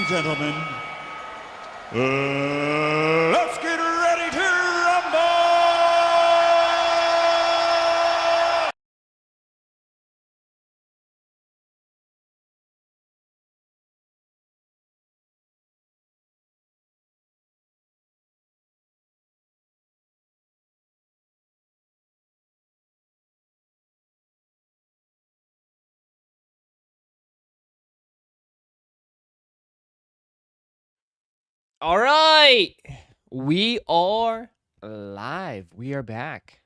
and gentlemen, let's get ready to rumble! All right. We are live. We are back.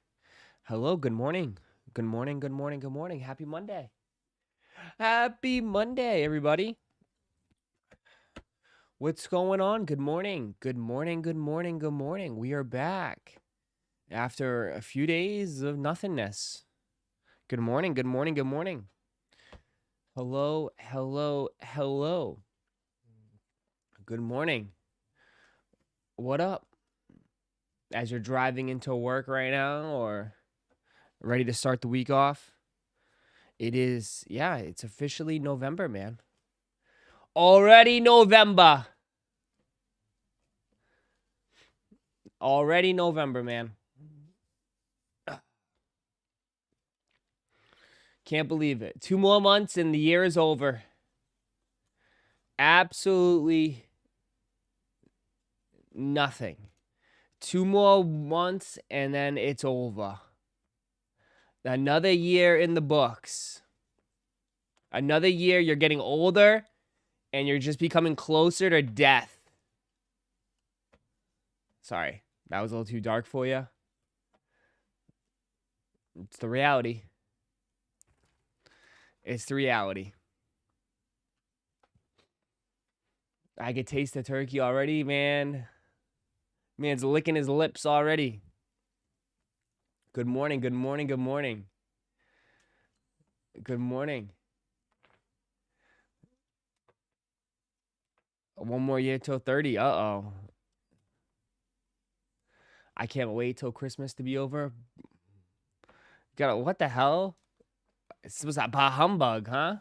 Hello, good morning. Good morning, good morning, good morning. Happy Monday. Happy Monday, everybody. What's going on? Good morning. Good morning, good morning, good morning. We are back after a few days of nothingness. Good morning, good morning, good morning. Hello, hello, hello. Good morning. What up? As you're driving into work right now or ready to start the week off? It's officially November, man. Already November. Already November, man. Can't believe it. 2 more months and the year is over. Absolutely nothing. 2 more months and then it's over. Another year in the books. Another year you're getting older and you're just becoming closer to death. Sorry, that was a little too dark for you. It's the reality. It's the reality. I could taste the turkey already, man. Man's licking his lips already. Good morning, good morning, good morning. Good morning. One more year till 30. Uh-oh. I can't wait till Christmas to be over. What the hell? This was a bah humbug, huh?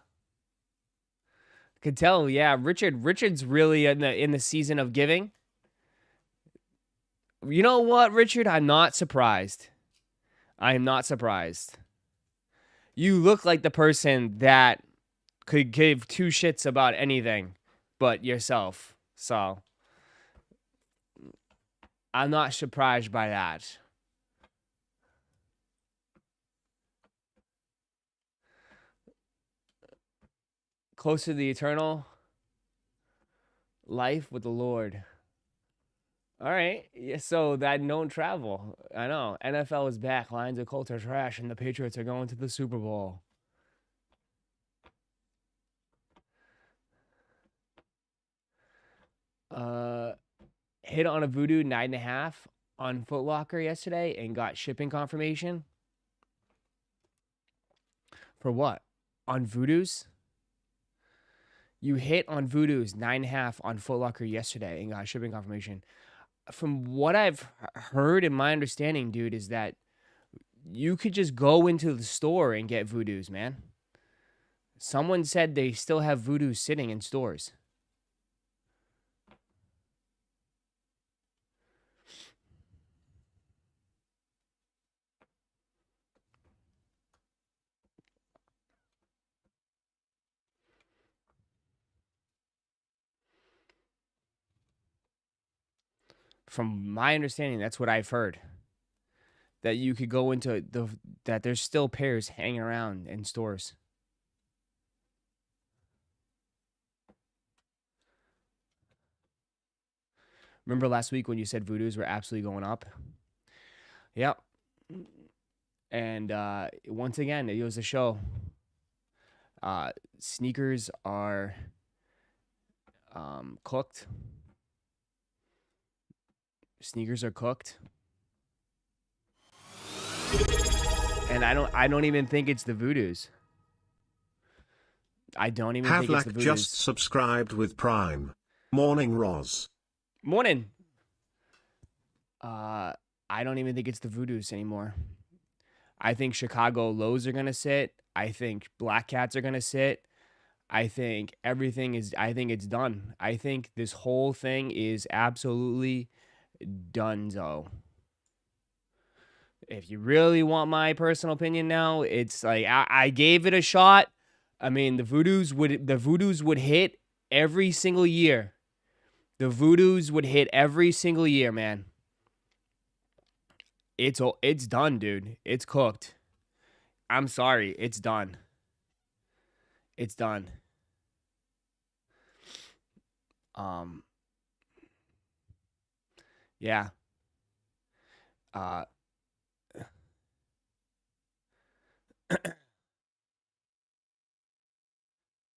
Could tell, yeah. Richard's really in the season of giving. You know what, Richard? I'm not surprised. I am not surprised. You look like the person that could give two shits about anything but yourself. So I'm not surprised by that. Close to the eternal life with the Lord. All right. Yeah, so that don't travel. I know. NFL is back. Lions and Colts are trash, and the Patriots are going to the Super Bowl. Hit on a voodoo 9.5 on Foot Locker yesterday and got shipping confirmation. For what? On voodoos? You hit on voodoos 9.5 on Foot Locker yesterday and got shipping confirmation. From what I've heard and my understanding, dude, is that you could just go into the store and get voodoos, man. Someone said they still have voodoos sitting in stores. From my understanding, that's what I've heard. That you could go into that there's still pairs hanging around in stores. Remember last week when you said voodoos were absolutely going up? Yep. And once again, it was a show. Sneakers are cooked. Sneakers are cooked. And I don't even think it's the voodoos. I don't even think it's the voodoos. Just subscribed with Prime. Morning, Roz. Morning. I don't even think it's the voodoos anymore. I think Chicago lows are going to sit. I think Black Cats are going to sit. I think I think it's done. I think this whole thing is absolutely donezo. If you really want my personal opinion now, it's like I gave it a shot. I mean, the voodoos would hit every single year. The voodoos would hit every single year, man. It's done, dude. It's cooked. I'm sorry, it's done. It's done. Um, yeah. Uh,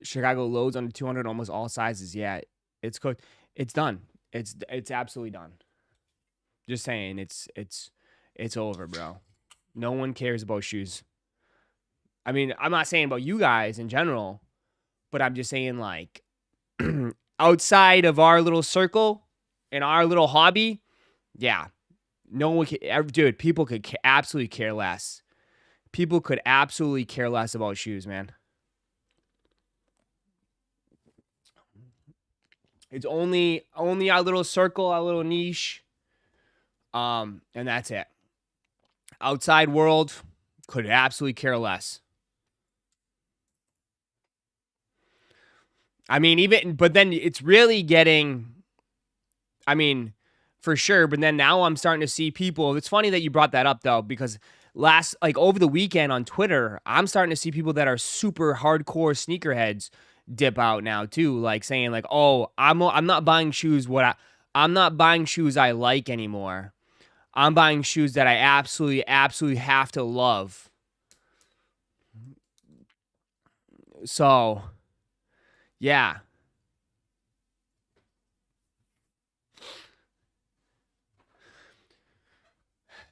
Chicago loads under 200, almost all sizes. Yeah, it's cooked. It's done. It's absolutely done. Just saying, it's over, bro. No one cares about shoes. I mean, I'm not saying about you guys in general, but I'm just saying like outside of our little circle and our little hobby, yeah, no one can, dude, people could absolutely care less. People could absolutely care less about shoes, man. It's only our little circle, our little niche, and that's it. Outside world could absolutely care less. I mean, but then it's really getting, I mean, for sure. But then now I'm starting to see people. It's funny that you brought that up though, because like over the weekend on Twitter, I'm starting to see people that are super hardcore sneakerheads dip out now too, like saying like, "Oh, I'm not buying shoes I'm not buying shoes I like anymore. I'm buying shoes that I absolutely have to love." So, yeah.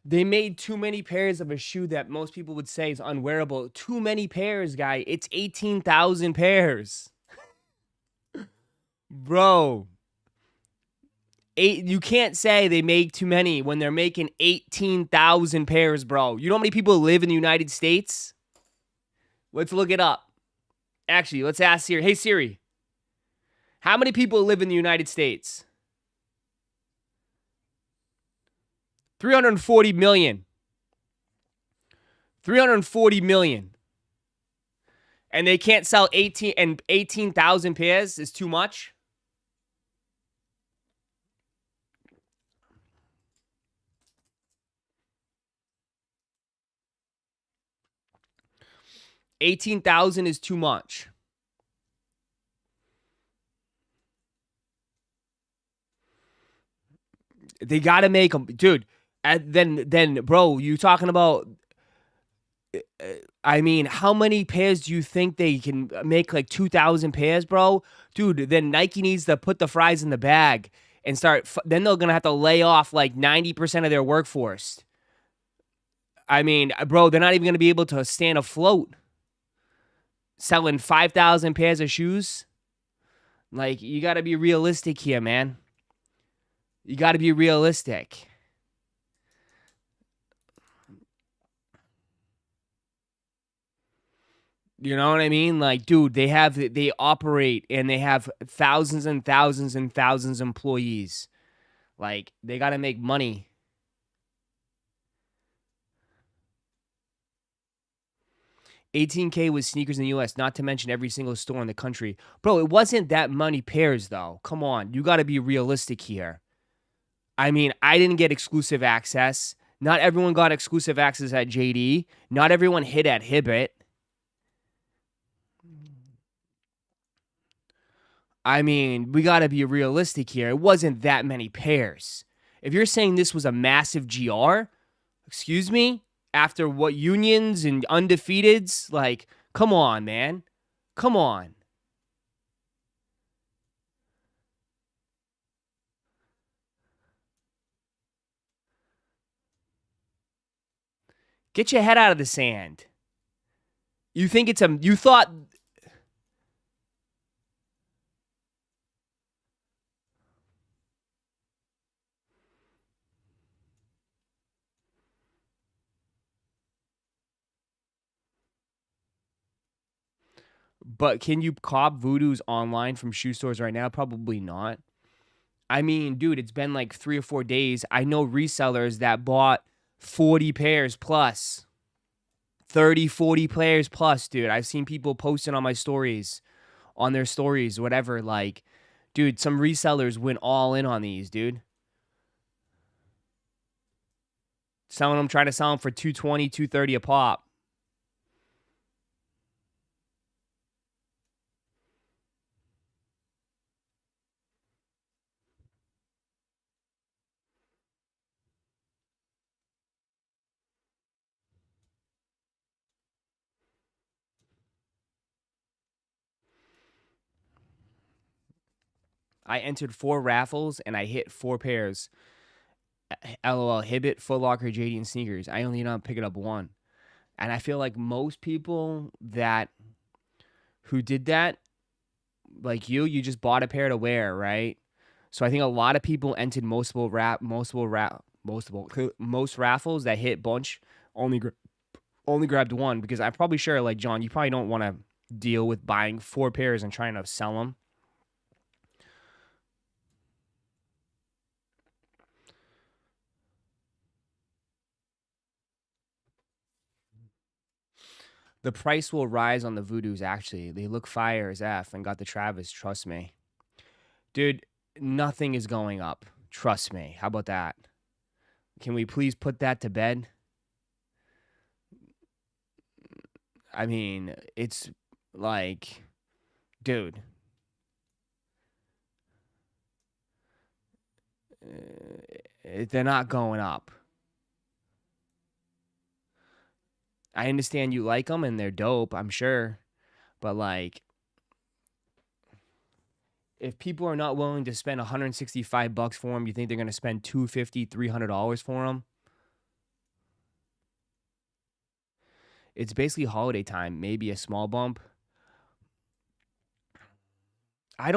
They made too many pairs of a shoe that most people would say is unwearable. Too many pairs, guy. It's 18,000 pairs. Bro, you can't say they make too many when they're making 18,000 pairs, bro. You know how many people live in the United States? Let's look it up. Actually, let's ask Siri. Hey, Siri, how many people live in the United States? 340 million. 340 million. And they can't sell 18,000 pairs is too much? 18,000 is too much. They got to make them, dude. And then, bro, you talking about? I mean, how many pairs do you think they can make? Like 2,000 pairs, bro, dude. Then Nike needs to put the fries in the bag and start. Then they're gonna have to lay off like 90% of their workforce. I mean, bro, they're not even gonna be able to stand afloat selling 5,000 pairs of shoes. Like, you got to be realistic here, man. You got to be realistic. You know what I mean? Like, dude, they operate and they have thousands and thousands and thousands of employees. Like, they got to make money. $18K with sneakers in the US, not to mention every single store in the country. Bro, it wasn't that many pairs, though. Come on. You got to be realistic here. I mean, I didn't get exclusive access. Not everyone got exclusive access at JD. Not everyone hit at Hibbett. I mean, we got to be realistic here. It wasn't that many pairs. If you're saying this was a massive GR, excuse me, after what unions and undefeateds, like, come on, man. Come on. Get your head out of the sand. You think you thought, But can you cop voodoos online from shoe stores right now? Probably not. I mean, dude, it's been like 3 or 4 days. I know resellers that bought 40 pairs plus. 30, 40 pairs plus, dude. I've seen people posting on my stories, on their stories, whatever. Like, dude, some resellers went all in on these, dude. Selling them, trying to sell them for 220, 230 a pop. I entered 4 raffles and I hit 4 pairs. LOL, Hibbit, Foot Locker, JD, and sneakers. I only ended up picking up 1. And I feel like most people that who did that, like you just bought a pair to wear, right? So I think a lot of people entered most raffles that hit bunch only grabbed 1 because I'm probably sure, like John, you probably don't want to deal with buying 4 pairs and trying to sell them. The price will rise on the voodoos, actually. They look fire as F and got the Travis, trust me. Dude, nothing is going up. Trust me. How about that? Can we please put that to bed? I mean, it's like, dude. They're not going up. I understand you like them and they're dope, I'm sure. But like, if people are not willing to spend $165 for them, you think they're going to spend $250, $300 for them? It's basically holiday time, maybe a small bump. I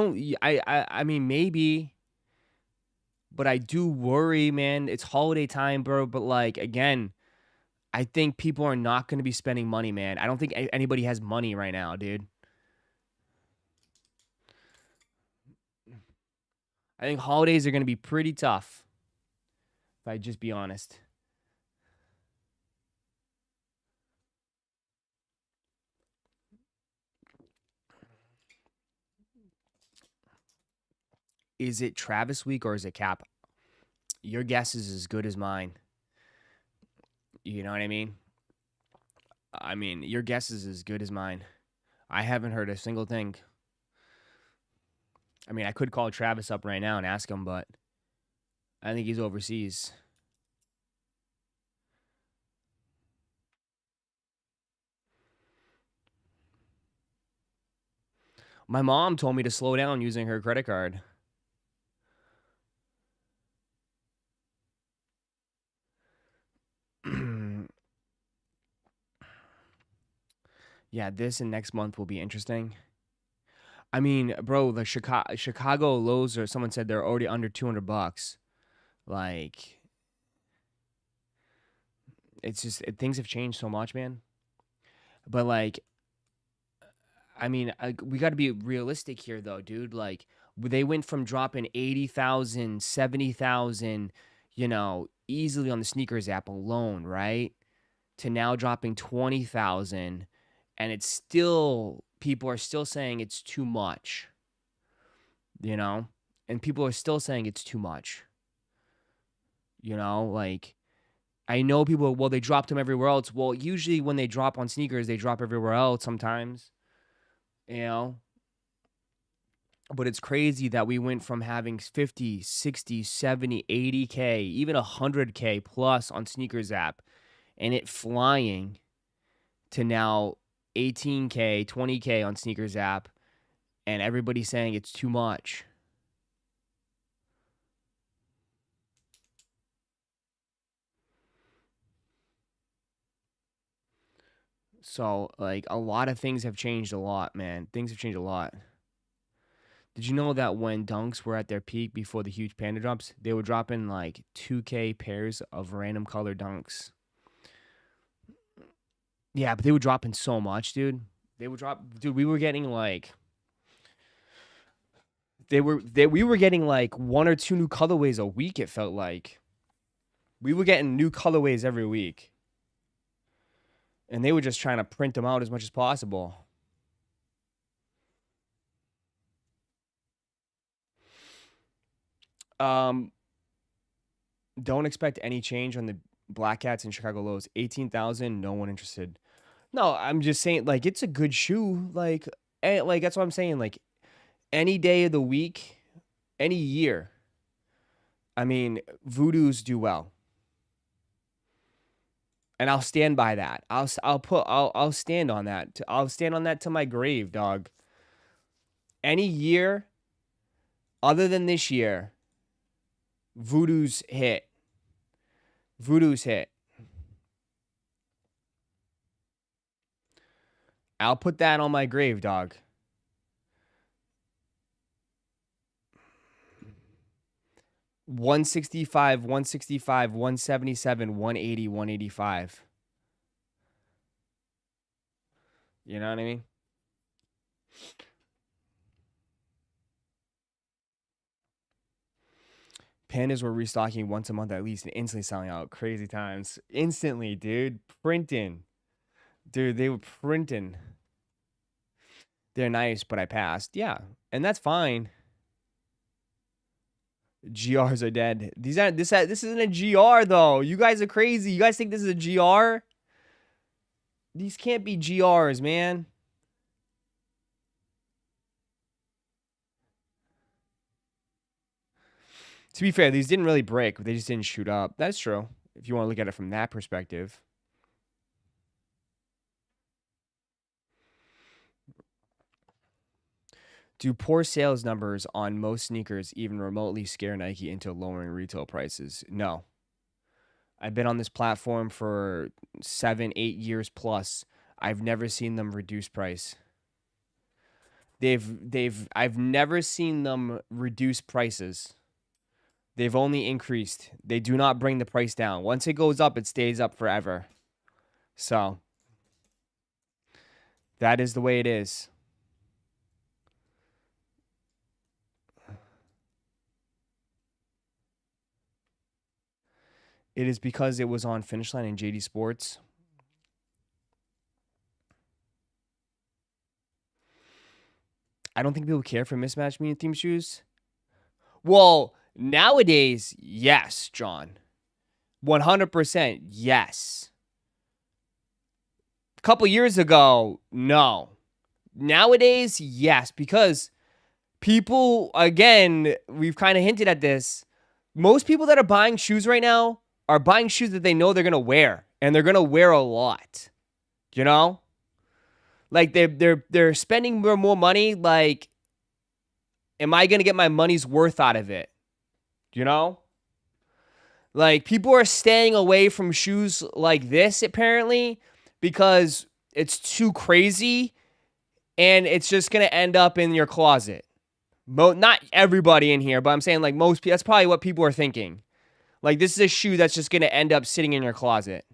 mean, maybe, but I do worry, man. It's holiday time, bro. But like, again, I think people are not going to be spending money, man. I don't think anybody has money right now, dude. I think holidays are going to be pretty tough, if I just be honest. Is it Travis week or is it Cap? Your guess is as good as mine. You know what I mean? I mean, your guess is as good as mine. I haven't heard a single thing. I mean, I could call Travis up right now and ask him, but I think he's overseas. My mom told me to slow down using her credit card. Yeah, this and next month will be interesting. I mean, bro, the Chicago lows, or someone said they're already under $200. Like, it's just things have changed so much, man. But like, I mean, we got to be realistic here, though, dude. Like, they went from dropping 80,000, 70,000, easily on the sneakers app alone, right? To now dropping 20,000, and it's still, people are still saying it's too much, and people are still saying it's too much, like, I know people, well, they dropped them everywhere else. Well, usually when they drop on sneakers, they drop everywhere else sometimes, you know? But it's crazy that we went from having 50, 60, 70, 80K, even 100K plus on sneakers app, and it flying to now 18K, 20K on sneakers app, and everybody saying it's too much. So, like, a lot of things have changed a lot, man. Things have changed a lot. Did you know that when dunks were at their peak before the huge panda drops, they were dropping like 2K pairs of random color dunks? Yeah, but they were dropping so much, dude. They would drop, dude. We were getting like we were getting like 1 or 2 new colorways a week. It felt like we were getting new colorways every week, and they were just trying to print them out as much as possible. Don't expect any change on the Black Cats and Chicago Lows. 18,000, no one interested. No, I'm just saying, like, it's a good shoe. Like that's what I'm saying. Like, any day of the week, any year. I mean, Voodoos do well, and I'll stand by that. I'll stand on that. I'll stand on that to my grave, dog. Any year, other than this year, Voodoo's hit. Voodoo's hit. I'll put that on my grave, dog. $165, $165, $177, $180, $185. You know what I mean? Pandas were restocking once a month at least and instantly selling out. Crazy times. Instantly, dude. Printing. Dude, they were printing. They're nice, but I passed. Yeah, and that's fine. GRs are dead. This isn't a GR though. You guys are crazy. You guys think this is a GR? These can't be GRs, man. To be fair, these didn't really break. They just didn't shoot up. That's true. If you want to look at it from that perspective. Do poor sales numbers on most sneakers even remotely scare Nike into lowering retail prices? No. I've been on this platform for 7, 8 years plus. I've never seen them reduce price. I've never seen them reduce prices. They've only increased. They do not bring the price down. Once it goes up, it stays up forever. So that is the way it is. It is because it was on Finish Line and JD Sports. I don't think people care for mismatched medium theme shoes. Well, nowadays, yes, John. 100% yes. A couple years ago, no. Nowadays, yes, because people, again, we've kind of hinted at this. Most people that are buying shoes right now are buying shoes that they know they're going to wear, and they're going to wear a lot. You know? Like they're spending more money. Like, am I going to get my money's worth out of it? You know? Like, people are staying away from shoes like this, apparently, because it's too crazy, and it's just going to end up in your closet. Not everybody in here, but I'm saying, like, most people, that's probably what people are thinking. Like, this is a shoe that's just going to end up sitting in your closet.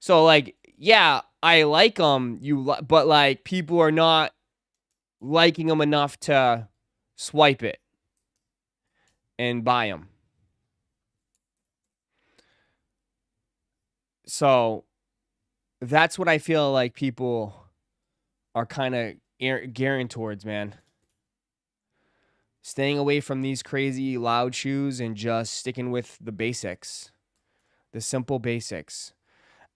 So, like, yeah, I like them, but, like, people are not liking them enough to swipe it and buy them. So, that's what I feel like people are kind of gearing towards, man. Staying away from these crazy loud shoes and just sticking with the basics. The simple basics.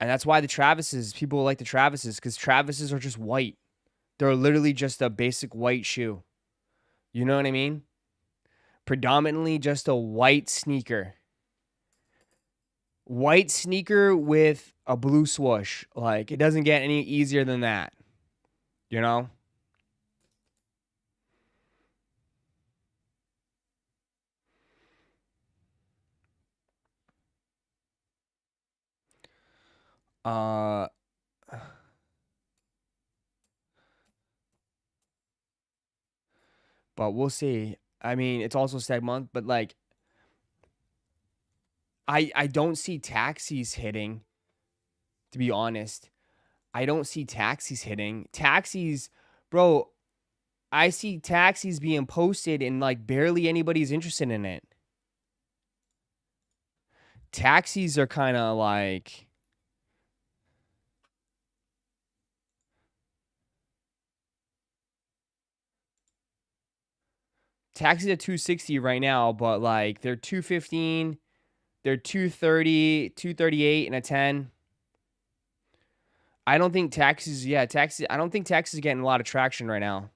And that's why the Travises, people like the Travises, because Travises are just white. They're literally just a basic white shoe. You know what I mean? Predominantly just a white sneaker. White sneaker with a blue swoosh. Like, it doesn't get any easier than that. You know? But we'll see. I mean, it's also Stag Month, but like, I don't see taxis hitting, to be honest. I don't see taxis hitting. Taxis, bro, I see taxis being posted and like barely anybody's interested in it. Taxis are kind of like taxis at 260 right now, but like they're 215, they're 230, 238 and a 10. I don't think taxis, I don't think taxis are getting a lot of traction right now.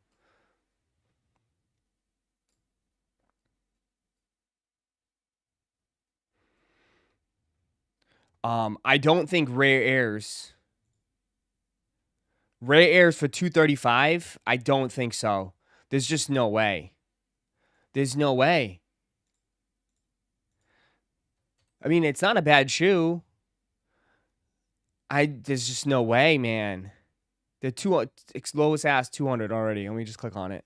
I don't think rare airs. Rare airs for 235? I don't think so. There's just no way. There's no way. I mean, it's not a bad shoe. There's just no way, man. The lowest ass 200 already. Let me just click on it.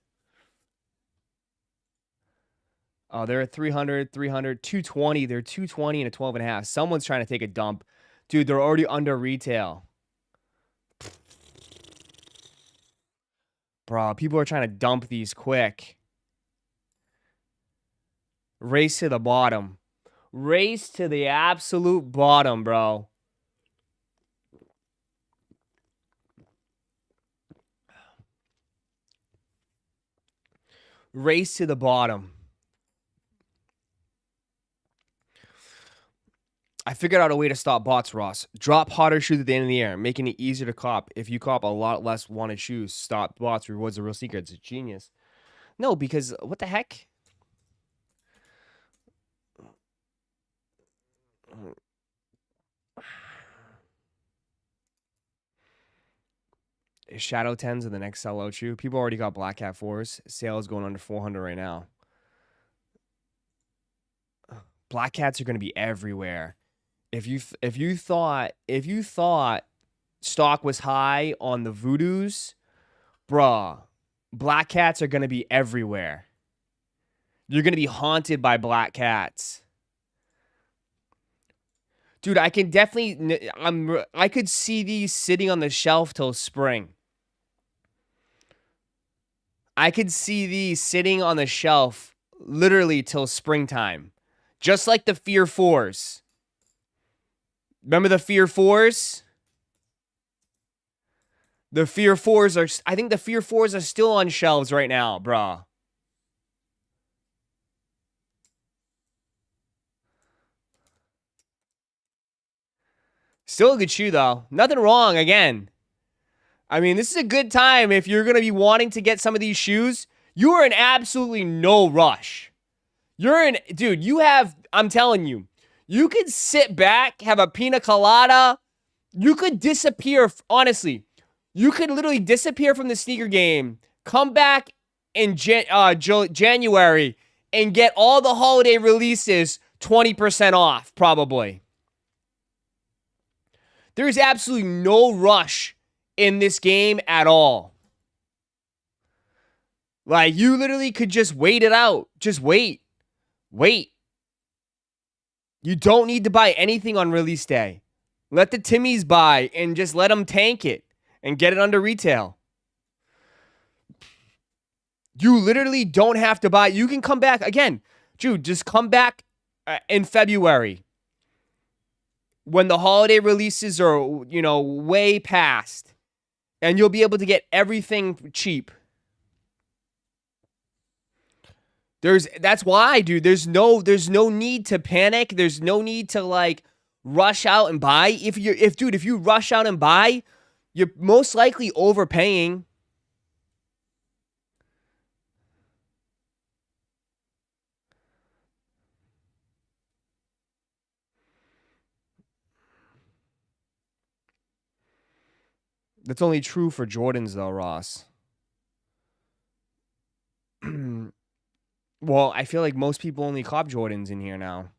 Oh, they're at 300, 300, 220. They're 220 and a 12 and a half. Someone's trying to take a dump. Dude, they're already under retail. Bro, people are trying to dump these quick. Race to the bottom. Race to the absolute bottom, bro. Race to the bottom. I figured out a way to stop bots, Ross. Drop hotter shoes at the end of the year, making it easier to cop. If you cop a lot less wanted shoes, stop bots, rewards the real secret. It's a genius. No, because what the heck? Shadow 10s are the next sellout shoe. People already got Black Cat 4s. Sales going under 400 right now. Black Cats are going to be everywhere. If you thought stock was high on the voodoos, bruh, Black Cats are going to be everywhere. You're going to be haunted by Black Cats. Dude, I can definitely I could see these sitting on the shelf till spring. I could see these sitting on the shelf literally till springtime. Just like the Fear 4s. Remember the Fear 4s? The Fear 4s are, I think the Fear 4s are still on shelves right now, bruh. Still a good shoe, though. Nothing wrong, again. I mean, this is a good time if you're going to be wanting to get some of these shoes. You are in absolutely no rush. Dude, I'm telling you, you could sit back, have a pina colada. You could disappear, honestly. You could literally disappear from the sneaker game, come back in January, and get all the holiday releases 20% off, probably. There is absolutely no rush in this game at all. Like, you literally could just wait it out. Just wait. Wait. You don't need to buy anything on release day. Let the Timmies buy and just let them tank it and get it under retail. You literally don't have to buy. You can come back again. Dude, just come back in February when the holiday releases are, way past, and you'll be able to get everything cheap. That's why, dude. There's no need to panic. There's no need to like rush out and buy. If you rush out and buy, you're most likely overpaying. That's only true for Jordans, though, Ross. Well, I feel like most people only cop Jordans in here now.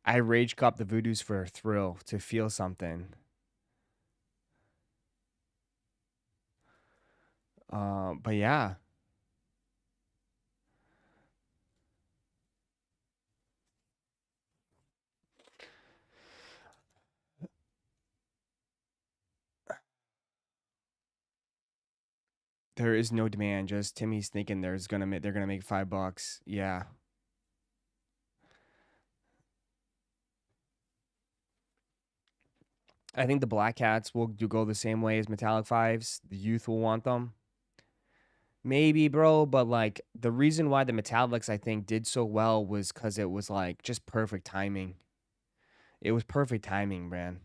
I rage cop the Voodoos for a thrill, to feel something. But yeah. There is no demand. Just Timmy's thinking they're gonna make $5. Yeah. I think the Black Cats will go the same way as Metallic Fives. The youth will want them. Maybe, bro, but like the reason why the Metallics I think did so well was because it was like just perfect timing. It was perfect timing, man.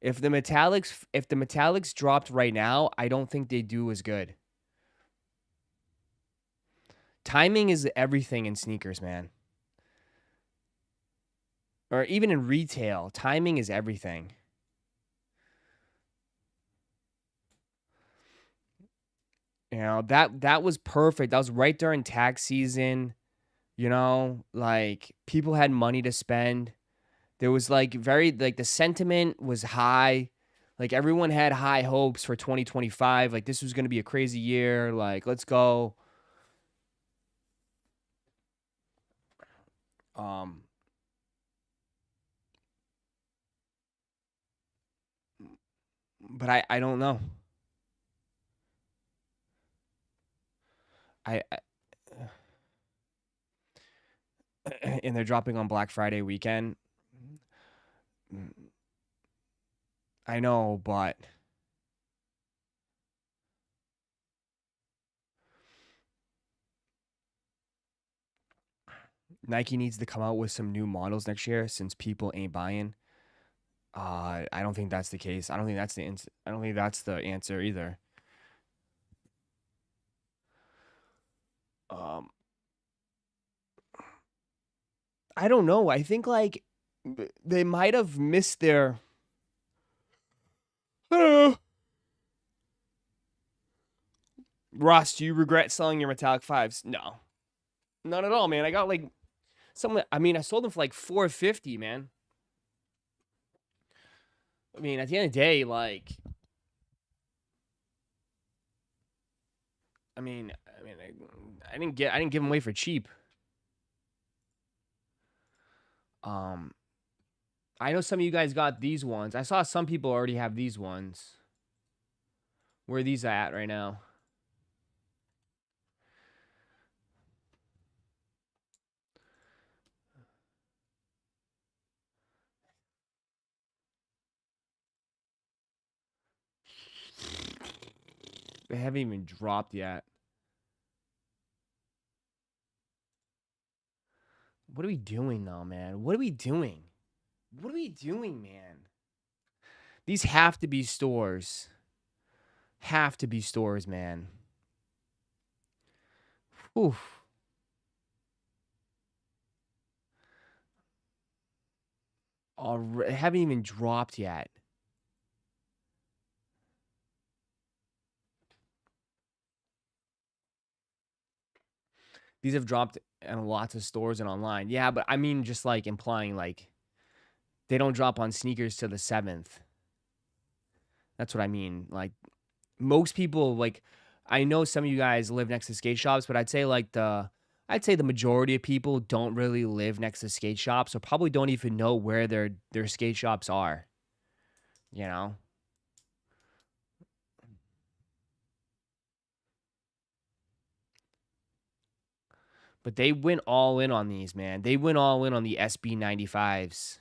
If the Metallics dropped right now, I don't think they do as good. Timing is everything in sneakers, man. Or even in retail, timing is everything. You know, that was perfect. That was right during tax season, you know, like people had money to spend. There was like the sentiment was high. Like everyone had high hopes for 2025. Like this was going to be a crazy year. Like let's go. Um but I don't know. I and they're dropping on Black Friday weekend. I know, but Nike needs to come out with some new models next year since people ain't buying. I don't think that's the case. I don't think that's I don't think that's the answer either. Um, I don't know. I think like they might have missed their. I don't know. Ross, do you regret selling your metallic fives? No, not at all, man. I got like some. I mean, I sold them for like 450, man. I mean, at the end of the day, like, I didn't give them away for cheap. Um, I know some of you guys got these ones. I saw some people already have these ones. Where are these at right now? They haven't even dropped yet. What are we doing though, man? What are we doing? What are we doing, man? These have to be stores. Have to be stores, man. Oof. Already haven't even dropped yet. These have dropped in lots of stores and online. Yeah, but I mean just like implying like they don't drop on sneakers till the 7th. That's what I mean. Like most people like I know some of you guys live next to skate shops, but I'd say the majority of people don't really live next to skate shops or probably don't even know where their skate shops are, you know? But they went all in on these, man. They went all in on the SB95s.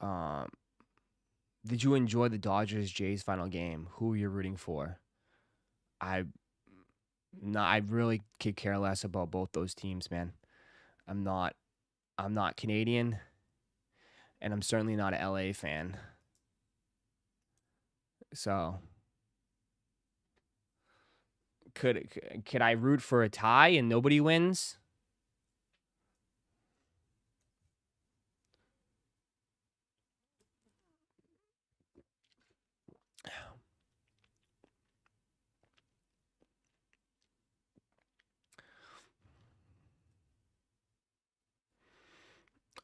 Um, did you enjoy the Dodgers Jays final game? Who you're rooting for? I I really could care less about both those teams, man. I'm not I'm not Canadian and I'm certainly not an LA fan. So, could I root for a tie and nobody wins?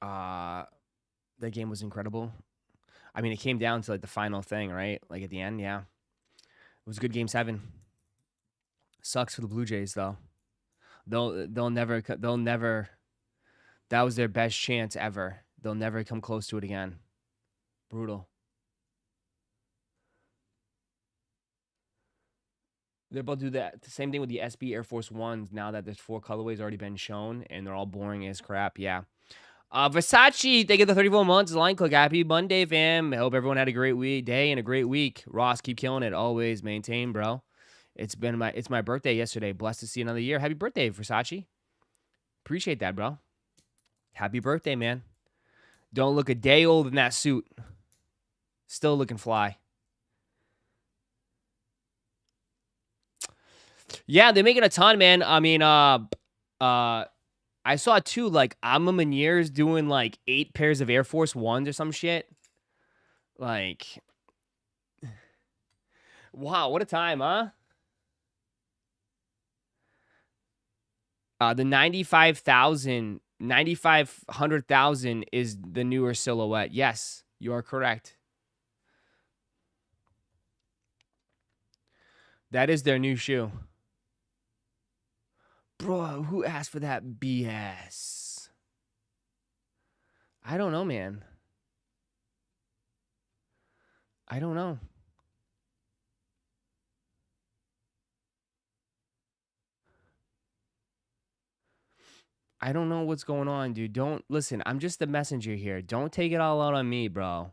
That game was incredible. I mean, it came down to like the final thing, right? Like at the end, yeah. It was a good game 7. Sucks for the Blue Jays though. They'll never. That was their best chance ever. They'll never come close to it again. Brutal. They're about to do that. The same thing with the SB Air Force Ones now that there's 4 colorways already been shown and they're all boring as crap. Yeah. Versace, thank you for the 34 months. Line Cook, happy Monday, fam. I hope everyone had a great day and a great week. Ross, keep killing it. Always maintain, bro. It's my birthday yesterday. Blessed to see another year. Happy birthday, Versace. Appreciate that, bro. Happy birthday, man. Don't look a day old in that suit. Still looking fly. Yeah, they're making a ton, man. I mean, I saw too, like, Amma Manier's doing like 8 pairs of Air Force Ones or some shit. Like, wow, what a time, huh? The 9,500,000 is the newer silhouette. Yes, you are correct. That is their new shoe. Bro, who asked for that BS? I don't know, man. I don't know. I don't know what's going on, dude. Don't listen. I'm just the messenger here. Don't take it all out on me, bro.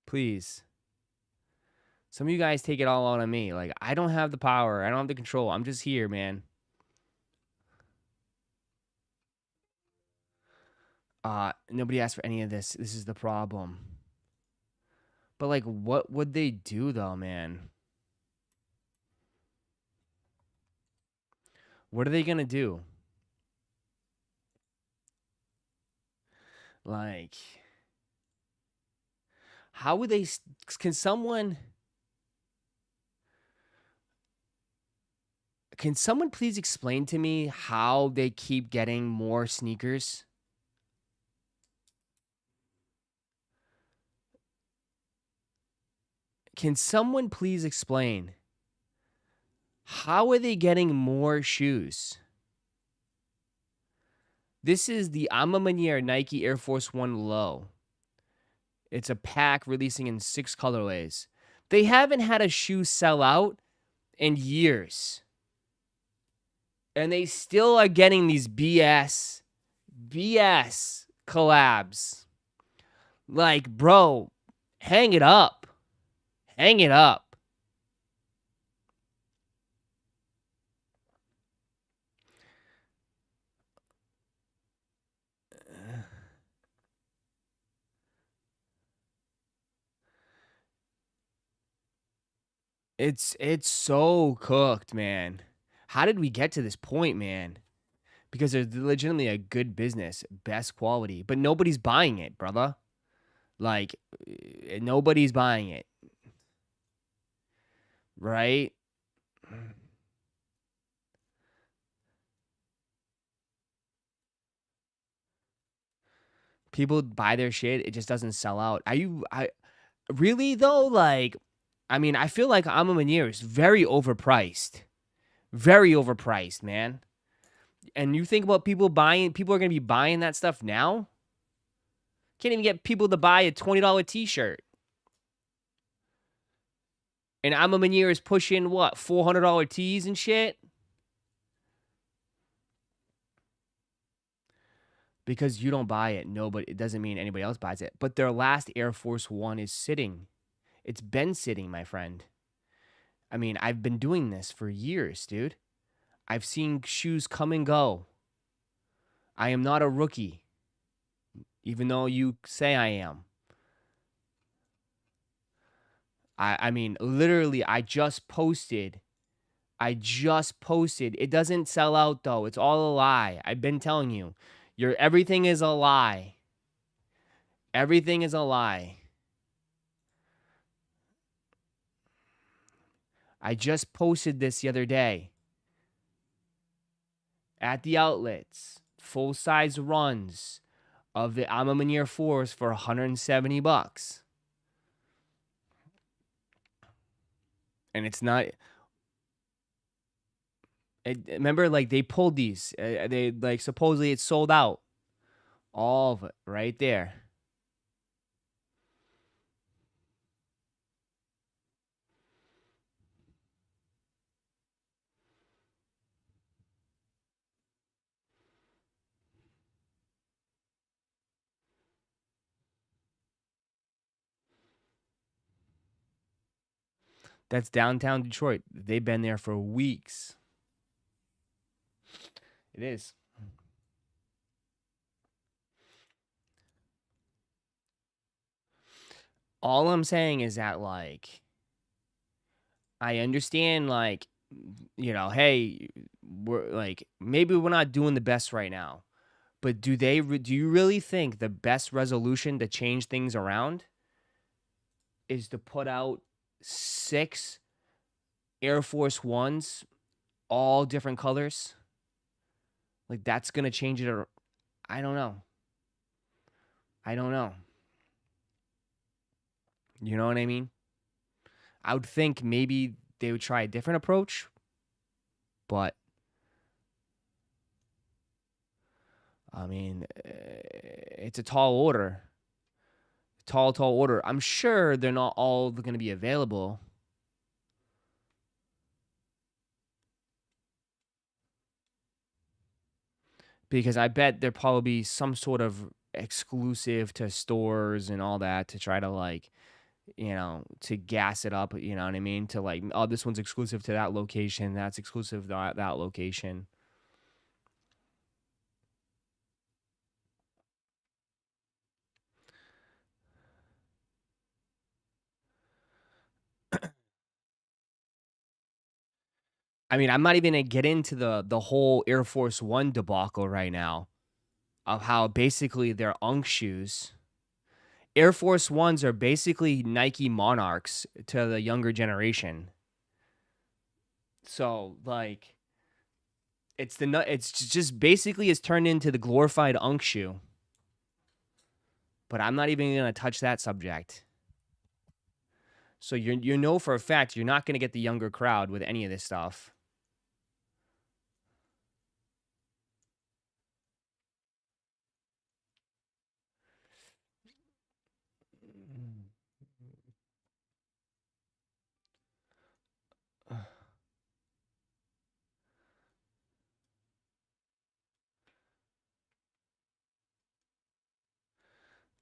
Please. Some of you guys take it all out on me. Like, I don't have the power. I don't have the control. I'm just here, man. Nobody asked for any of this. This is the problem. But, like, what would they do, though, man? What are they going to do? Like, how would they... Can someone please explain to me how they keep getting more sneakers? Can someone please explain how are they getting more shoes? This is the Amma Manier Nike Air Force One Low. It's a pack releasing in 6 colorways. They haven't had a shoe sell out in years. And they still are getting these BS collabs. Like, bro, hang it up. Hang it up. It's so cooked, man. How did we get to this point, man? Because there's legitimately a good business, best quality, but nobody's buying it, brother. Like, nobody's buying it. Right? People buy their shit, it just doesn't sell out. Really though? Like, I mean, I feel like Amma Manier is very overpriced. Very overpriced, man. And you think about people are going to be buying that stuff now? Can't even get people to buy a $20 t-shirt. And Amma Manier is pushing, what, $400 tees and shit? Because you don't buy it, it doesn't mean anybody else buys it. But their last Air Force One is sitting. It's been sitting, my friend. I mean, I've been doing this for years, dude. I've seen shoes come and go. I am not a rookie, even though you say I am. I mean, literally, I just posted. It doesn't sell out, though. It's all a lie. I've been telling you. Everything is a lie. Everything is a lie. I just posted this the other day. at the outlets, full size runs of the Amamanier 4s for $170. And it's not. Remember, like they pulled these. They like supposedly it's sold out. All of it right there. That's downtown Detroit. They've been there for weeks. It is. All I'm saying is that, like, I understand, like, hey, we're like, maybe we're not doing the best right now, but do you really think the best resolution to change things around is to put out 6 Air Force Ones, all different colors? Like, that's gonna change it, or I don't know. I don't know. You know what I mean? I would think maybe they would try a different approach, but I mean, it's a tall order. Tall order. I'm sure they're not all going to be available. Because I bet there probably be some sort of exclusive to stores and all that to try to, like, to gas it up, you know what I mean? To like, oh, this one's exclusive to that location, that's exclusive to that location. I mean, I'm not even gonna get into the whole Air Force One debacle right now of how basically they're Unk shoes. Air Force Ones are basically Nike Monarchs to the younger generation. So like, it's just basically it's turned into the glorified Unk shoe. But I'm not even gonna touch that subject. So you know for a fact you're not gonna get the younger crowd with any of this stuff.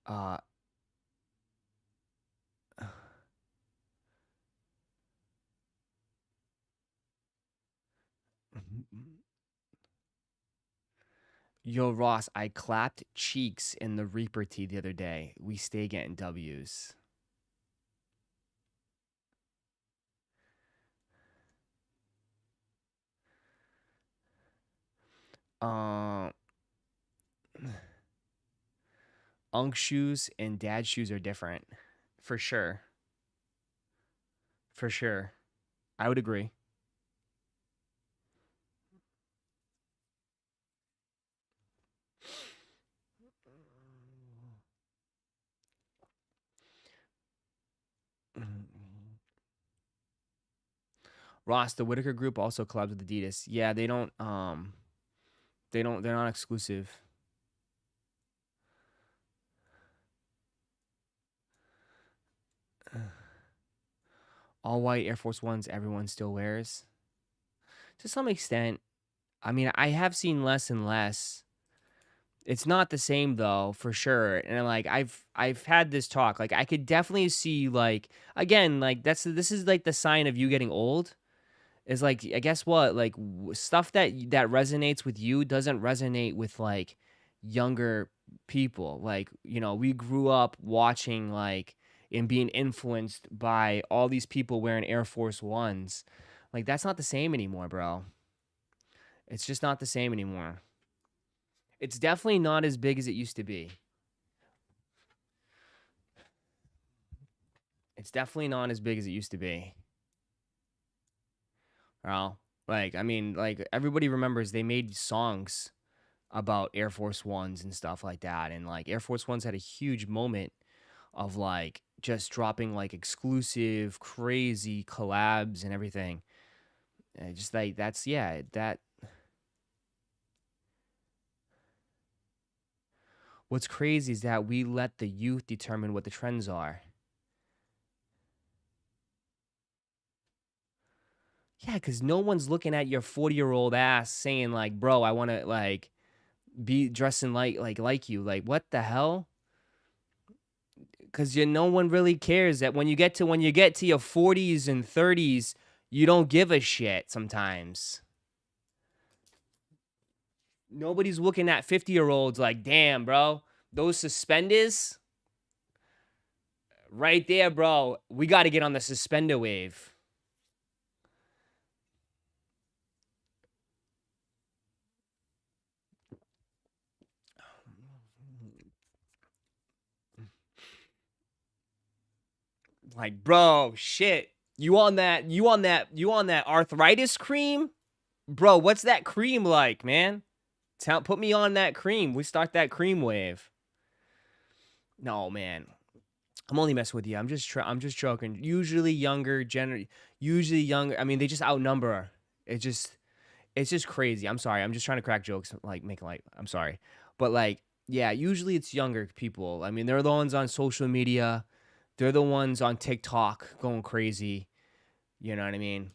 Uh, Yo, Ross, I clapped cheeks in the Reaper tee the other day. We stay getting W's. Um, Unk shoes and dad shoes are different, for sure. For sure, I would agree. Ross, the Whitaker Group also collabs with Adidas. Yeah, they don't. They're not exclusive. All white Air Force Ones, everyone still wears. To some extent. I mean, I have seen less and less. It's not the same though, for sure. And like I've had this talk. Like I could definitely see, like, again, like this is like the sign of you getting old. Is like, I guess what, like, stuff that resonates with you doesn't resonate with like younger people. Like, we grew up watching, like, and being influenced by all these people wearing Air Force Ones. Like, that's not the same anymore, bro. It's just not the same anymore. It's definitely not as big as it used to be. It's definitely not as big as it used to be. Well, Like, I mean, like everybody remembers they made songs about Air Force Ones and stuff like that. And like Air Force Ones had a huge moment of like just dropping like exclusive, crazy collabs and everything. Just like that's yeah, that what's crazy is that we let the youth determine what the trends are. Yeah, because no one's looking at your 40-year-old ass saying like, bro, I want to like be dressing like you. Like, what the hell? Because no one really cares that when you get to your 40s and 30s, you don't give a shit sometimes. Nobody's looking at 50-year-olds like, damn, bro, those suspenders right there, bro. We got to get on the suspender wave. Like, bro, shit. You on that arthritis cream? Bro, what's that cream like, man? Put me on that cream. We start that cream wave. No, man. I'm only messing with you. I'm just joking. Usually younger. I mean, they just outnumber. It's just crazy. I'm sorry. I'm just trying to crack jokes, like make light. I'm sorry, but like, yeah. Usually it's younger people. I mean, they're the ones on social media. They're the ones on TikTok going crazy. You know what I mean?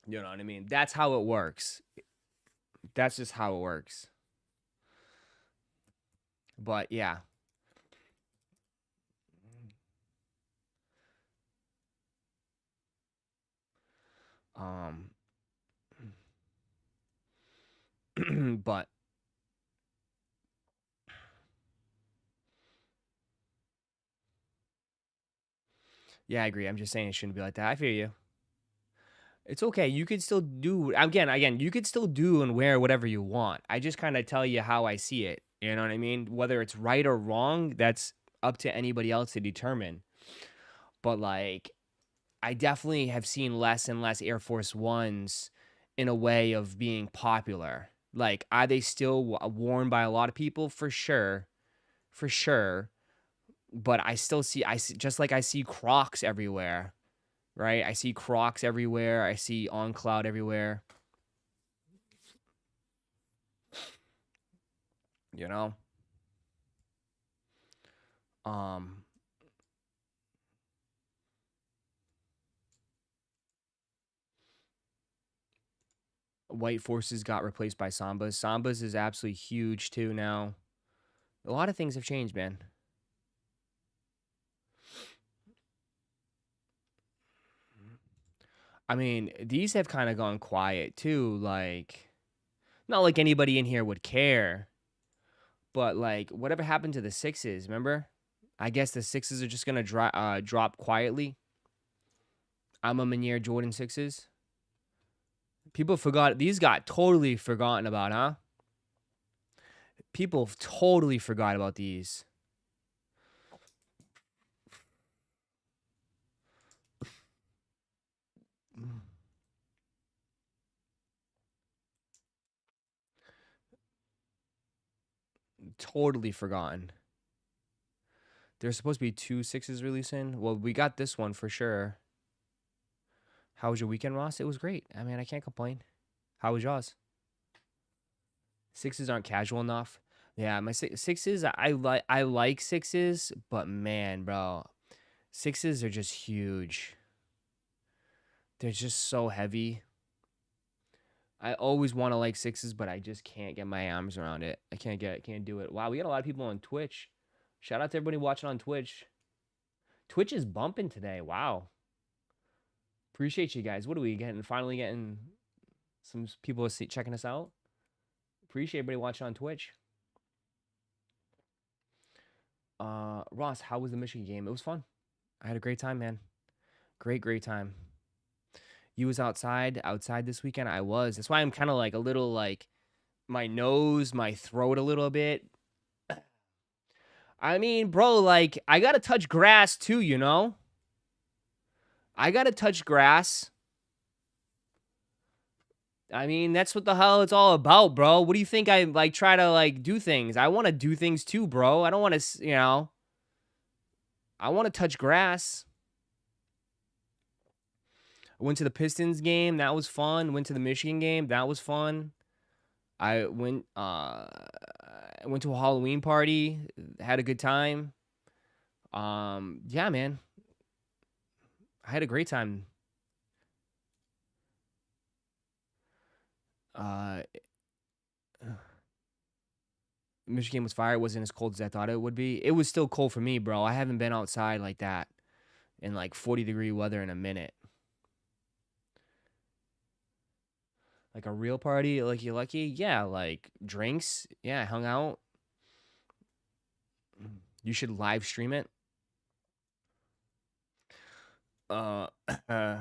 You know what I mean? That's how it works. That's just how it works. But yeah. Um. But yeah, I agree. I'm just saying it shouldn't be like that. I feel you. It's okay. You could still do again, you could still do and wear whatever you want. I just kind of tell you how I see it. You know what I mean? Whether it's right or wrong, that's up to anybody else to determine. But like, I definitely have seen less and less Air Force Ones in a way of being popular. Like, are they still worn by a lot of people? For sure. But I see, just like I see Crocs everywhere, right? I see Crocs everywhere. I see On Cloud everywhere. You know, um, White Forces got replaced by Sambas. Sambas is absolutely huge too now. A lot of things have changed, man. I mean, these have kind of gone quiet too. Like, not like anybody in here would care, but like, whatever happened to the sixes? Remember? I guess the sixes are just gonna drop quietly. I'm a Meunier Jordan sixes. People forgot these got totally forgotten about, huh? People totally forgot about these. Totally forgotten. There's supposed to be 2 sixes releasing. Well, we got this one for sure. How was your weekend, Ross? It was great. I mean, I can't complain. How was yours? Sixes aren't casual enough. Yeah, my sixes, I like sixes, but man, bro, sixes are just huge. They're just so heavy. I always want to like sixes, but I just can't get my arms around it. Can't do it. Wow, we got a lot of people on Twitch. Shout out to everybody watching on Twitch. Twitch is bumping today. Wow. Appreciate you guys. What are we getting? Finally getting some people checking us out. Appreciate everybody watching on Twitch. Ross, how was the Michigan game? It was fun. I had a great time, man. Great time. You was outside this weekend? I was. That's why I'm kind of like a little like my nose, my throat a little bit. I mean, bro, like I got to touch grass too, you know? I got to touch grass. I mean, that's what the hell it's all about, bro. What do you think I like try to like do things? I want to do things too, bro. I don't want to, I want to touch grass. I went to the Pistons game, that was fun. Went to the Michigan game, that was fun. I went to a Halloween party, had a good time. Yeah, man. I had a great time. Uh Michigan was fire. It wasn't as cold as I thought it would be. It was still cold for me, bro. I haven't been outside like that in like 40-degree weather in a minute. Like a real party, like you lucky? Yeah, like drinks. Yeah, hung out. You should live stream it. Uh, uh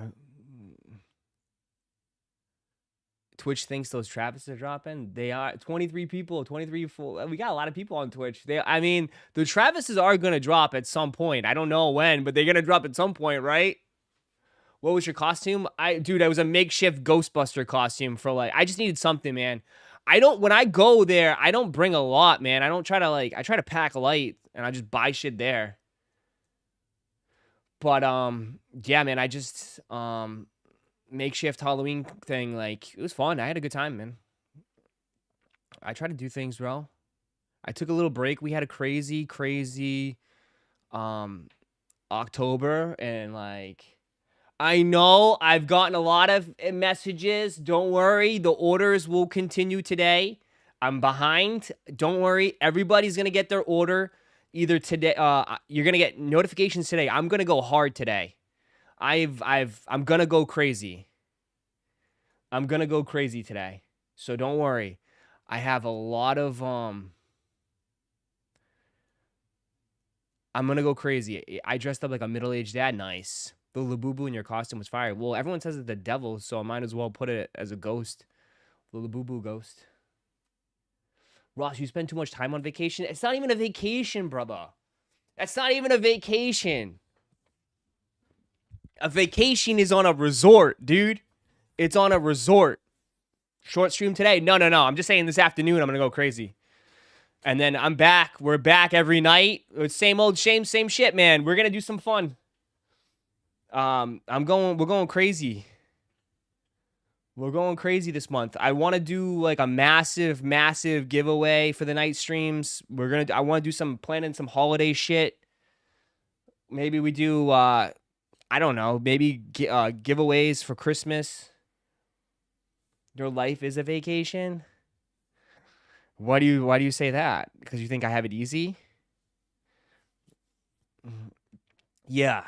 Twitch thinks those Travis are dropping. They are 23 people, 23 full. We got a lot of people on Twitch. I mean, the Travises are gonna drop at some point. I don't know when, but they're gonna drop at some point, right? What was your costume? Dude, I was a makeshift Ghostbuster costume for like, I just needed something, man. When I go there, I don't bring a lot, man. I don't try to like, I try to pack light and I just buy shit there. But, yeah, man, I just, makeshift Halloween thing, like, it was fun. I had a good time, man. I try to do things, bro. I took a little break. We had a crazy, October and like, I know I've gotten a lot of messages. Don't worry. The orders will continue today. I'm behind. Don't worry. Everybody's going to get their order either today. You're going to get notifications today. I'm going to go hard today. I'm going to go crazy. I'm going to go crazy today. So don't worry. I have a lot of, I'm going to go crazy. I dressed up like a middle-aged dad. Nice. The Labubu in your costume was fire. Well, everyone says it's the devil, so I might as well put it as a ghost. The Labubu ghost. Ross, you spend too much time on vacation? It's not even a vacation, brother. That's not even a vacation. A vacation is on a resort, dude. It's on a resort. Short stream today? No. I'm just saying this afternoon I'm going to go crazy. And then I'm back. We're back every night. It's same old shame, same shit, man. We're going to do some fun. We're going crazy. We're going crazy this month. I want to do like a massive giveaway for the night streams. I want to do planning some holiday shit. Maybe we do, I don't know, maybe giveaways for Christmas. Your life is a vacation. Why do you say that? Because you think I have it easy? Yeah.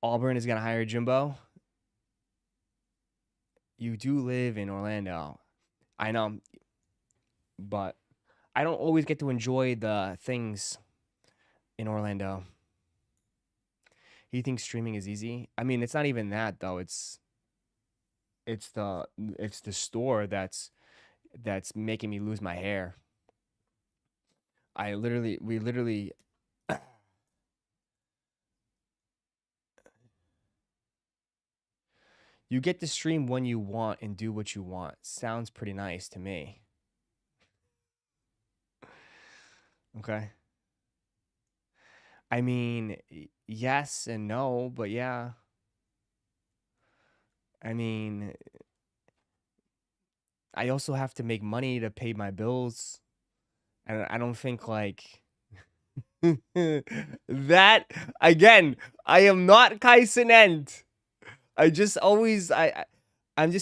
Auburn is going to hire Jimbo. You do live in Orlando. I know. But I don't always get to enjoy the things in Orlando. He thinks streaming is easy. I mean, it's not even that though. It's the store that's making me lose my hair. We literally you get to stream when you want and do what you want. Sounds pretty nice to me. Okay. I mean, yes and no, but yeah. I mean, I also have to make money to pay my bills. And I don't think like that again, I am not Kaisenent. I'm just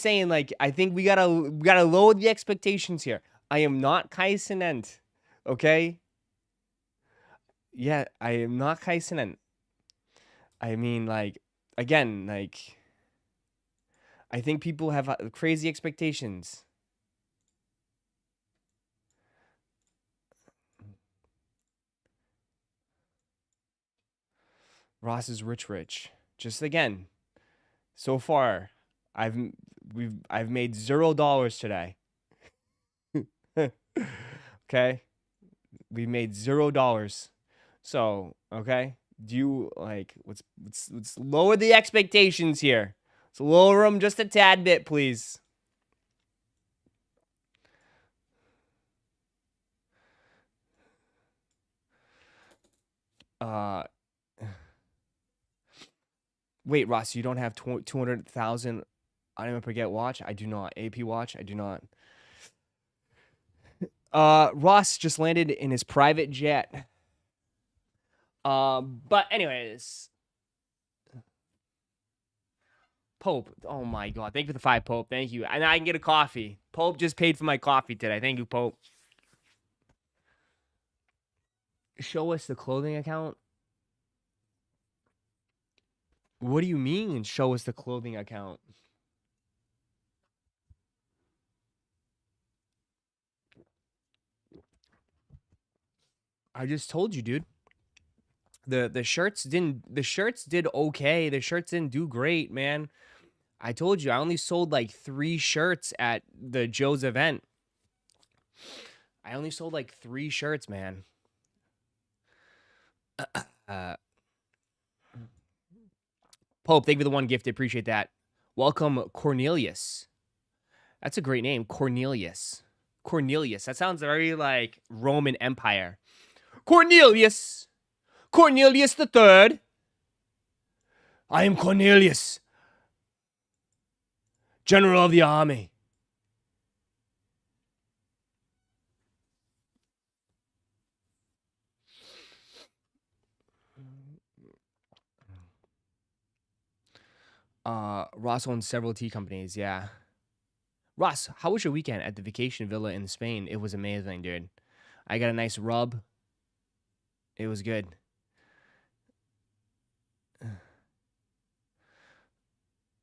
saying like I think we gotta lower the expectations here. I am not Kaisenent. Okay? Yeah, I am not Kaisenent. I mean like again, like I think people have crazy expectations. Ross is rich. Just again, so far, I've made $0 today. Okay? We made $0. So, okay? Do you like let's lower the expectations here. Let's lower them just a tad bit, please. Wait, Ross, you don't have 200,000 I don't forget watch? I do not. AP watch? I do not. Ross just landed in his private jet. But anyways, Pope. Oh my God. Thank you for the 5, Pope. Thank you. And I can get a coffee. Pope just paid for my coffee today. Thank you, Pope. Show us the clothing account. What do you mean, show us the clothing account? I just told you, dude. The shirts did okay. The shirts didn't do great, man. I told you I only sold like 3 shirts at the Joe's event. I only sold like 3 shirts, man. Pope, thank you for the 1 gift. I appreciate that. Welcome, Cornelius. That's a great name, Cornelius. Cornelius. That sounds very like Roman Empire. Cornelius. Cornelius the Third. I am Cornelius, General of the Army. Ross owns several tea companies, yeah. Ross, how was your weekend at the vacation villa in Spain? It was amazing, dude. I got a nice rub. It was good.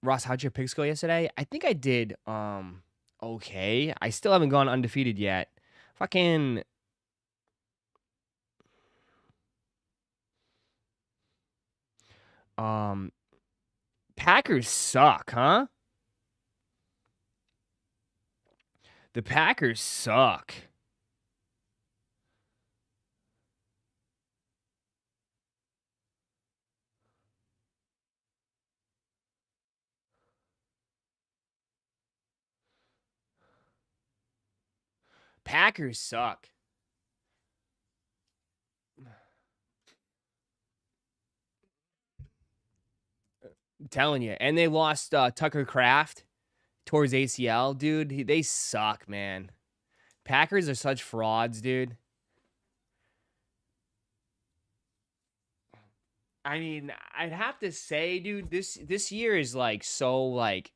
Ross, how'd your picks go yesterday? I think I did okay. I still haven't gone undefeated yet. Fucking Packers suck, huh? The Packers suck. Packers suck. I'm telling you. And they lost Tucker Kraft towards ACL, dude. They suck, man. Packers are such frauds, dude. I mean, I'd have to say, dude, this year is like so like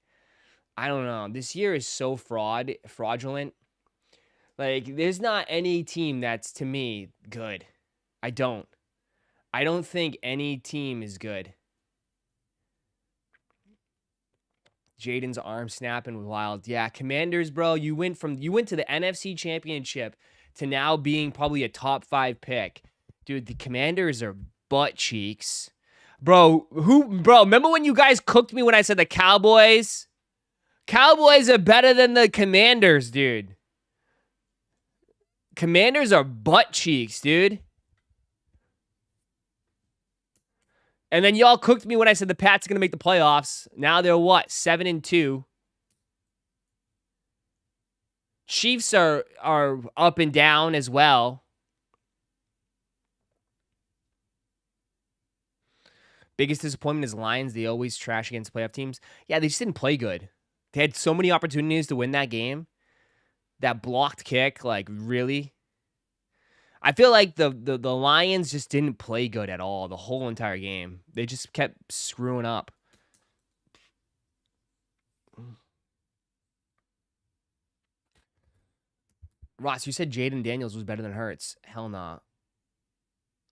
I don't know. This year is so fraudulent. Like there's not any team that's to me good. I don't think any team is good. Jaden's arm snapping wild. Yeah, Commanders, bro. You went to the NFC Championship to now being probably a top 5 pick. Dude, the Commanders are butt cheeks. Bro, remember when you guys cooked me when I said the Cowboys? Cowboys are better than the Commanders, dude. Commanders are butt cheeks, dude. And then y'all cooked me when I said the Pats are going to make the playoffs. Now they're what? 7-2. Chiefs are up and down as well. Biggest disappointment is Lions. They always trash against playoff teams. Yeah, they just didn't play good. They had so many opportunities to win that game. That blocked kick, like, really? I feel like the Lions just didn't play good at all the whole entire game. They just kept screwing up. Ross, you said Jaden Daniels was better than Hurts. Hell nah.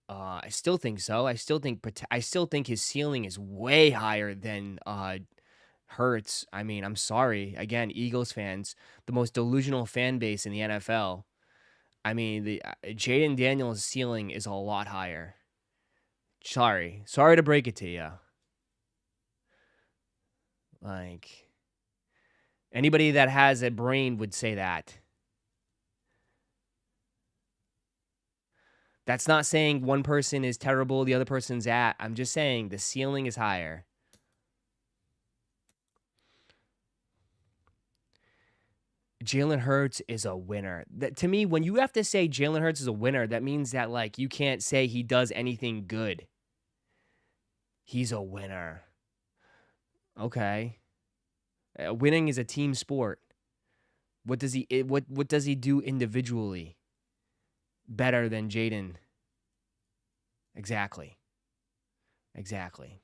I still think so. I still think his ceiling is way higher than Hurts. I mean, I'm sorry. Again, Eagles fans, the most delusional fan base in the NFL. I mean, the Jaden Daniels' ceiling is a lot higher. Sorry to break it to you. Like, Anybody that has a brain would say that. That's not saying one person is terrible, the other person's at. I'm just saying the ceiling is higher. Jalen Hurts is a winner. That, to me, when you have to say Jalen Hurts is a winner, that means that like you can't say he does anything good. He's a winner. Okay. Winning is a team sport. What does he do individually better than Jaden? Exactly. Exactly.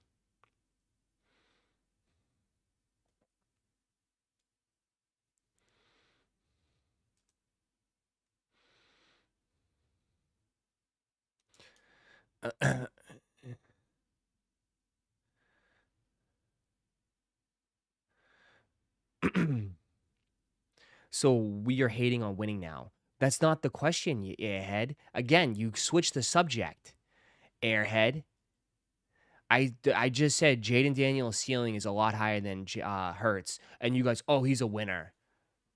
So we are hating on winning now. That's not the question, you airhead. Again, you switch the subject, airhead. I just said Jaden Daniels' ceiling is a lot higher than Hurts, and you guys, oh, he's a winner.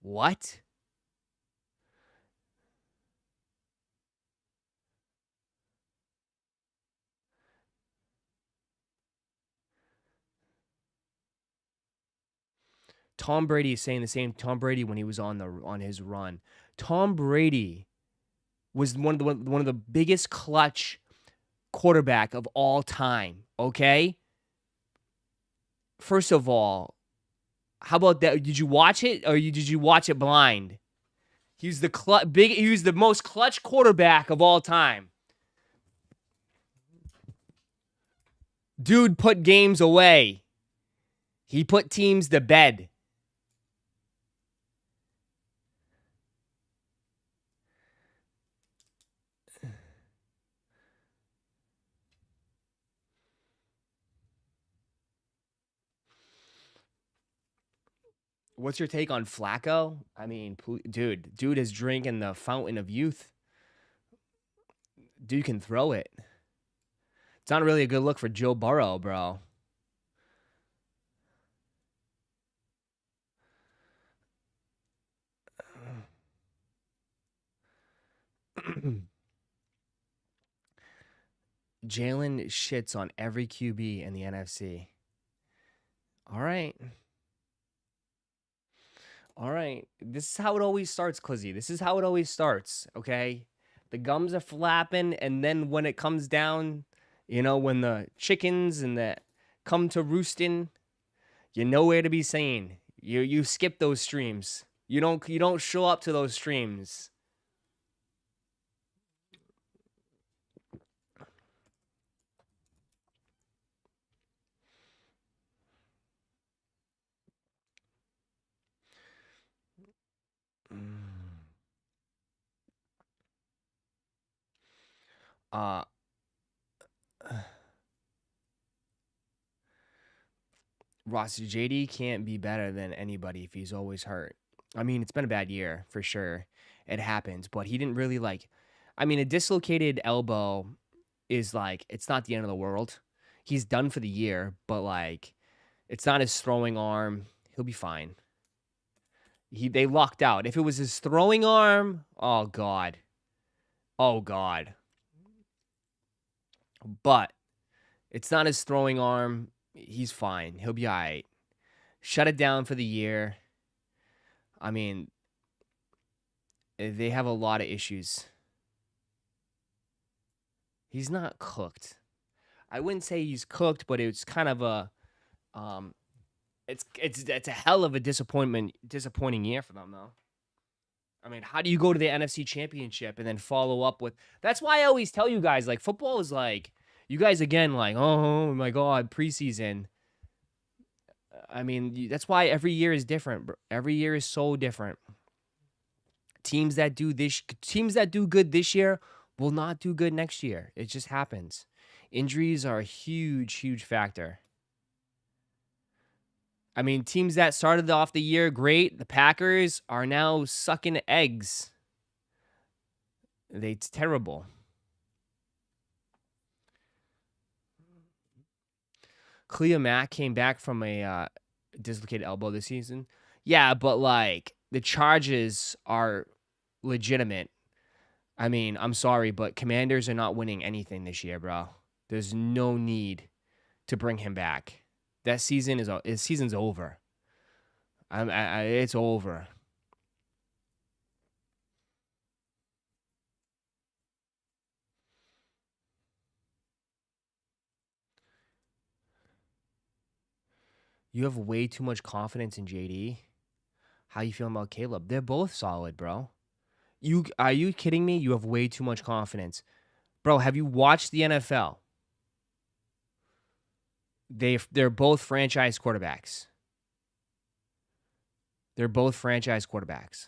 What? Tom Brady is saying the same. Tom Brady when he was on his run. Tom Brady was one of the biggest clutch quarterback of all time. Okay. First of all, how about that? Did you watch it or did you watch it blind? He was He was the most clutch quarterback of all time. Dude put games away. He put teams to bed. What's your take on Flacco? I mean, dude is drinking the fountain of youth. Dude can throw it. It's not really a good look for Joe Burrow, bro. Jalen shits on every QB in the NFC. All right. All right. This is how it always starts, Clizzy. This is how it always starts, okay? The gums are flapping, and then when it comes down, when the chickens and the come to roosting, you're nowhere to be seen. You skip those streams. You don't show up to those streams. Uh Ross, JD can't be better than anybody if he's always hurt. I mean, it's been a bad year for sure. It happens, but he didn't really I mean, a dislocated elbow is it's not the end of the world. He's done for the year, but it's not his throwing arm. He'll be fine. They lucked out. If it was his throwing arm, oh god. Oh god. But it's not his throwing arm. He's fine. He'll be all right. Shut it down for the year. I mean, they have a lot of issues. He's not cooked. I wouldn't say he's cooked, but it's kind of a it's a hell of a disappointing year for them though. I mean, how do you go to the NFC Championship and then follow up with? That's why I always tell you guys football is you guys again oh my god, preseason. I mean, that's why every year is different. Every year is so different. Teams that do good this year will not do good next year. It just happens. Injuries are a huge factor. I mean, teams that started off the year great, the Packers are now sucking eggs. It's terrible. Cleo Mack came back from a dislocated elbow this season. Yeah, but like the charges are legitimate. I mean, I'm sorry, but Commanders are not winning anything this year, bro. There's no need to bring him back. That season his season's over. It's over. You have way too much confidence in JD. How you feeling about Caleb? They're both solid, bro. Are you kidding me? You have way too much confidence. Bro, have you watched the NFL? They're both franchise quarterbacks. They're both franchise quarterbacks.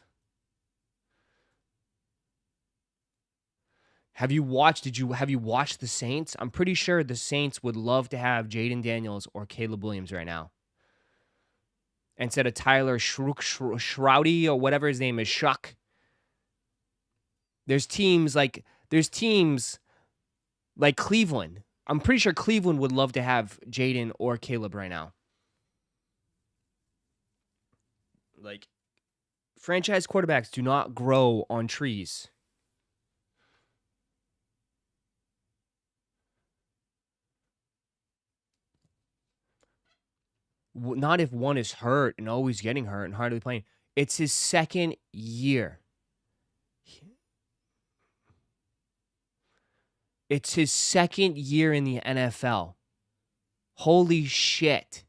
Have you watched the Saints? I'm pretty sure the Saints would love to have Jaden Daniels or Caleb Williams right now. Instead of Tyler Shroudy or whatever his name is, Shuck. There's teams like Cleveland. I'm pretty sure Cleveland would love to have Jaden or Caleb right now. Like, franchise quarterbacks do not grow on trees. Not if one is hurt and always getting hurt and hardly playing. It's his second year. It's his second year in the NFL. Holy shit.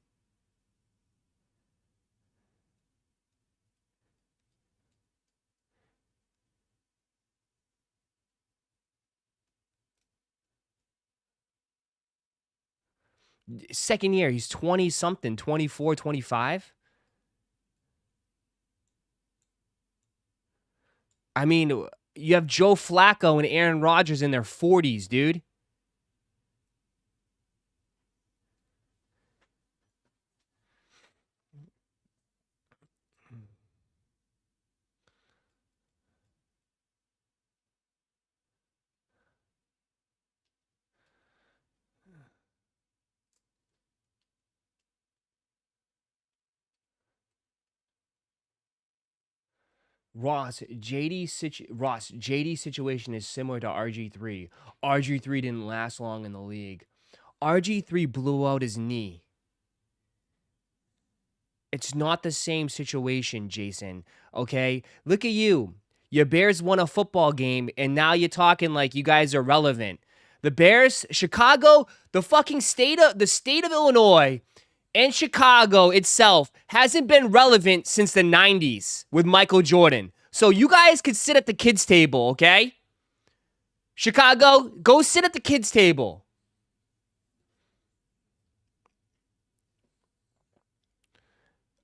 Second year, he's 20 something, 24, 25. I mean, you have Joe Flacco and Aaron Rodgers in their 40s, dude. JD's situation is similar to RG3. RG3 didn't last long in the league. RG3 blew out his knee. It's not the same situation, Jason. Okay? Look at you. Your Bears won a football game, and now you're talking like you guys are relevant. The Bears, Chicago, the state of Illinois and Chicago itself hasn't been relevant since the 90s with Michael Jordan. So you guys could sit at the kids' table, okay? Chicago, go sit at the kids' table.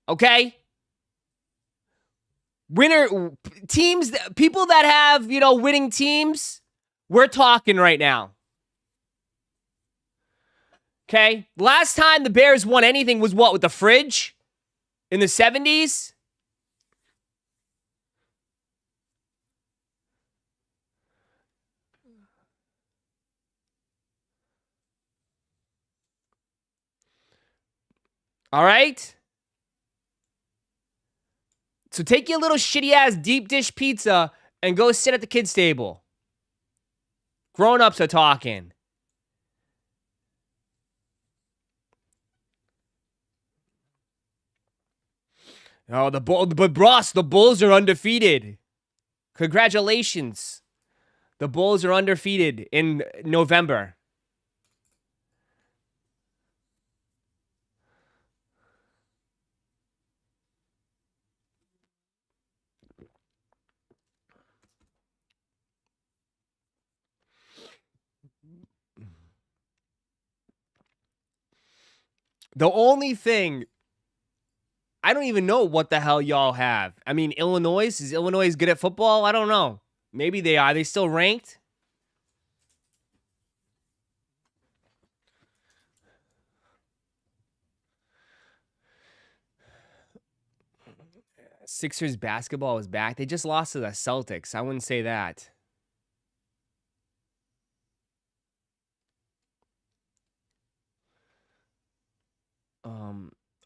Okay? Teams, people that have, winning teams, we're talking right now. Okay? Last time the Bears won anything was what, with the fridge? In the 70s? All right? So take your little shitty-ass deep dish pizza and go sit at the kids' table. Grown-ups are talking. Oh, but Ross, the Bulls are undefeated. Congratulations. The Bulls are undefeated in November. The only thing, I don't even know what the hell y'all have. I mean, is Illinois good at football? I don't know. Maybe they are. They still ranked? Sixers basketball is back. They just lost to the Celtics. I wouldn't say that.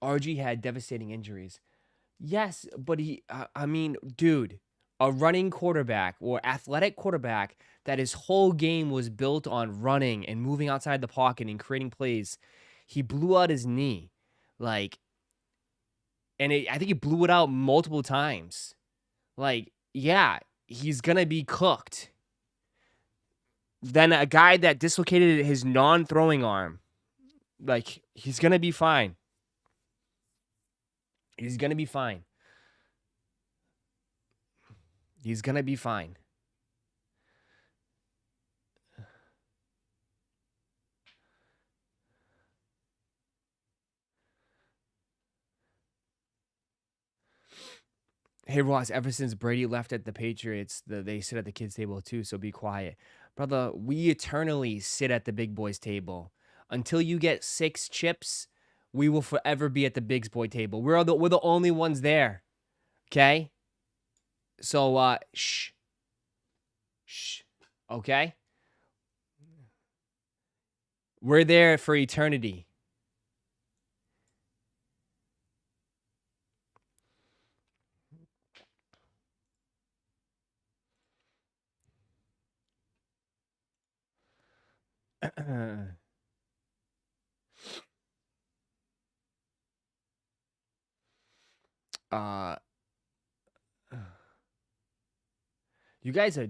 RG had devastating injuries. Yes, but I mean, dude, a running quarterback or athletic quarterback that his whole game was built on running and moving outside the pocket and creating plays. He blew out his knee. Like, and I think he blew it out multiple times. Like, yeah, he's going to be cooked. Then a guy that dislocated his non-throwing arm, like, he's going to be fine. He's going to be fine. He's going to be fine. Hey Ross, ever since Brady left at the Patriots, they sit at the kids' table too, so be quiet. Brother, we eternally sit at the big boys' table. Until you get 6 chips, we will forever be at the big boy table. We're the only ones there. Okay? So shh. Shh. Okay? We're there for eternity. uh You guys are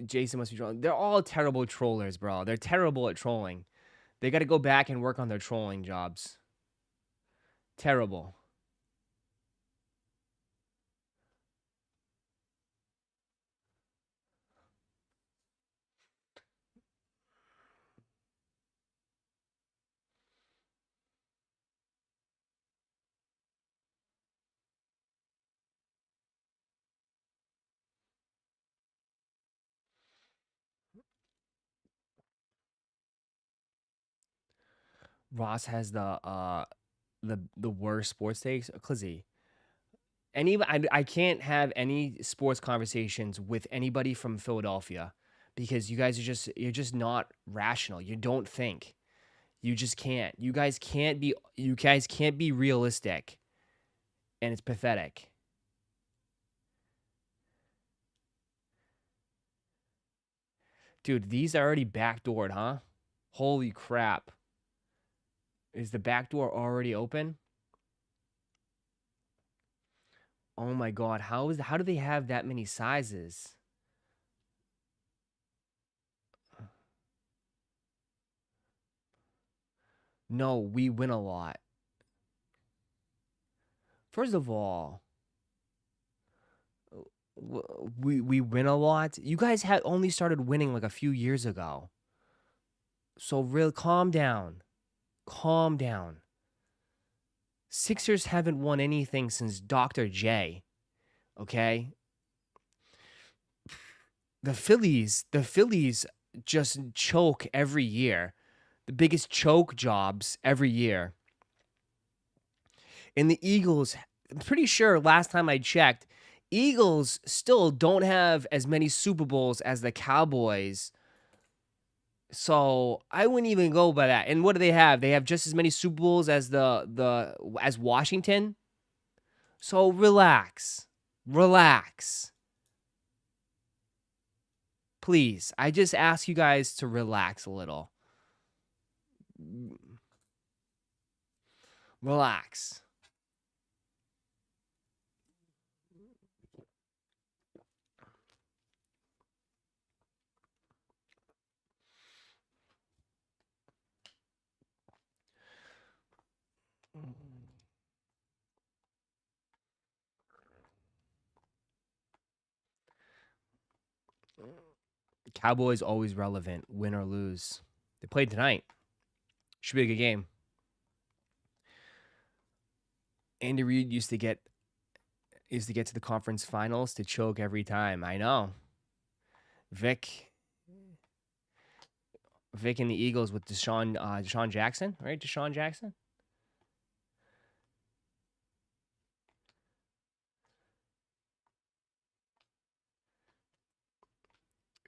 Jason must be trolling. They're all terrible trollers, bro. They're terrible at trolling. They got to go back and work on their trolling jobs. Terrible. Ross has the worst sports takes. Clizzy. I can't have any sports conversations with anybody from Philadelphia because you're just not rational. You don't think. You just can't. You guys can't be realistic. And it's pathetic. Dude, these are already backdoored, huh? Holy crap. Is the back door already open? Oh my god, how do they have that many sizes? No, we win a lot. First of all, we win a lot. You guys had only started winning like a few years ago. So real calm down. Calm down. Sixers haven't won anything since Dr. J. Okay? The Phillies just choke every year. The biggest choke jobs every year. And the Eagles, I'm pretty sure last time I checked, Eagles still don't have as many Super Bowls as the Cowboys. So I wouldn't even go by that. And what do they have? They have just as many Super Bowls as as Washington. So relax. Relax. Please. I just ask you guys to relax a little. Relax. Cowboys always relevant, win or lose. They played tonight. Should be a good game. Andy Reid used to get to the conference finals to choke every time. I know. Vic and the Eagles with Deshaun Jackson, right? Deshaun Jackson.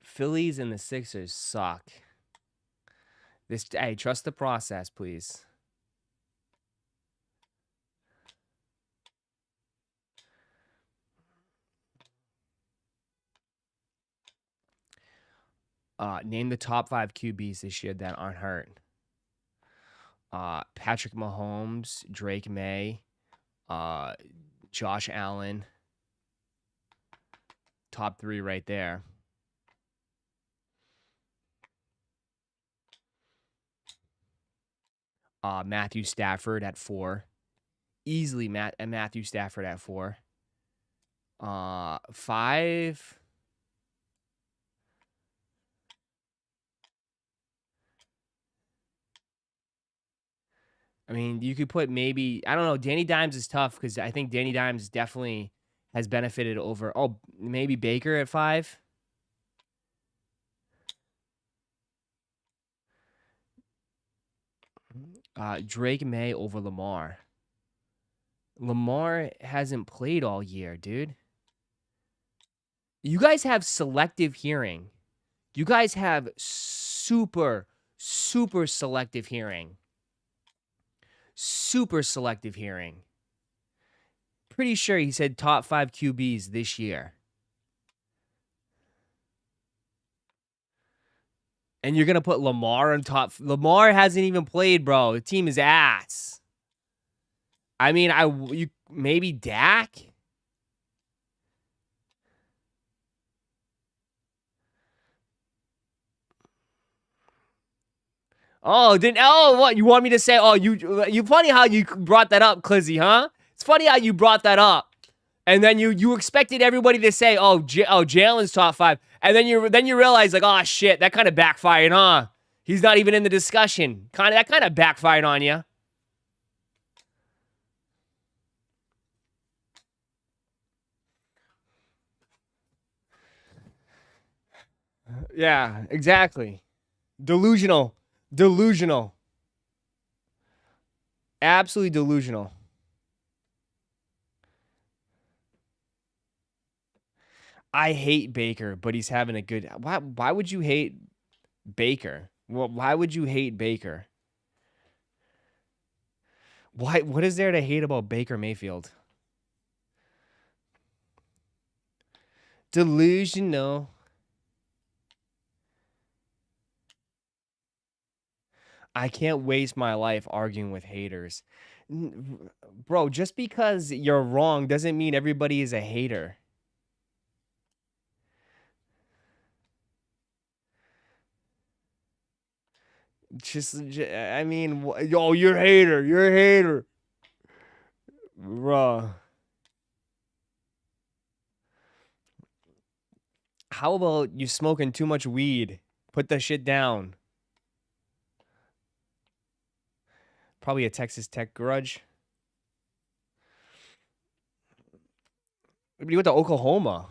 Phillies and the Sixers suck. Hey, trust the process, please. Name the top 5 QBs this year that aren't hurt. Patrick Mahomes, Drake May, Josh Allen. Top 3 right there. Matthew Stafford at 4. Easily Matthew Stafford at 4. 5. I mean, you could put maybe, I don't know, Danny Dimes is tough because I think Danny Dimes definitely has benefited over, maybe Baker at 5. Drake May over Lamar. Lamar hasn't played all year, dude. You guys have selective hearing. You guys have super selective hearing. Super selective hearing. Pretty sure he said top 5 QBs this year. And you're going to put Lamar on top. Lamar hasn't even played, bro. The team is ass. I mean, maybe Dak? What? You want me to say, you funny how you brought that up, Clizzy, huh? It's funny how you brought that up. And then you expected everybody to say, Jalen's top 5. And then you realize, like, oh, shit, that kind of backfired, huh? He's not even in the discussion. That kind of backfired on you. Yeah, exactly. Delusional. Absolutely delusional. I hate Baker, but he's having a good. Why would you hate Baker? Well, why would you hate Baker? What is there to hate about Baker Mayfield? Delusional. I can't waste my life arguing with haters. Bro, just because you're wrong doesn't mean everybody is a hater. I mean, you're a hater. You're a hater. Bro. How about you smoking too much weed? Put that shit down. Probably a Texas Tech grudge. But you went to Oklahoma.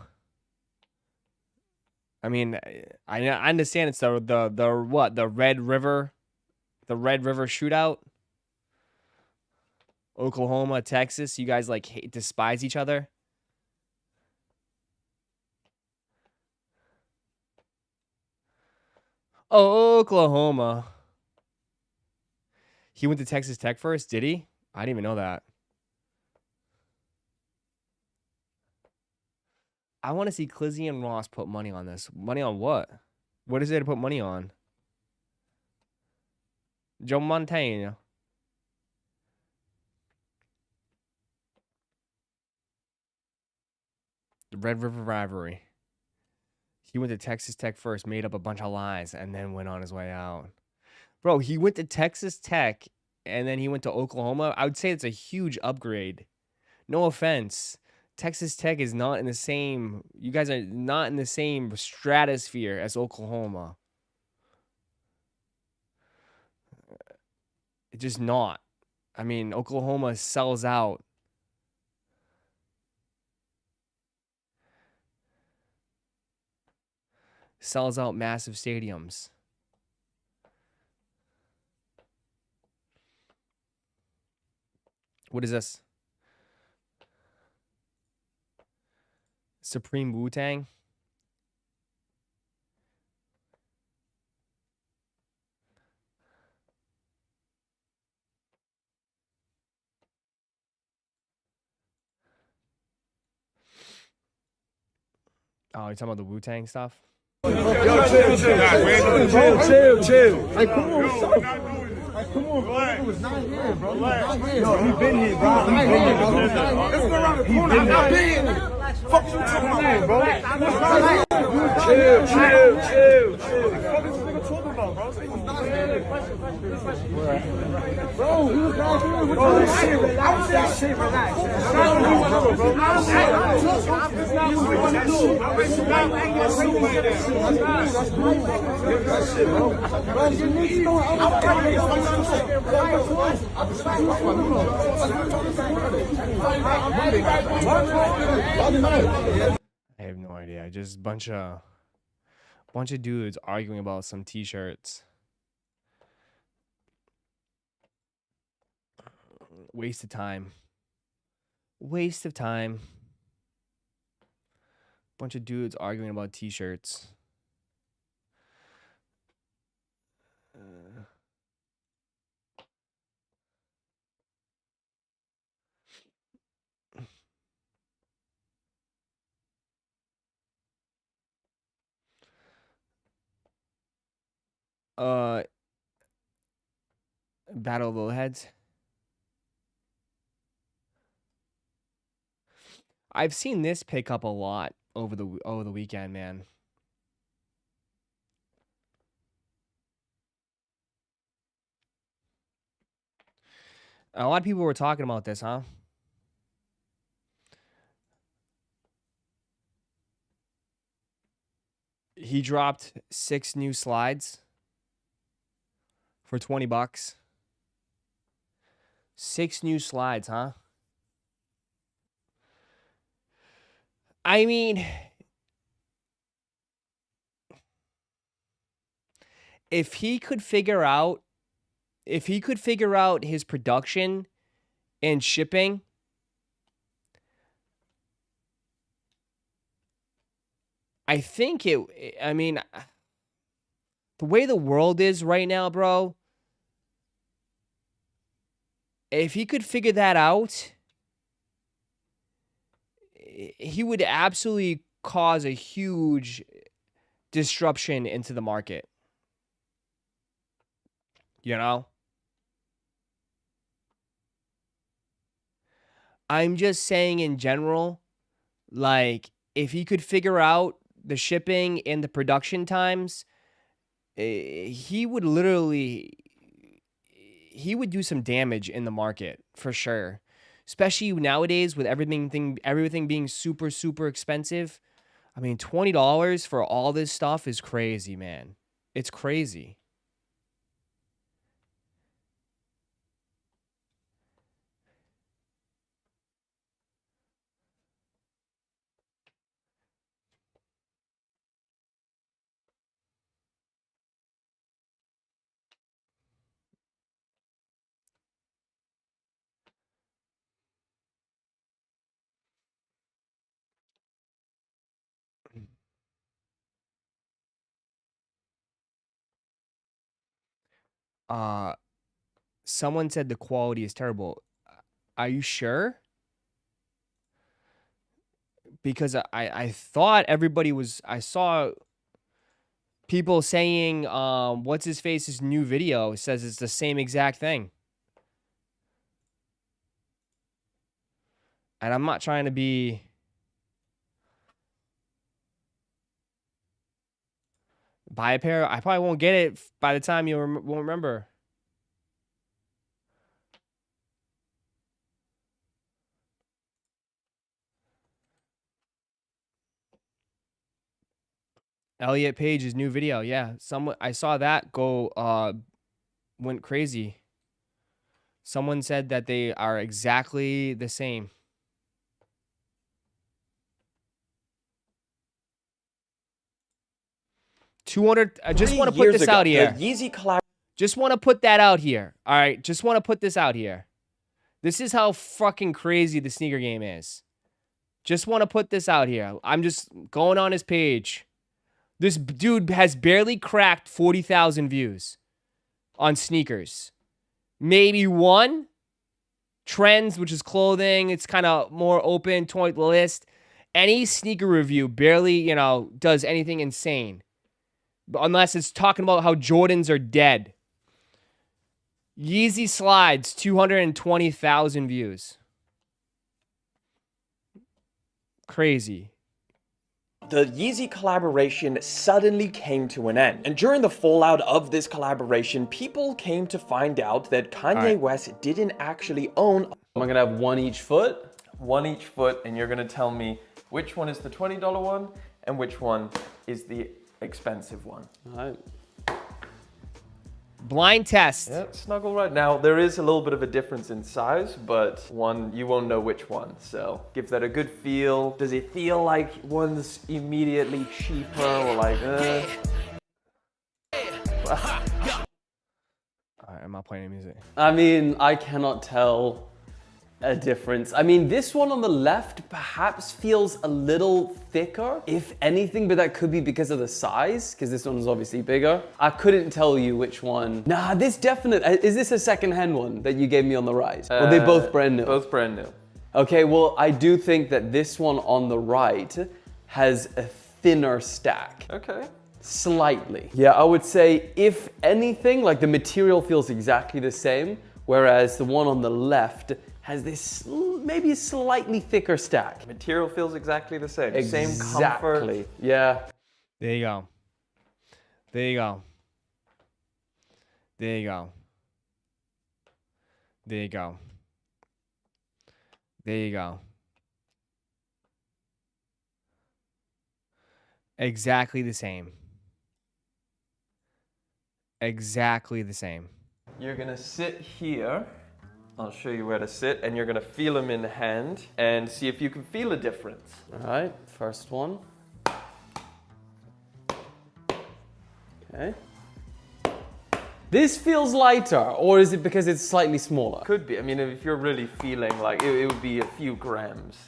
I mean, I understand it's the Red River, the Red River shootout. Oklahoma, Texas. You guys like despise each other. Oh, Oklahoma. He went to Texas Tech first, did he? I didn't even know that. I want to see Clizzy and Ross put money on this. Money on what? What is there to put money on? Joe Montana. The Red River rivalry. He went to Texas Tech first, made up a bunch of lies, and then went on his way out. Bro, he went to Texas Tech, and then he went to Oklahoma. I would say it's a huge upgrade. No offense. Texas Tech is not in the same. You guys are not in the same stratosphere as Oklahoma. It's just not. I mean, Oklahoma sells out. Sells out massive stadiums. What is this? Supreme Wu-Tang? Oh, you're talking about the Wu-Tang stuff? Chill. Like, come on, what's up? Like, come on, bro. It was not here, bro. Yo, he been here, bro. Let's go around the corner. I'm not been here. Fuck you talking about, bro. Chill. What the fuck is this nigga talking about, bro? He was not here. Bro, he was not here. Bro, this shit, relax. That shit, relax. I have no idea. Just bunch of dudes arguing about some t-shirts. Waste of time. Bunch of dudes arguing about t-shirts. Battle of the Heads. I've seen this pick up a lot over the weekend, man. A lot of people were talking about this, huh? He dropped 6 new slides for $20. 6 new slides, huh? I mean, if he could figure out his production and shipping, I think I mean, the way the world is right now, bro, if he could figure that out, he would absolutely cause a huge disruption into the market. You know? I'm just saying in general, like, if he could figure out the shipping and the production times, he would do some damage in the market for sure. Especially nowadays with everything being super, super expensive. I mean, $20 for all this stuff is crazy, man. It's crazy. Someone said the quality is terrible. Are you sure? Because I thought everybody was. I saw people saying, what's his face's new video says it's the same exact thing. And I'm not trying to be. Buy a pair. I probably won't get it by the time you won't remember. Elliot Page's new video. Yeah. I saw that go, went crazy. Someone said that they are exactly the same. $200. I just want to put this out here. Just want to put that out here. All right. Just want to put this out here. This is how fucking crazy the sneaker game is. Just want to put this out here. I'm just going on his page. This dude has barely cracked 40,000 views on sneakers. Maybe one. Trends, which is clothing. It's kind of more open to list. Any sneaker review barely, does anything insane. unless it's talking about how Jordans are dead. Yeezy slides, 220,000 views. Crazy. The Yeezy collaboration suddenly came to an end. And during the fallout of this collaboration, people came to find out that Kanye West didn't actually own... I'm gonna have one each foot. One each foot, and you're gonna tell me which one is the $20 one and which one is the expensive one. All right. Blind test. Yeah, snuggle right. Now, there is a little bit of a difference in size, but one, you won't know which one. So give that a good feel. Does it feel like one's immediately cheaper or like, Alright, I'm not playing any music. I mean, I cannot tell a difference. I mean, this one on the left perhaps feels a little thicker, if anything, but that could be because of the size, because this one is obviously bigger. I couldn't tell you which one. Nah, this definitely, is this a second-hand one that you gave me on the right? Or are they both brand new? Both brand new. Okay, well, I do think that this one on the right has a thinner stack. Okay. Slightly. Yeah, I would say, if anything, like the material feels exactly the same, whereas the one on the left has this maybe a slightly thicker stack. Material feels exactly the same. Same comfort. Exactly. Yeah. There you go. There you go. There you go. There you go. There you go. Exactly the same. Exactly the same. You're gonna sit here. I'll show you where to sit, and you're gonna feel them in the hand and see if you can feel a difference. All right, first one. Okay. This feels lighter, or is it because it's slightly smaller? Could be. I mean, if you're really feeling like it would be a few grams.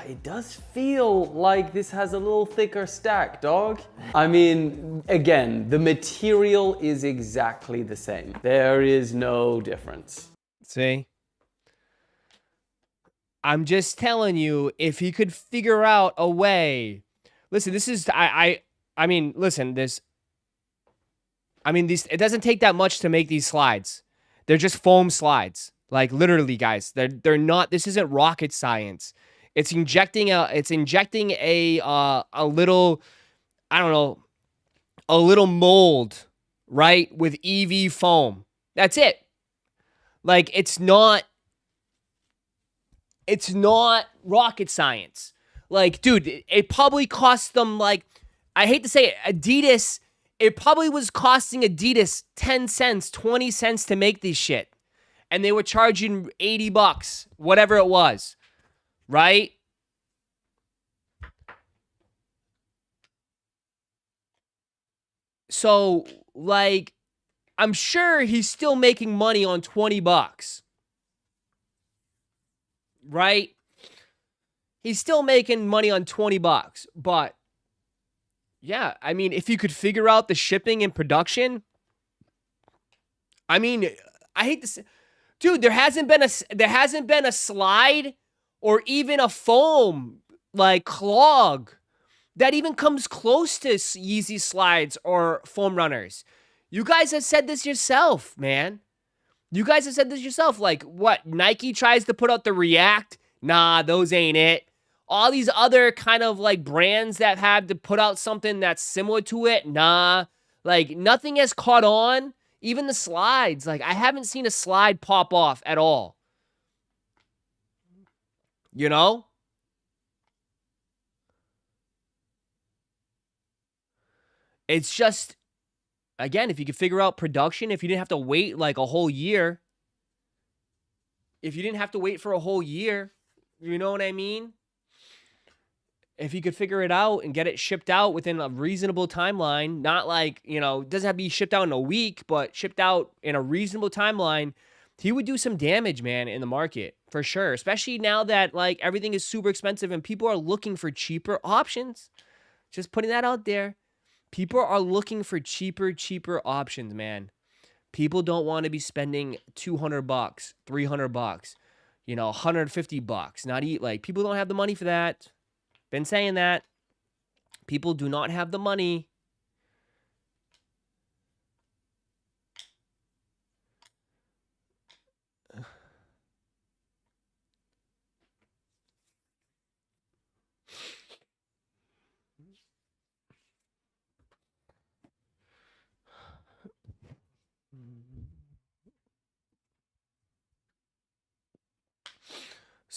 It does feel like this has a little thicker stack, dog. I mean, again, the material is exactly the same. There is no difference. See? I'm just telling you, if he could figure out a way. Listen, this is I mean, listen, this I mean, these it doesn't take that much to make these slides. They're just foam slides. Like literally, guys. They're not, this isn't rocket science. It's injecting a little, I don't know, a little mold, right? With EV foam. That's it. Like, it's not rocket science. Like, dude, it probably cost them, like, I hate to say it, Adidas, it probably was costing Adidas 10 cents, 20 cents to make this shit. And they were charging $80, whatever it was, right? So, like, I'm sure he's still making money on $20. Right? He's still making money on $20. But, yeah, I mean, if you could figure out the shipping and production, I mean, I hate to say, dude, there hasn't been a slide or even a foam, like, clog that even comes close to Yeezy slides or foam runners. You guys have said this yourself, man. You guys have said this yourself. Like, what? Nike tries to put out the React? Nah, those ain't it. All these other kind of, like, brands that have to put out something that's similar to it? Nah. Like, nothing has caught on. Even the slides. Like, I haven't seen a slide pop off at all. You know? It's just, again, if you could figure out production, if you didn't have to wait like a whole year, if you didn't have to wait for a whole year, you know what I mean? If you could figure it out and get it shipped out within a reasonable timeline, not like, you know, it doesn't have to be shipped out in a week, but shipped out in a reasonable timeline, he would do some damage, man, in the market for sure. Especially now that like everything is super expensive and people are looking for cheaper options. Just putting that out there. People are looking for cheaper options, man. People don't want to be spending $200, $300, you know, $150. Not eat like people don't have the money for that. Been saying that. People do not have the money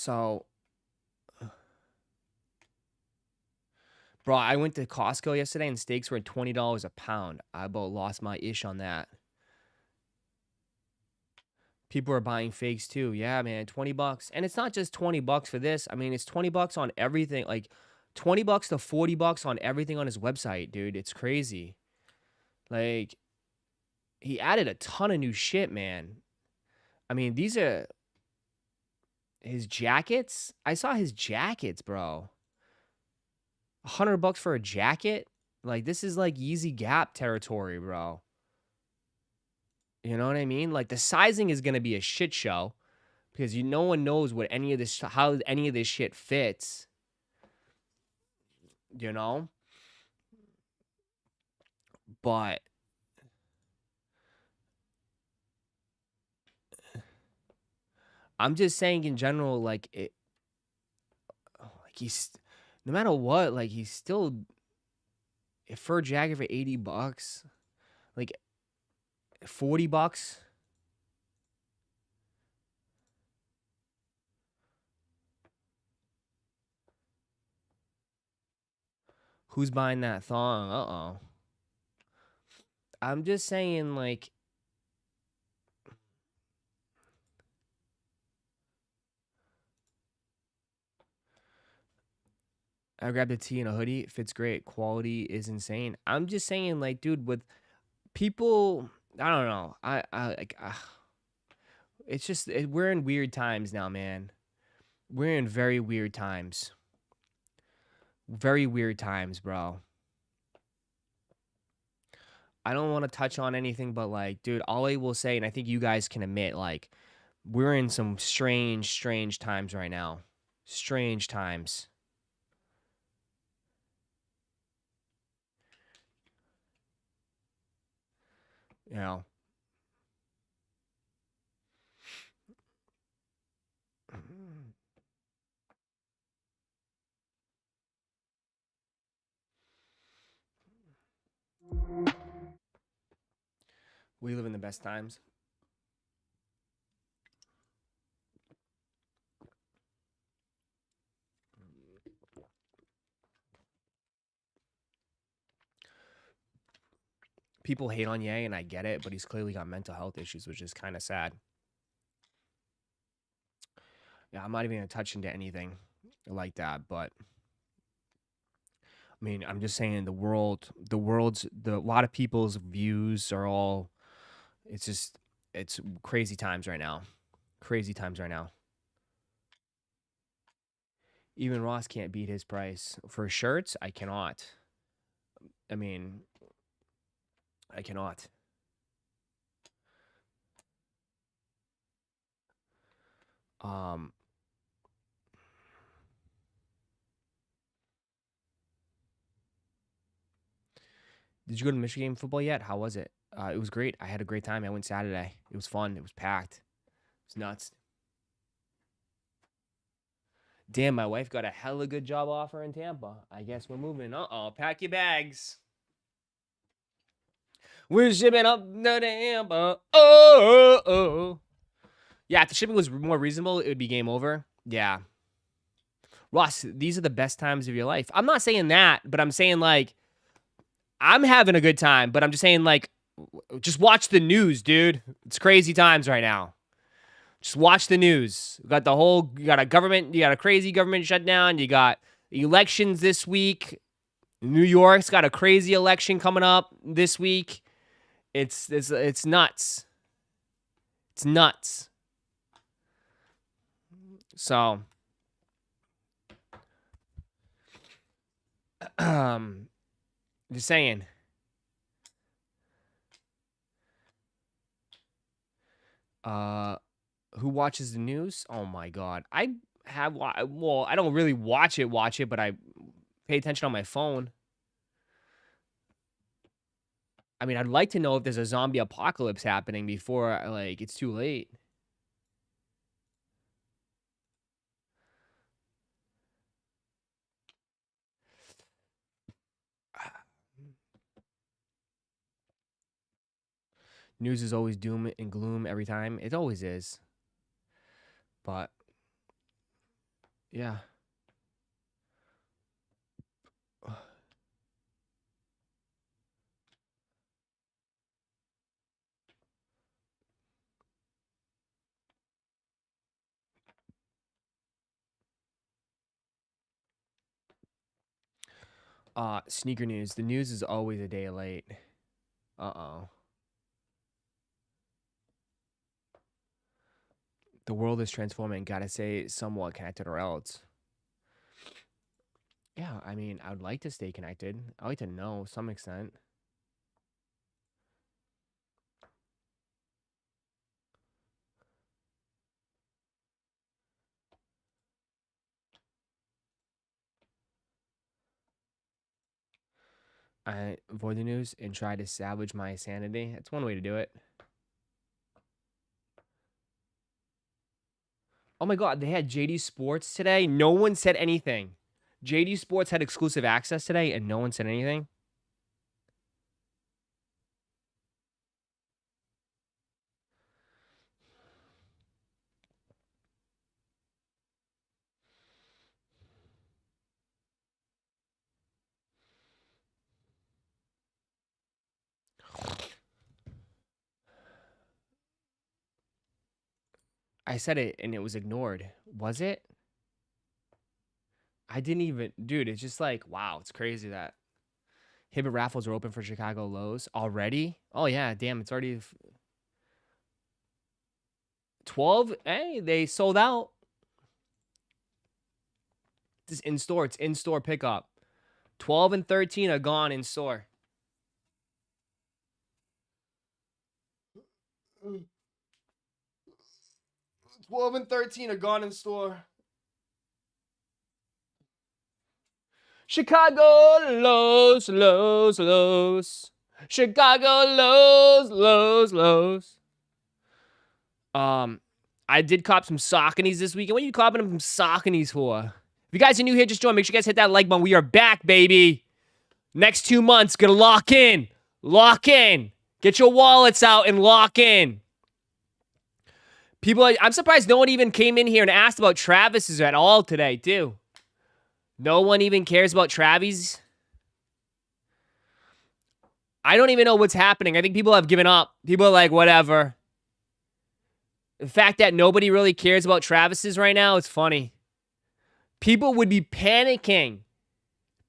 So, bro, I went to Costco yesterday and steaks were $20 a pound. I about lost my ish on that. People are buying fakes too. Yeah, man, $20. And it's not just $20 for this. I mean, it's $20 on everything. Like $20 to $40 on everything on his website, dude. It's crazy. Like, he added a ton of new shit, man. I mean, these are his jackets. I saw his jackets, bro. $100 for a jacket? Like, this is like Yeezy Gap territory, bro. You know what I mean? Like, the sizing is gonna be a shit show because no one knows what any of this, how any of this shit fits. You know? But I'm just saying in general, like he's, no matter what, like he's still a fur jacket for $80, like $40. Who's buying that thong? Uh-oh. I'm just saying, like, I grabbed a tee and a hoodie. It fits great. Quality is insane. I'm just saying, like, dude, with people, I don't know. It's just, we're in weird times now, man. We're in very weird times. Very weird times, bro. I don't want to touch on anything, but, like, dude, all I will say, and I think you guys can admit, like, we're in some strange, strange times right now. Strange times. You know. We live in the best times. People hate on Ye, and I get it, but he's clearly got mental health issues, which is kind of sad. Yeah, I'm not even gonna touch into anything like that, but I mean, I'm just saying a lot of people's views are all, it's crazy times right now. Crazy times right now. Even Ross can't beat his price. For shirts, I cannot. I mean, I cannot. Did you go to Michigan football yet? How was it? It was great. I had a great time. I went Saturday. It was fun. It was packed. It was nuts. Damn, my wife got a hella good job offer in Tampa. I guess we're moving. Uh-oh, pack your bags. We're shipping up to Tampa. Oh. Yeah, if the shipping was more reasonable, it would be game over. Yeah. Ross, these are the best times of your life. I'm not saying that, but I'm saying, like, I'm having a good time, but I'm just saying, like, just watch the news, dude. It's crazy times right now. Just watch the news. You got a crazy government shutdown. You got elections this week. New York's got a crazy election coming up this week. It's nuts. It's nuts. So, just saying. Who watches the news? Oh my God. I don't really watch it, but I pay attention on my phone. I mean, I'd like to know if there's a zombie apocalypse happening before, like, it's too late. News is always doom and gloom every time. It always is. But Yeah. Sneaker news. The news is always a day late. Uh-oh. The world is transforming. Gotta say somewhat connected or else. Yeah, I mean, I would like to stay connected. I like to know some extent. I avoid the news and try to salvage my sanity. That's one way to do it. Oh my God, they had JD Sports today. No one said anything. JD Sports had exclusive access today and no one said anything. I said it and it was ignored. Was it? I didn't even, dude, it's just like, wow, it's crazy that Hibbett raffles are open for Chicago Lows already. Oh yeah, damn, it's already 12. Hey, they sold out. This is in store. It's in store pickup. 12 and 13 are gone in store. Mm. 12 and 13 are gone in store. Chicago Lows, Lows, Lows. Chicago Lows, Lows, Lows. I did cop some Sauconys this weekend. What are you copping them some Sauconys for? If you guys are new here, just join. Make sure you guys hit that like button. We are back, baby. Next 2 months, gonna lock in. Lock in. Get your wallets out and lock in. People, I'm surprised no one even came in here and asked about Travis's at all today, too. No one even cares about Travis. I don't even know what's happening. I think people have given up. People are like, whatever. The fact that nobody really cares about Travis's right now is funny. People would be panicking.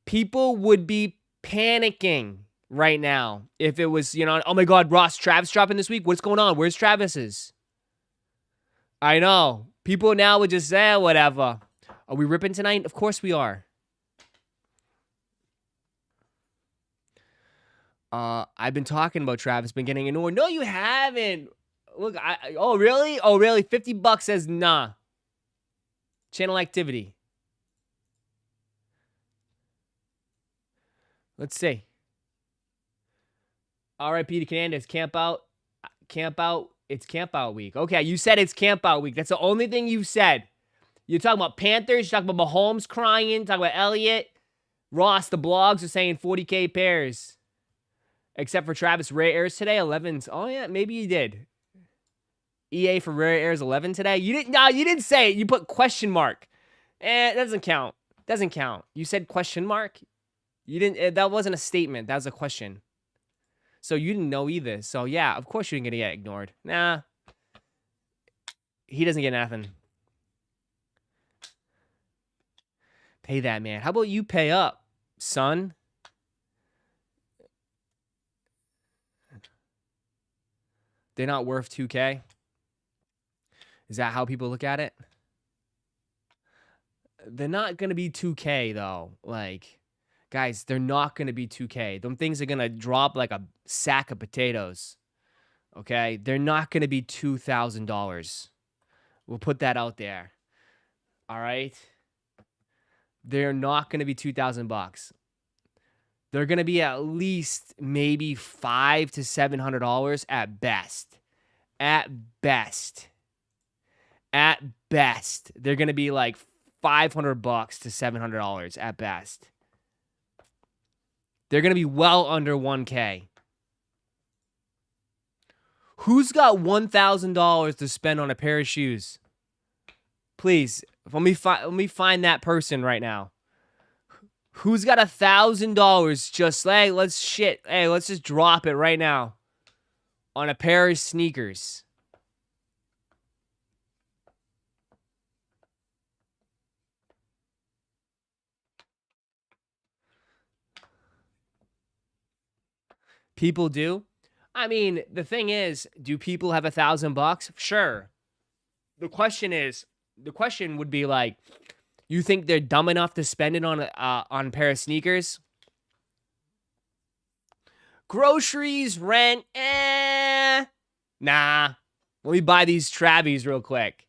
People would be panicking right now if it was, you know, oh my God, Ross, Travis dropping this week? What's going on? Where's Travis's? I know. People now would just say, whatever. Are we ripping tonight? Of course we are. I've been talking about Travis, been getting annoyed. No, you haven't. Look, oh, really? Oh, really? $50 says nah. Channel activity. Let's see. R.I.P. to Candace. Camp out. Camp out. It's camp out week. Okay, you said it's camp out week. That's the only thing you've said. You're talking about Panthers. You're talking about Mahomes crying. Talking about Elliott. Ross, the blogs are saying 40K pairs. Except for Travis, rare airs today. 11s. Oh, yeah, maybe you did. EA for rare airs 11 today. You didn't. No, you didn't say it. You put question mark. It doesn't count. Doesn't count. You said question mark. You didn't. That wasn't a statement. That was a question. So you didn't know either. So yeah, of course you're gonna get ignored. Nah. He doesn't get nothing. Pay that man. How about you pay up, son? They're not worth 2K. Is that how people look at it? They're not going to be 2K, though. Like, guys, they're not going to be 2K. Them things are going to drop like a sack of potatoes. Okay? They're not going to be $2,000. We'll put that out there. All right? They're not going to be $2,000. They're going to be at least maybe $500 to $700 at best. At best. At best. They're going to be like $500 to $700 at best. They're going to be well under 1K. Who's got $1,000 to spend on a pair of shoes? Please, Let me find that person right now. Who's got $1,000? Just like let's just drop it right now on a pair of sneakers. People do. I mean, the thing is, do people have $1,000? Sure. The question would be like, you think they're dumb enough to spend it on a pair of sneakers? Groceries, rent, nah. Let me buy these Travies real quick.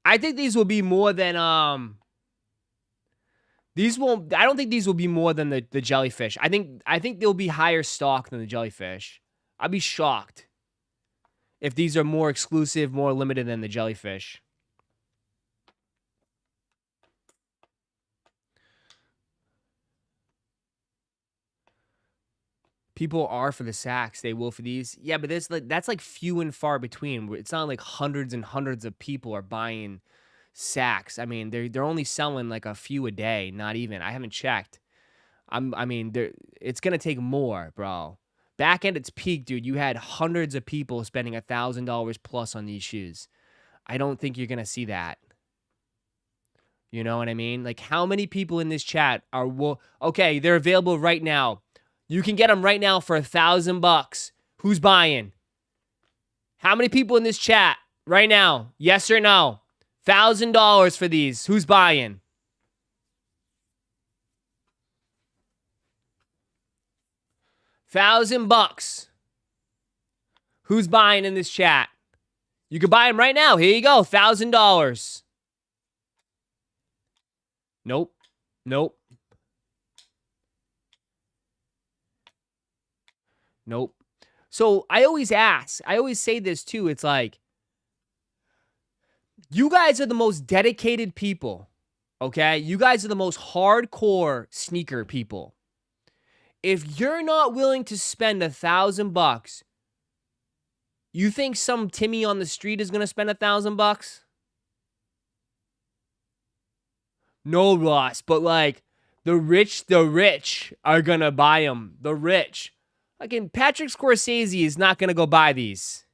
I think these will be more than these won't. I don't think these will be more than the jellyfish. I think they'll be higher stock than the jellyfish. I'd be shocked if these are more exclusive, more limited than the jellyfish. People are for the sacks. They will for these. Yeah, but that's like few and far between. It's not like hundreds and hundreds of people are buying sacks. I mean, they're only selling like a few a day. Not even. I haven't checked. It's gonna take more, bro. Back at its peak, dude, you had hundreds of people spending $1,000 plus on these shoes. I don't think you're gonna see that. You know what I mean? Like, how many people in this chat are okay? They're available right now. You can get them right now for $1,000. Who's buying? How many people in this chat right now? Yes or no? $1,000 for these. Who's buying? $1,000. Who's buying in this chat? You can buy them right now. Here you go. $1,000. Nope. Nope. Nope. So I always say this too. It's like, you guys are the most dedicated people, okay? You guys are the most hardcore sneaker people. If you're not willing to spend $1,000, you think some Timmy on the street is gonna spend $1,000? No, Ross, but like the rich are gonna buy them. The rich. Again, Patrick Scorsese is not going to go buy these.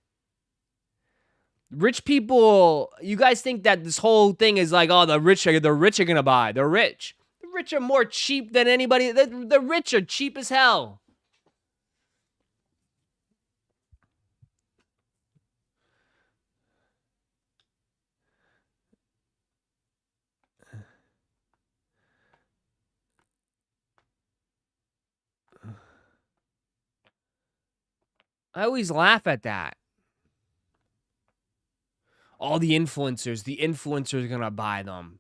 Rich people, you guys think that this whole thing is like, oh, the rich are going to buy. The rich are more cheap than anybody. The rich are cheap as hell. I always laugh at that. All the influencers are going to buy them.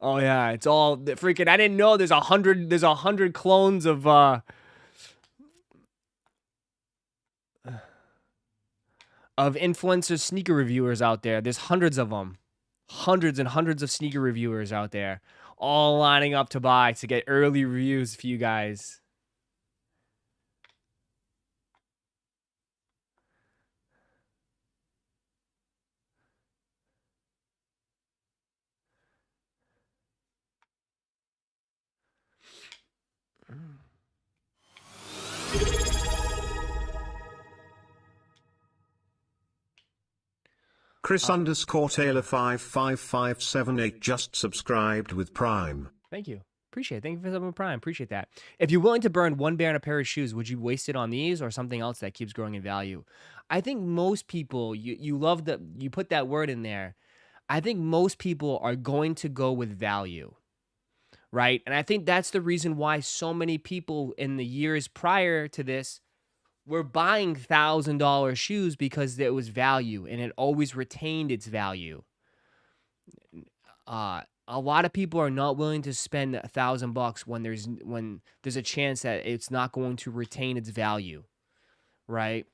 Oh yeah, it's all freaking, I didn't know there's 100 clones of influencer sneaker reviewers out there. There's hundreds of them. Hundreds and hundreds of sneaker reviewers out there, all lining up to buy to get early reviews for you guys. Chris underscore Taylor 55578 just subscribed with Prime. Thank you. Appreciate it. Thank you for subbing with Prime. Appreciate that. If you're willing to burn one bear on a pair of shoes, would you waste it on these or something else that keeps growing in value? I think most people, you love that you put that word in there. I think most people are going to go with value, right? And I think that's the reason why so many people in the years prior to this were buying $1,000 shoes, because there was value and it always retained its value. A lot of people are not willing to spend $1,000 when there's a chance that it's not going to retain its value, right?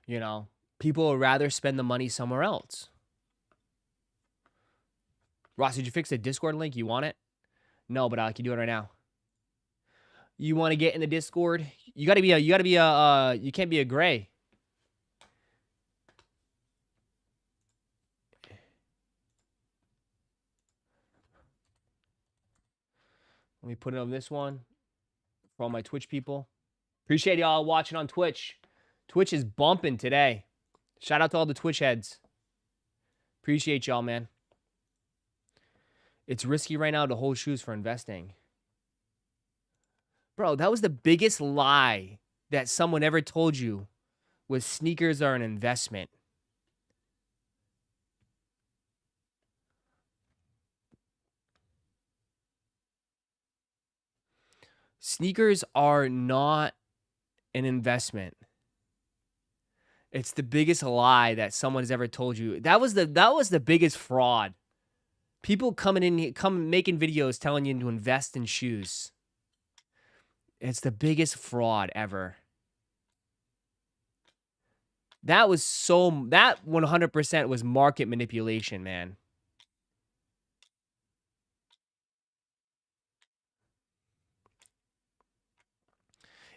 You know, people would rather spend the money somewhere else. Ross, did you fix the Discord link? You want it? No, but I can do it right now. You want to get in the Discord? You can't be a gray. Let me put it on this one for all my Twitch people. Appreciate y'all watching on Twitch. Twitch is bumping today. Shout out to all the Twitch heads. Appreciate y'all, man. It's risky right now to hold shoes for investing. Bro, that was the biggest lie that someone ever told you, was sneakers are an investment. Sneakers are not an investment. It's the biggest lie that someone has ever told you. That was the biggest fraud. People making videos telling you to invest in shoes. It's the biggest fraud ever. That 100% was market manipulation, man.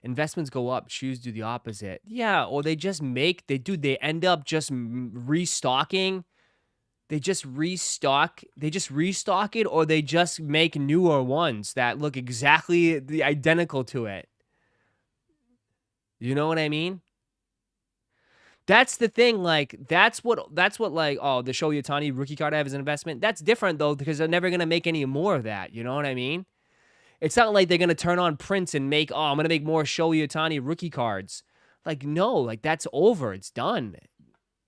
Investments go up, shoes do the opposite. Yeah, or they end up just restocking. They just restock it, or they just make newer ones that look exactly identical to it. You know what I mean? That's the thing, like, that's what like, oh, the Shohei Ohtani rookie card I have as an investment. That's different though, because they're never gonna make any more of that. You know what I mean? It's not like they're going to turn on prints and make, I'm going to make more Shohei Ohtani rookie cards. Like, no, like, that's over. It's done,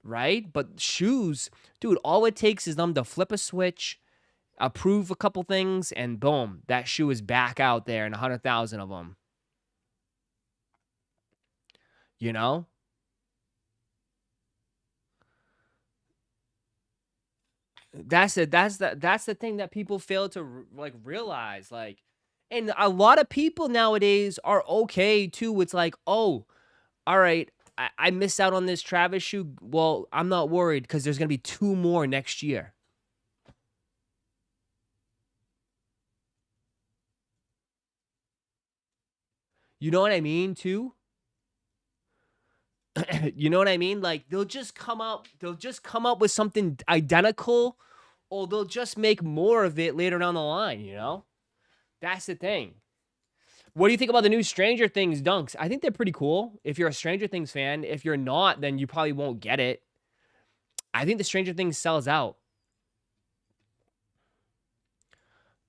right? But shoes, dude, all it takes is them to flip a switch, approve a couple things, and boom, that shoe is back out there and 100,000 of them. You know? That's the thing that people fail to, like, realize, like. And a lot of people nowadays are okay, too. It's like, oh, all right, I missed out on this Travis shoe. Well, I'm not worried because there's going to be 2 more next year. You know what I mean, too? You know what I mean? Like, they'll just come up with something identical, or they'll just make more of it later down the line, you know? That's the thing. What do you think about the new Stranger Things dunks? I think they're pretty cool. If you're a Stranger Things fan, if you're not, then you probably won't get it. I think the Stranger Things sells out.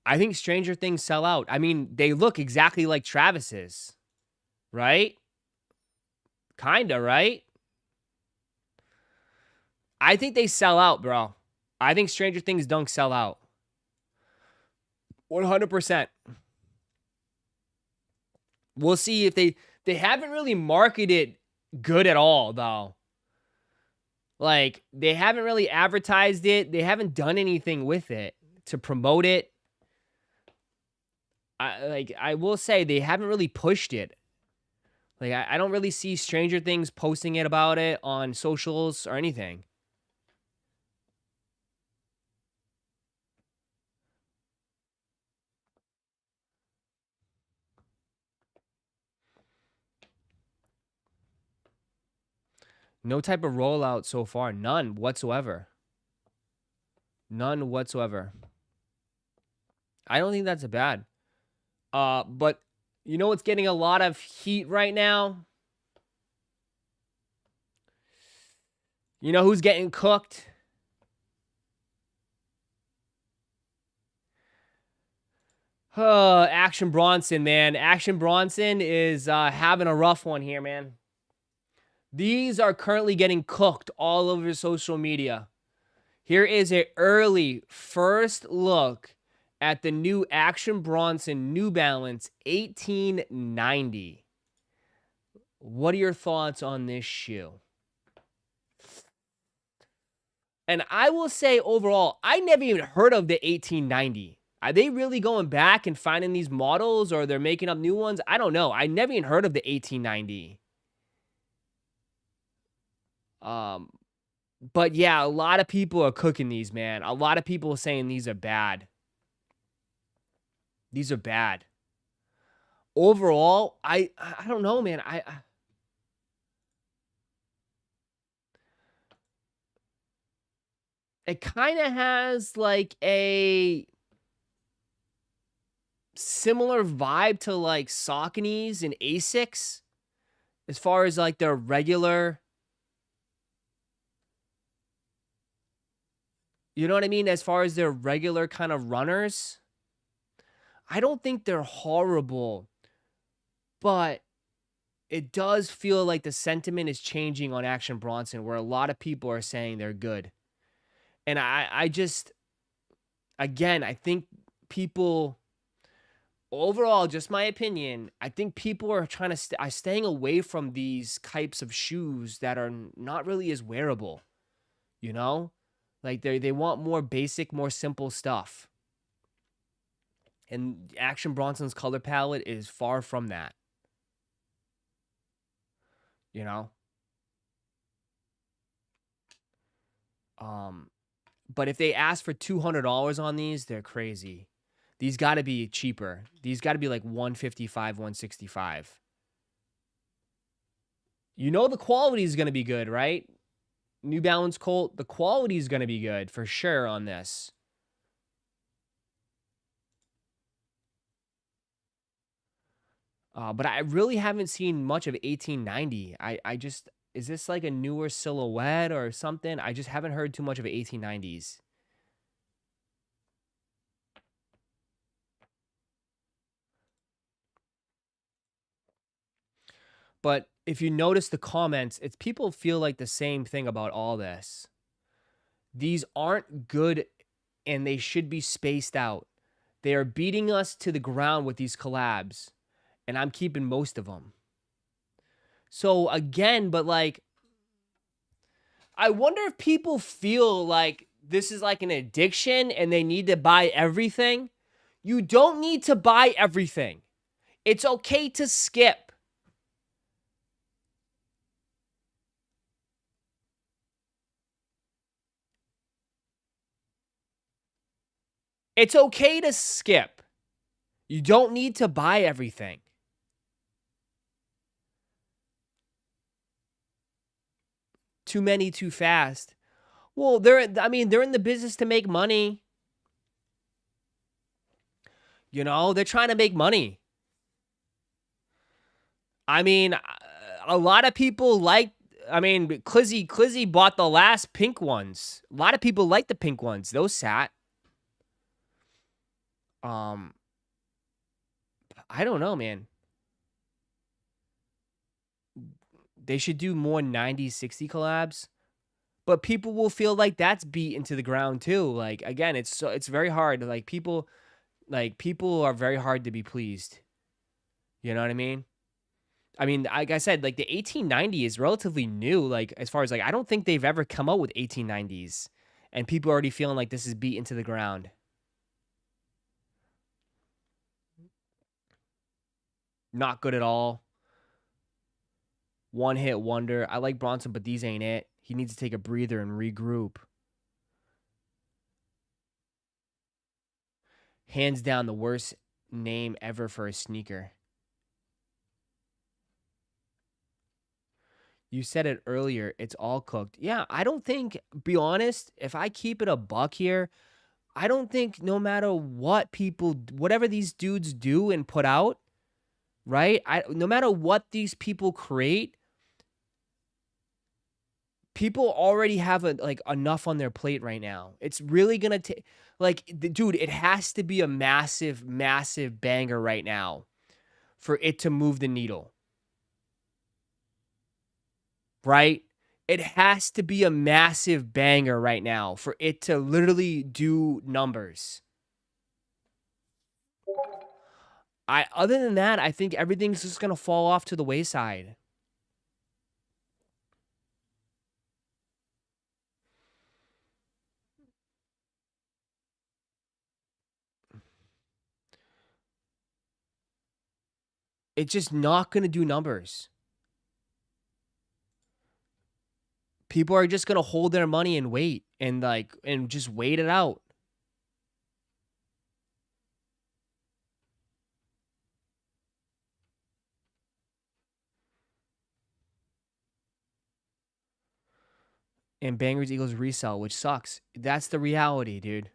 I think Stranger Things sell out. I mean, they look exactly like Travis's, right? Kinda, right? I think they sell out, bro. I think Stranger Things dunks sell out. 100%. We'll see if they haven't really marketed good at all, though. Like, they haven't really advertised it. They haven't done anything with it to promote it. I will say they haven't really pushed it. Like, I don't really see Stranger Things posting about it on socials or anything. No type of rollout so far. None whatsoever. None whatsoever. I don't think that's bad. But you know what's getting a lot of heat right now? You know who's getting cooked? Action Bronson, man. Action Bronson is having a rough one here, man. These are currently getting cooked all over social media. Here is an early first look at the new Action Bronson New Balance 1890. What are your thoughts on this shoe? And I will say overall, I never even heard of the 1890. Are they really going back and finding these models, or they're making up new ones? I don't know. I never even heard of the 1890. But yeah, a lot of people are cooking these, man. A lot of people are saying these are bad. These are bad. Overall, I don't know, man. It kind of has like a similar vibe to like Saucony's and Asics as far as like their regular, you know what I mean? As far as their regular kind of runners. I don't think they're horrible, but it does feel like the sentiment is changing on Action Bronson, where a lot of people are saying they're good. And I just, again, I think people, overall, just my opinion, I think people are trying to are staying away from these types of shoes that are not really as wearable, you know? Like they want more basic, more simple stuff. And Action Bronson's color palette is far from that. You know? But if they ask for $200 on these, they're crazy. These got to be cheaper. These got to be like 155, 165. You know the quality is going to be good, right? New Balance Colt, the quality is going to be good for sure on this. But I really haven't seen much of 1890. I just, is this like a newer silhouette or something? I just haven't heard too much of 1890s. But if you notice the comments, it's people feel like the same thing about all this. These aren't good and they should be spaced out. They are beating us to the ground with these collabs, and I'm keeping most of them. So again, but like, I wonder if people feel like this is like an addiction and they need to buy everything. You don't need to buy everything. It's okay to skip. It's okay to skip. You don't need to buy everything. Too many too fast. Well, they're in the business to make money. You know, they're trying to make money. I mean, a lot of people like, Clizzy bought the last pink ones. A lot of people like the pink ones. Those sat. I don't know, man. They should do more 90s, 60 collabs. But people will feel like that's beat into the ground too. Like, again, it's very hard. Like people are very hard to be pleased. You know what I mean? Like I said, like the 1890 is relatively new. Like as far as like, I don't think they've ever come out with 1890s, and people are already feeling like this is beat into the ground. Not good at all. One hit wonder. I like Bronson, but these ain't it. He needs to take a breather and regroup. Hands down, the worst name ever for a sneaker. You said it earlier, it's all cooked. Yeah, I don't think, be honest, if I keep it a buck here, I don't think no matter what whatever these dudes do and put out, right? No matter what these people create, people already have enough on their plate right now. It's really gonna take, dude, it has to be a massive, massive banger right now for it to move the needle. Right? It has to be a massive banger right now for it to literally do numbers. Other than that, I think everything's just gonna fall off to the wayside. It's just not gonna do numbers. People are just gonna hold their money and wait and just wait it out. And Bangers Eagles Resell, which sucks. That's the reality, dude.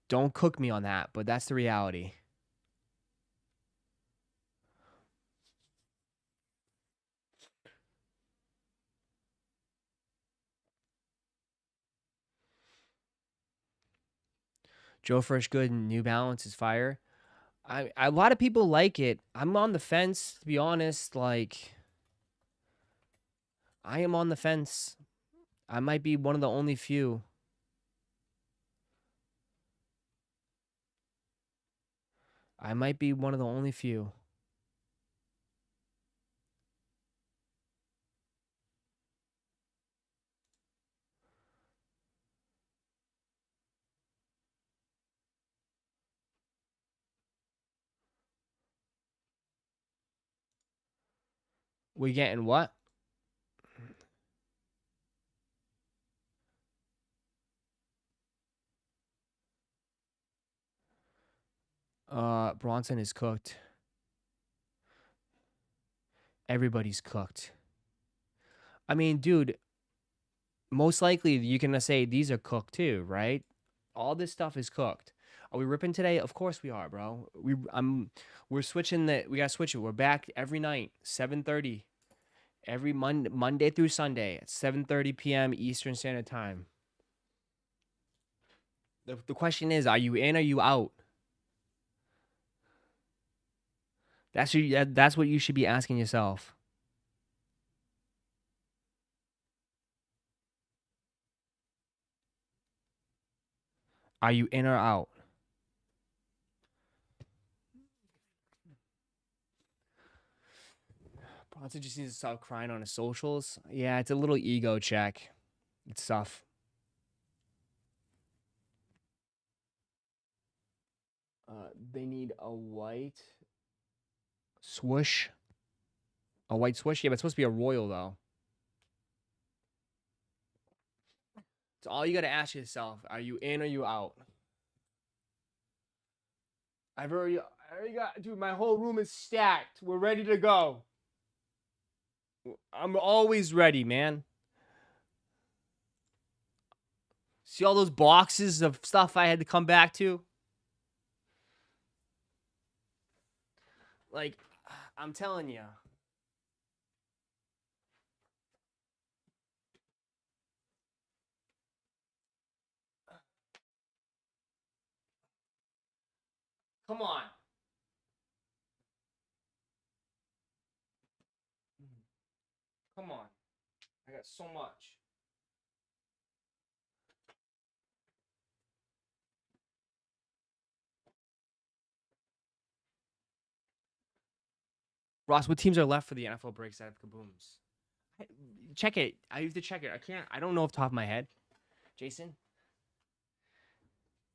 Don't cook me on that, but that's the reality. Joe Fresh Good and New Balance is fire. A lot of people like it. I'm on the fence, to be honest. Like, I am on the fence. I might be one of the only few. I might be one of the only few. We getting what? Bronson is cooked. Everybody's cooked. I mean, dude, most likely you can say these are cooked too, right? All this stuff is cooked. Are we ripping today? Of course we are, bro. We're switching we gotta switch it. We're back every night, 7:30. Every Monday through Sunday at 7:30 p.m. Eastern Standard Time. The question is, are you in or you out? That's what you should be asking yourself. Are you in or out? Bronson just needs to stop crying on his socials. Yeah, it's a little ego check. It's tough. They need a white swoosh. A white swoosh? Yeah, but it's supposed to be a royal, though. So all you got to ask yourself, are you in or you out? I already got, dude, my whole room is stacked. We're ready to go. I'm always ready, man. See all those boxes of stuff I had to come back to? Like, I'm telling you. Come on. Come on. I got so much. Ross, what teams are left for the NFL breaks out of Kabooms? Check it. I have to check it. I don't know off the top of my head. Jason?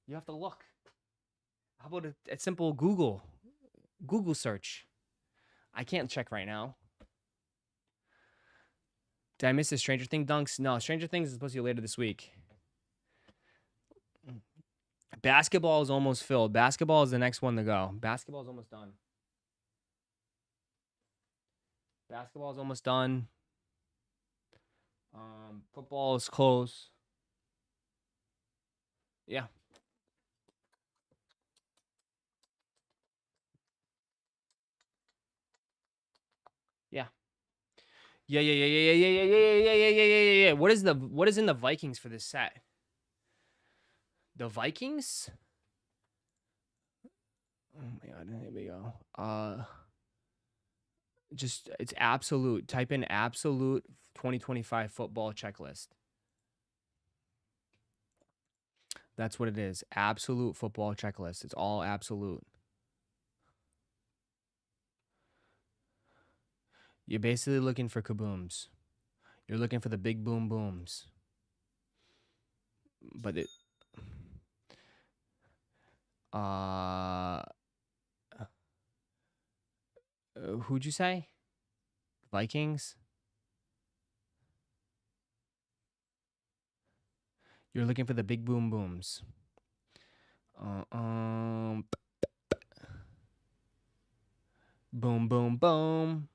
You have to look. How about a simple Google search? I can't check right now. Did I miss the Stranger Things dunks? No, Stranger Things is supposed to be later this week. Basketball is almost filled. Basketball is the next one to go. Basketball is almost done. Basketball is almost done. Football is close. Yeah. Yeah. Yeah. What is in the Vikings for this set? The Vikings? Oh my god, here we go. Just it's absolute. Type in absolute 2025 football checklist. That's what it is. Absolute football checklist. It's all absolute. You're basically looking for kabooms. You're looking for the big boom booms. But it who'd you say? Vikings? You're looking for the big boom booms. Boom, boom, boom.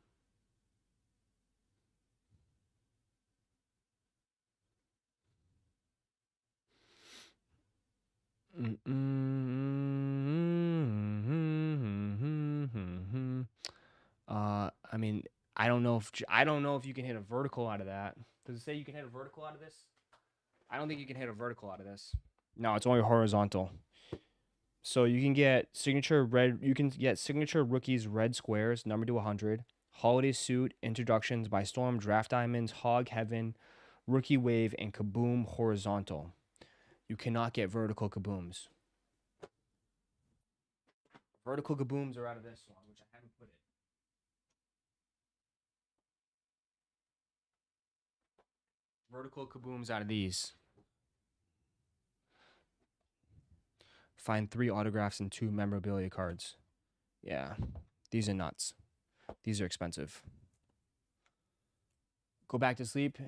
I mean, I don't know if you can hit a vertical out of that. Does it say you can hit a vertical out of this? I don't think you can hit a vertical out of this. No, it's only horizontal. So you can get signature red. You can get signature rookies red squares numbered to 100. Holiday suit introductions by Storm, Draft Diamonds, Hog Heaven, Rookie Wave, and Kaboom horizontal. You cannot get vertical kabooms. Vertical kabooms are out of this one, which I haven't put it. Vertical kabooms out of these. Find 3 autographs and 2 memorabilia cards. Yeah, these are nuts. These are expensive. Go back to sleep.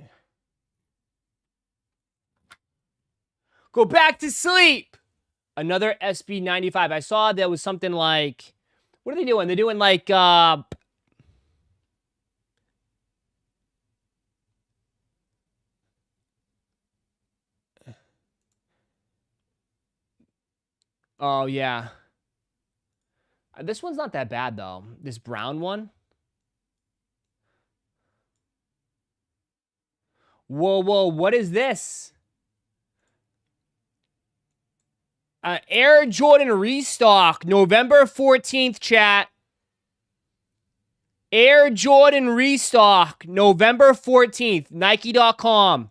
Go back to sleep! Another SB95. I saw there was something like... What are they doing? They're doing like... Oh, yeah. This one's not that bad, though. This brown one. Whoa, whoa, what is this? Air Jordan restock, November 14th, chat. Air Jordan restock, November 14th, Nike.com.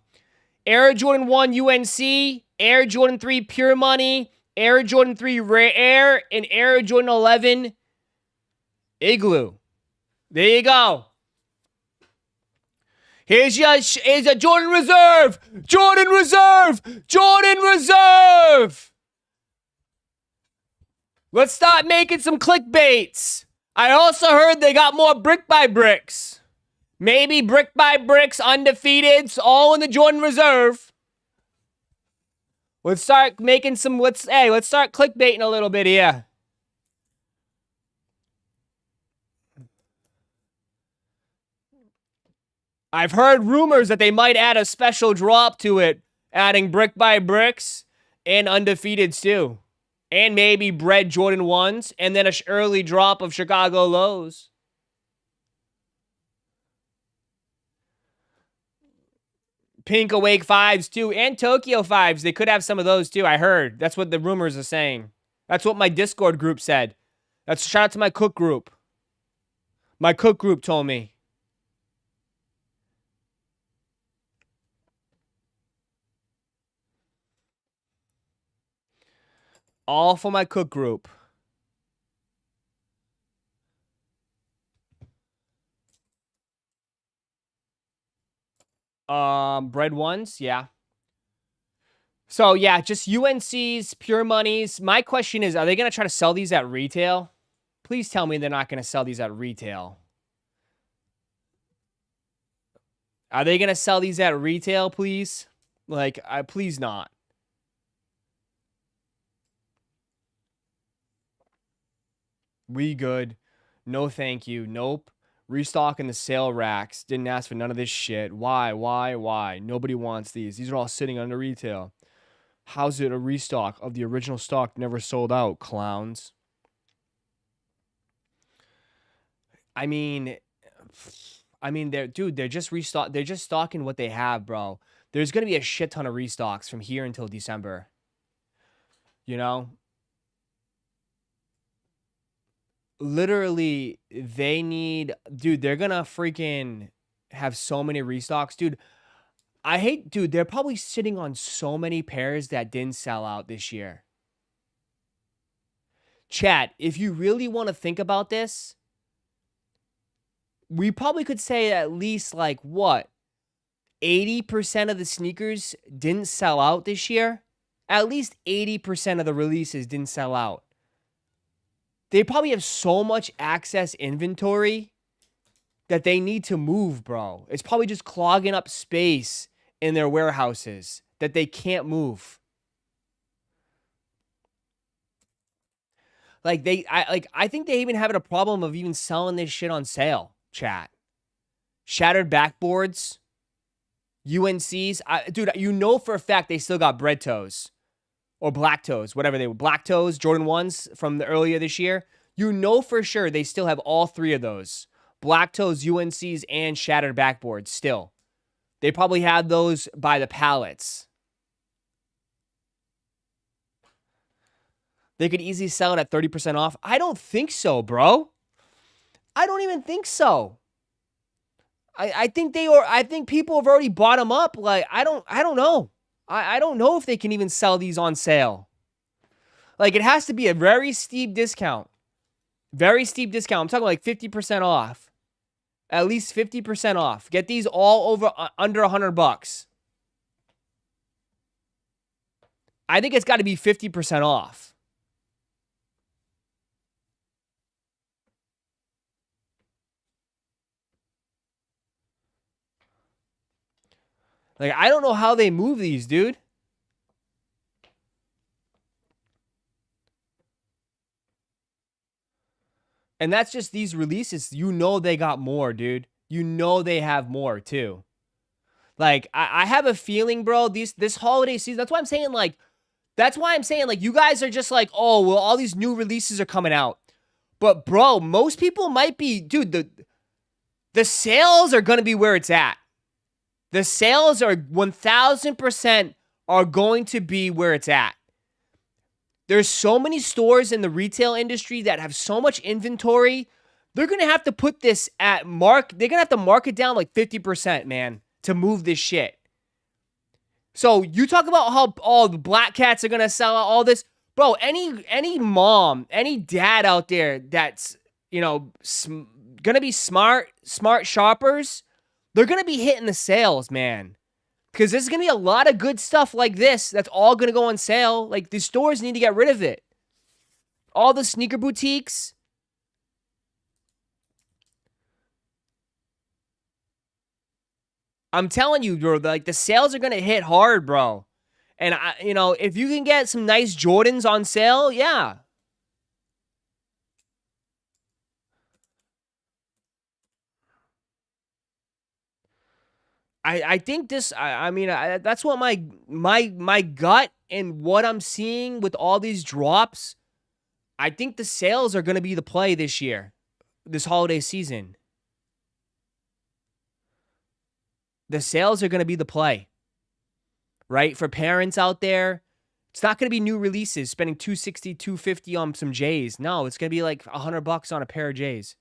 Air Jordan 1 UNC, Air Jordan 3 Pure Money, Air Jordan 3 Rare Air, and Air Jordan 11 Igloo. There you go. Here's a Jordan Reserve. Jordan Reserve. Jordan Reserve. Let's start making some clickbaits. I also heard they got more brick by bricks. Maybe brick by bricks, undefeateds, all in the Jordan Reserve. Let's start making some, let's start clickbaiting a little bit here. I've heard rumors that they might add a special drop to it, adding brick by bricks and undefeateds too. And maybe bread Jordan 1s, and then an early drop of Chicago lows. Pink Awake 5s too, and Tokyo 5s. They could have some of those too, I heard. That's what the rumors are saying. That's what my Discord group said. That's shout out to my cook group. My cook group told me. All for my cook group. Bread 1s, yeah. So, yeah, just UNC's, Pure Monies. My question is, are they going to try to sell these at retail? Please tell me they're not going to sell these at retail. Are they going to sell these at retail, please? Like, please not. We good. No thank you. Nope. Restocking the sale racks. Didn't ask for none of this shit. Why? Nobody wants these. These are all sitting under retail. How's it a restock of the original stock never sold out, clowns? I mean, they're just they're just stocking what they have, bro. There's gonna be a shit ton of restocks from here until December. You know? Literally, they need... Dude, they're gonna freaking have so many restocks. Dude, they're probably sitting on so many pairs that didn't sell out this year. Chat, if you really want to think about this, we probably could say at least, like, what? 80% of the sneakers didn't sell out this year? At least 80% of the releases didn't sell out. They probably have so much excess inventory that they need to move, bro. It's probably just clogging up space in their warehouses. that they can't move. Like I think they even having a problem of even selling this shit on sale, chat. Shattered backboards, UNCs. Dude, you know for a fact they still got bread toes or black toes, whatever they were. Black toes, Jordan 1s from the earlier this year. You know for sure they still have all three of those. Black toes, UNCs, and shattered backboards still. They probably had those by the pallets. They could easily sell it at 30% off. I don't think so, bro. I don't even think so. I think I think people have already bought them up. Like, I don't know. I don't know if they can even sell these on sale. Like, it has to be a very steep discount. Very steep discount. I'm talking like 50% off. At least 50% off. Get these all over under $100. I think it's got to be 50% off. Like, I don't know how they move these, dude. And that's just these releases. You know they got more, dude. You know they have more, too. Like, I have a feeling, bro, this holiday season, that's why I'm saying, like, you guys are just like, oh, well, all these new releases are coming out. But, bro, most people might be, dude, the sales are going to be where it's at. The sales are 1,000% are going to be where it's at. There's so many stores in the retail industry that have so much inventory. They're going to have to put this at they're going to have to mark it down like 50%, man, to move this shit. So you talk about how all the black cats are going to sell all this. Bro, any mom, any dad out there that's, you know, going to be smart shoppers, they're going to be hitting the sales, man. Because there's going to be a lot of good stuff like this that's all going to go on sale. Like, the stores need to get rid of it. All the sneaker boutiques. I'm telling you, bro, like, the sales are going to hit hard, bro. And, you know, if you can get some nice Jordans on sale, yeah. I think this, I mean, that's what my gut and what I'm seeing with all these drops. I think the sales are going to be the play this year, this holiday season. The sales are going to be the play, right? For parents out there, it's not going to be new releases, spending $260, $250 on some J's. No, it's going to be like $100 on a pair of J's.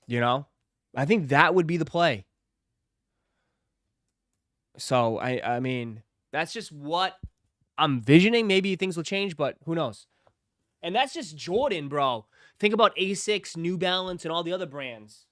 You know, I think that would be the play. So, I mean, that's just what I'm visioning. Maybe things will change, but who knows? And that's just Jordan, bro. Think about Asics, New Balance, and all the other brands.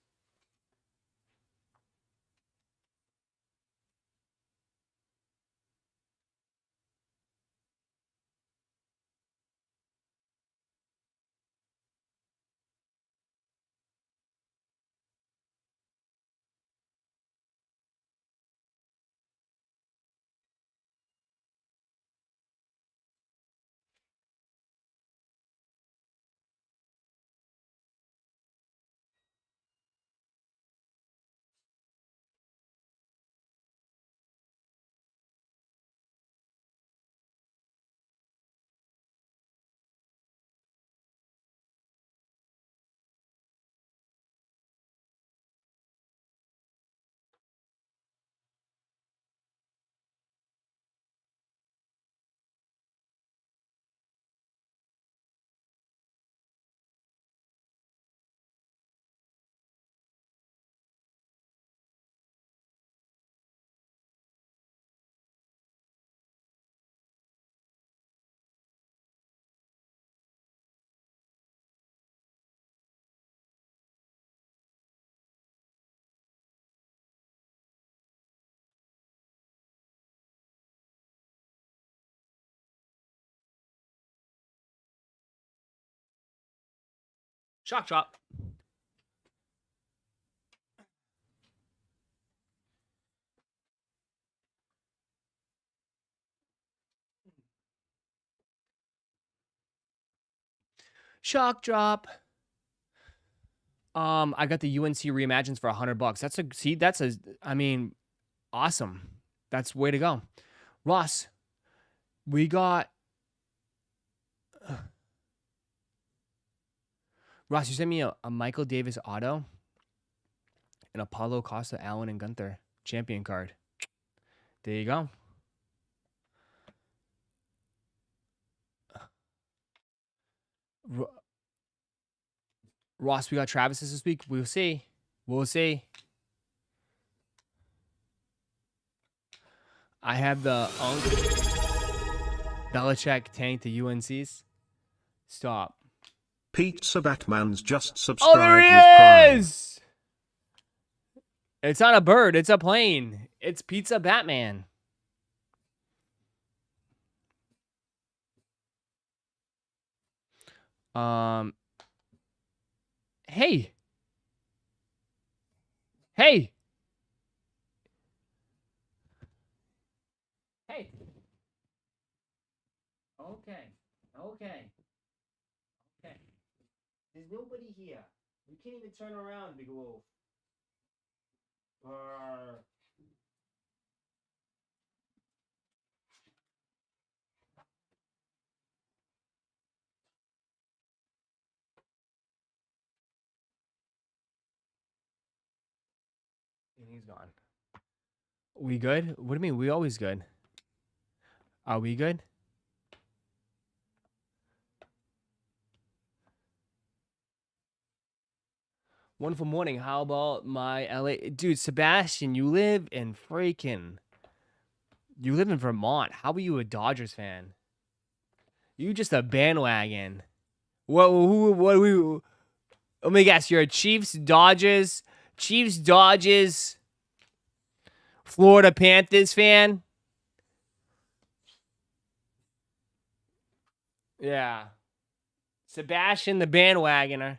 Shock drop. Shock drop. I got the UNC reimagines for $100. I mean, awesome. That's way to go. Ross, we got Ross, you sent me a Michael Davis auto and a Paulo Costa, Allen, and Gunther champion card. There you go. Ross, we got Travis's this week. We'll see. We'll see. I have the Belichick tank to UNC's. Stop. Pizza Batman's just Oh, subscribed there with he Prime. is! It's not a bird. It's a plane. It's Pizza Batman. Hey. Hey. Hey. Okay. Okay. Okay. There's nobody here. You can't even turn around, big wolf. And he's gone. We good? What do you mean? We always good. Are we good? Wonderful morning. How about my LA? Dude, Sebastian, you live in Vermont. How are you a Dodgers fan? You just a bandwagon. What let me guess, you're a Chiefs, Dodgers, Florida Panthers fan? Yeah. Sebastian the bandwagoner.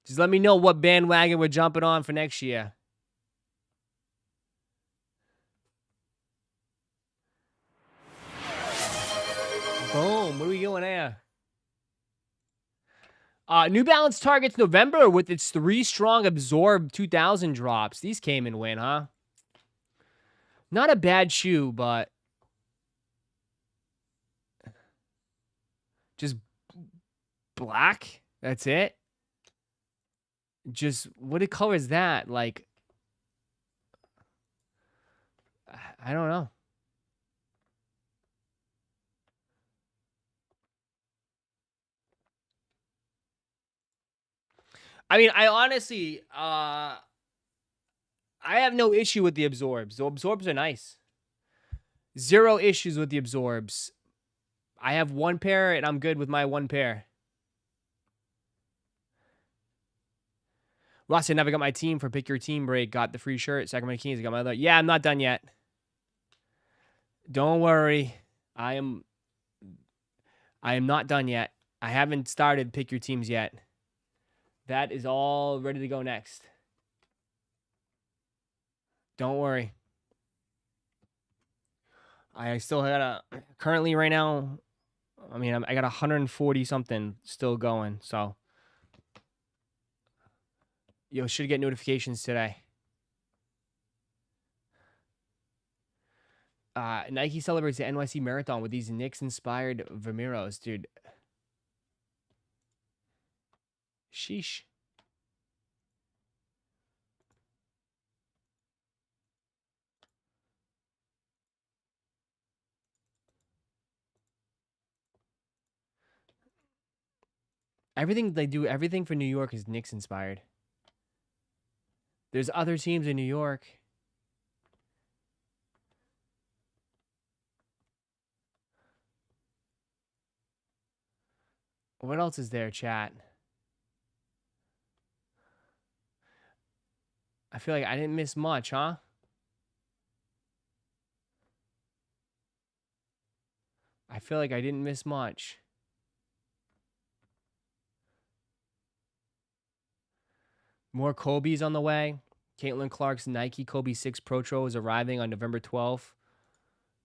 Just let me know what bandwagon we're jumping on for next year. Boom. What are we doing there? New Balance targets November with its 3 strong Absorb 2000 drops. These came and went, huh? Not a bad shoe, but just black. That's it. Just what color is that? Like, I don't know. I mean, I honestly, I have no issue with the absorbs. The absorbs are nice. 0 issues with the absorbs. I have 1 pair, and I'm good with my 1 pair. Ross, I never got my team for Pick Your Team break. Got the free shirt. Sacramento Kings. I got my other. Yeah, I'm not done yet. Don't worry. I am not done yet. I haven't started Pick Your Teams yet. That is all ready to go next. Don't worry. I still got currently right now, I mean, I got 140 something still going, so. You should get notifications today. Nike celebrates the NYC Marathon with these Knicks-inspired Vomeros, dude. Sheesh. Everything they do, everything for New York is Knicks-inspired. There's other teams in New York. What else is there, chat? I feel like I didn't miss much, huh? I feel like I didn't miss much. More Kobe's on the way. Caitlin Clark's Nike Kobe 6 Protro is arriving on November 12th.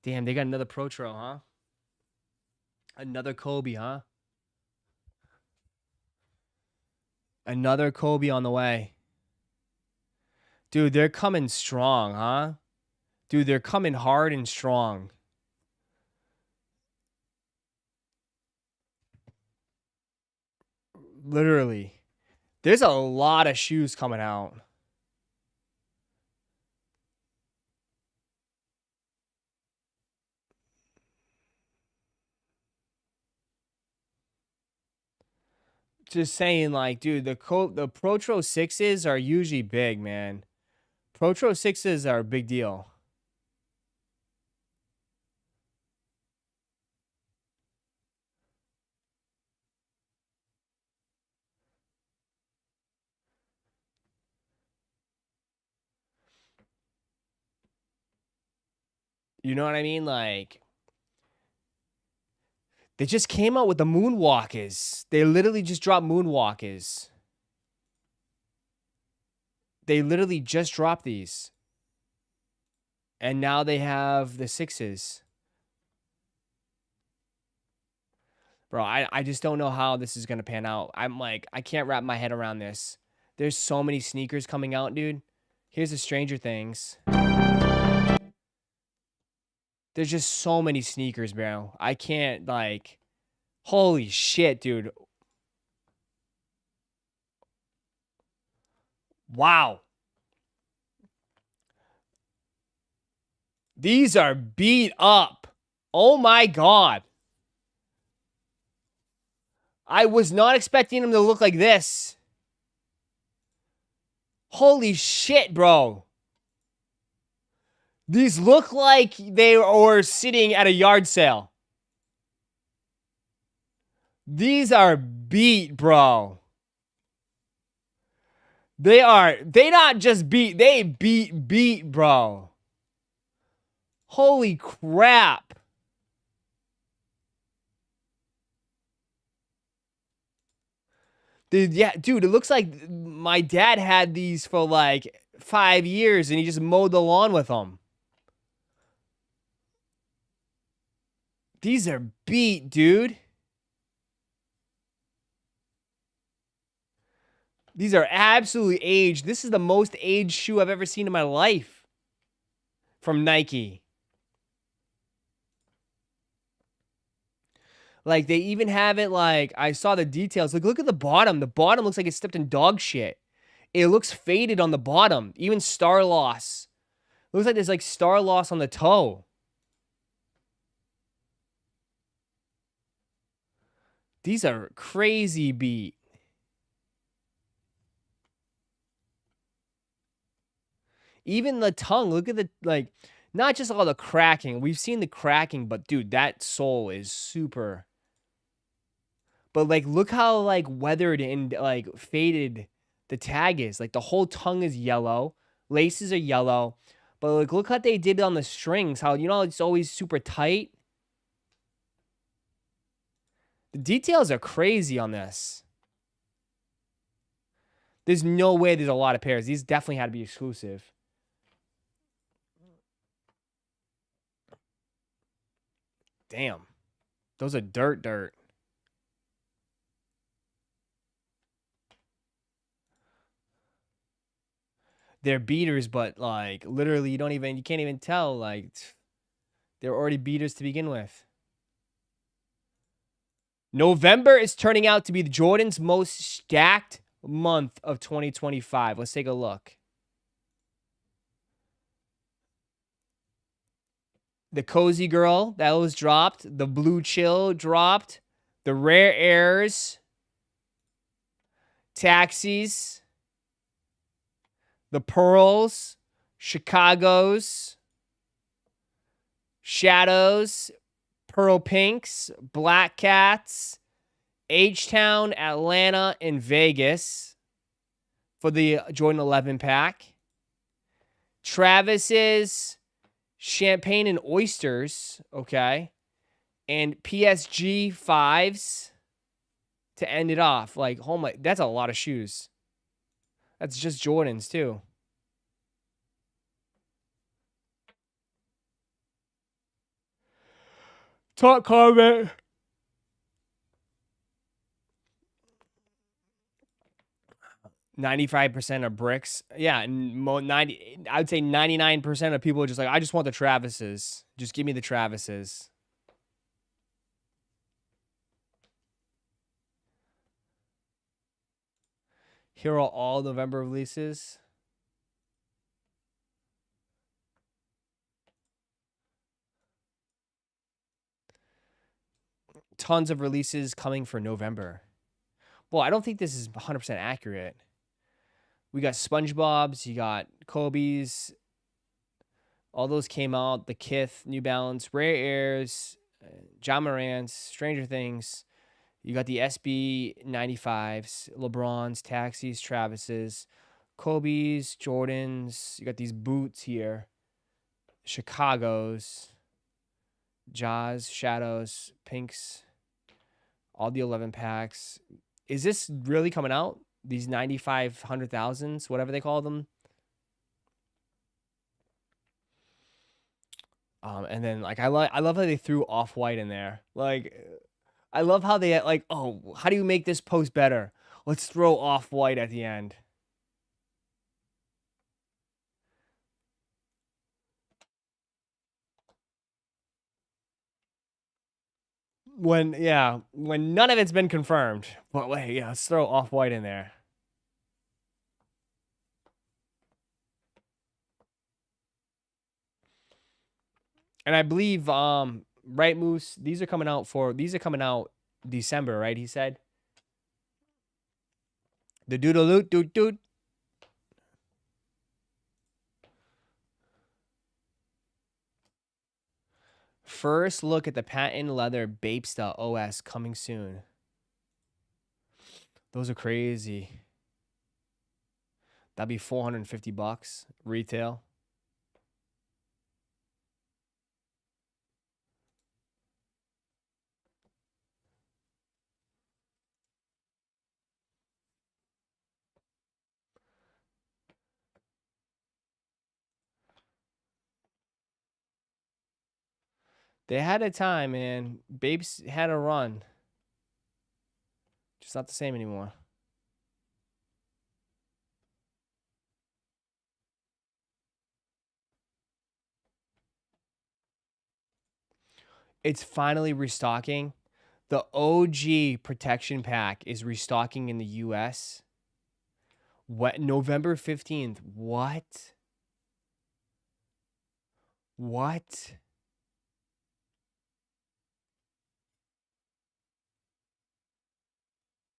Damn, they got another Protro, huh? Another Kobe, huh? Another Kobe on the way. Dude, they're coming strong, huh? Dude, they're coming hard and strong. Literally. There's a lot of shoes coming out. Just saying, like, dude, the Protro 6s are usually big, man. Protro 6s are a big deal. You know what I mean? Like, they just came out with the Moonwalkers. They literally just dropped Moonwalkers. They literally just dropped these. And now they have the 6s. Bro, I just don't know how this is going to pan out. I'm like, I can't wrap my head around this. There's so many sneakers coming out, dude. Here's the Stranger Things. There's just so many sneakers, bro. I can't, like... Holy shit, dude. Wow. These are beat up. Oh my god. I was not expecting them to look like this. Holy shit, bro. These look like they were sitting at a yard sale. These are beat, bro. They not just beat, they beat, bro. Holy crap. Dude, yeah, dude, it looks like my dad had these for like 5 years and he just mowed the lawn with them. These are beat, dude. These are absolutely aged. This is the most aged shoe I've ever seen in my life from Nike. Like, they even have it, like, I saw the details. Like, look at the bottom. The bottom looks like it stepped in dog shit. It looks faded on the bottom. Even star loss. Looks like there's, like, star loss on the toe. These are crazy beat. Even the tongue, look at the, like, not just all the cracking. We've seen the cracking, but, dude, that sole is super... But, like, look how, like, weathered and, like, faded the tag is. Like, the whole tongue is yellow. Laces are yellow. But, like, look what they did on the strings. How, you know, it's always super tight. The details are crazy on this. There's no way there's a lot of pairs. These definitely had to be exclusive. Damn. Those are dirt. They're beaters, but like literally you can't even tell, like they're already beaters to begin with. November is turning out to be Jordan's most stacked month of 2025. Let's take a look. The Cozy Girl, that was dropped. The Blue Chill dropped. The Rare Airs. Taxis. The Pearls, Chicago's, Shadows, Pearl Pinks, Black Cats, H-Town, Atlanta, and Vegas for the Jordan 11 pack. Travis's, Champagne and Oysters, okay, and PSG 5s to end it off. Like, oh my, that's a lot of shoes. That's just Jordans too. Top comment. "95% are bricks." Yeah, and 90. I would say 99% of people are just like, I just want the Travises. Just give me the Travises. Here are all November releases. Tons of releases coming for November. Well, I don't think this is 100% accurate. We got SpongeBob's, you got Kobe's. All those came out. The Kith, New Balance, Rare Airs, John Morant's, Stranger Things. You got the SB 95s, LeBron's, Taxis, Travis's, Kobe's, Jordan's. You got these boots here. Chicago's, Jaws, Shadows, Pinks, all the 11 packs. Is this really coming out? These 95 100,000s, whatever they call them. And then like I love how they threw Off-White in there. Like I love how they like, oh, how do you make this post better? Let's throw Off-White at the end. When none of it's been confirmed. But wait, yeah, let's throw Off-White in there. And I believe right, Moose, these are coming out December, right? He said. The doodle doot doot. First look at the patent leather Bapesta OS coming soon. Those are crazy. That'd be $450 retail. They had a time, man. Babes had a run. Just not the same anymore. It's finally restocking. The OG protection pack is restocking in the US. What? November 15th. What? What?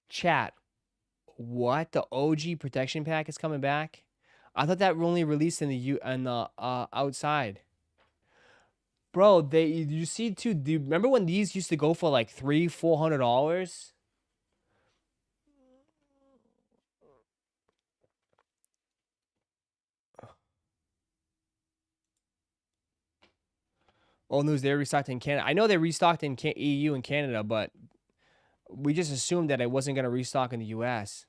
Chat. What? The OG protection pack is coming back? I thought that only released in the outside. Bro, you see too. Do you remember when these used to go for like $300-$400? Old news, they restocked in Canada. I know they restocked in EU and Canada, but we just assumed that it wasn't going to restock in the US.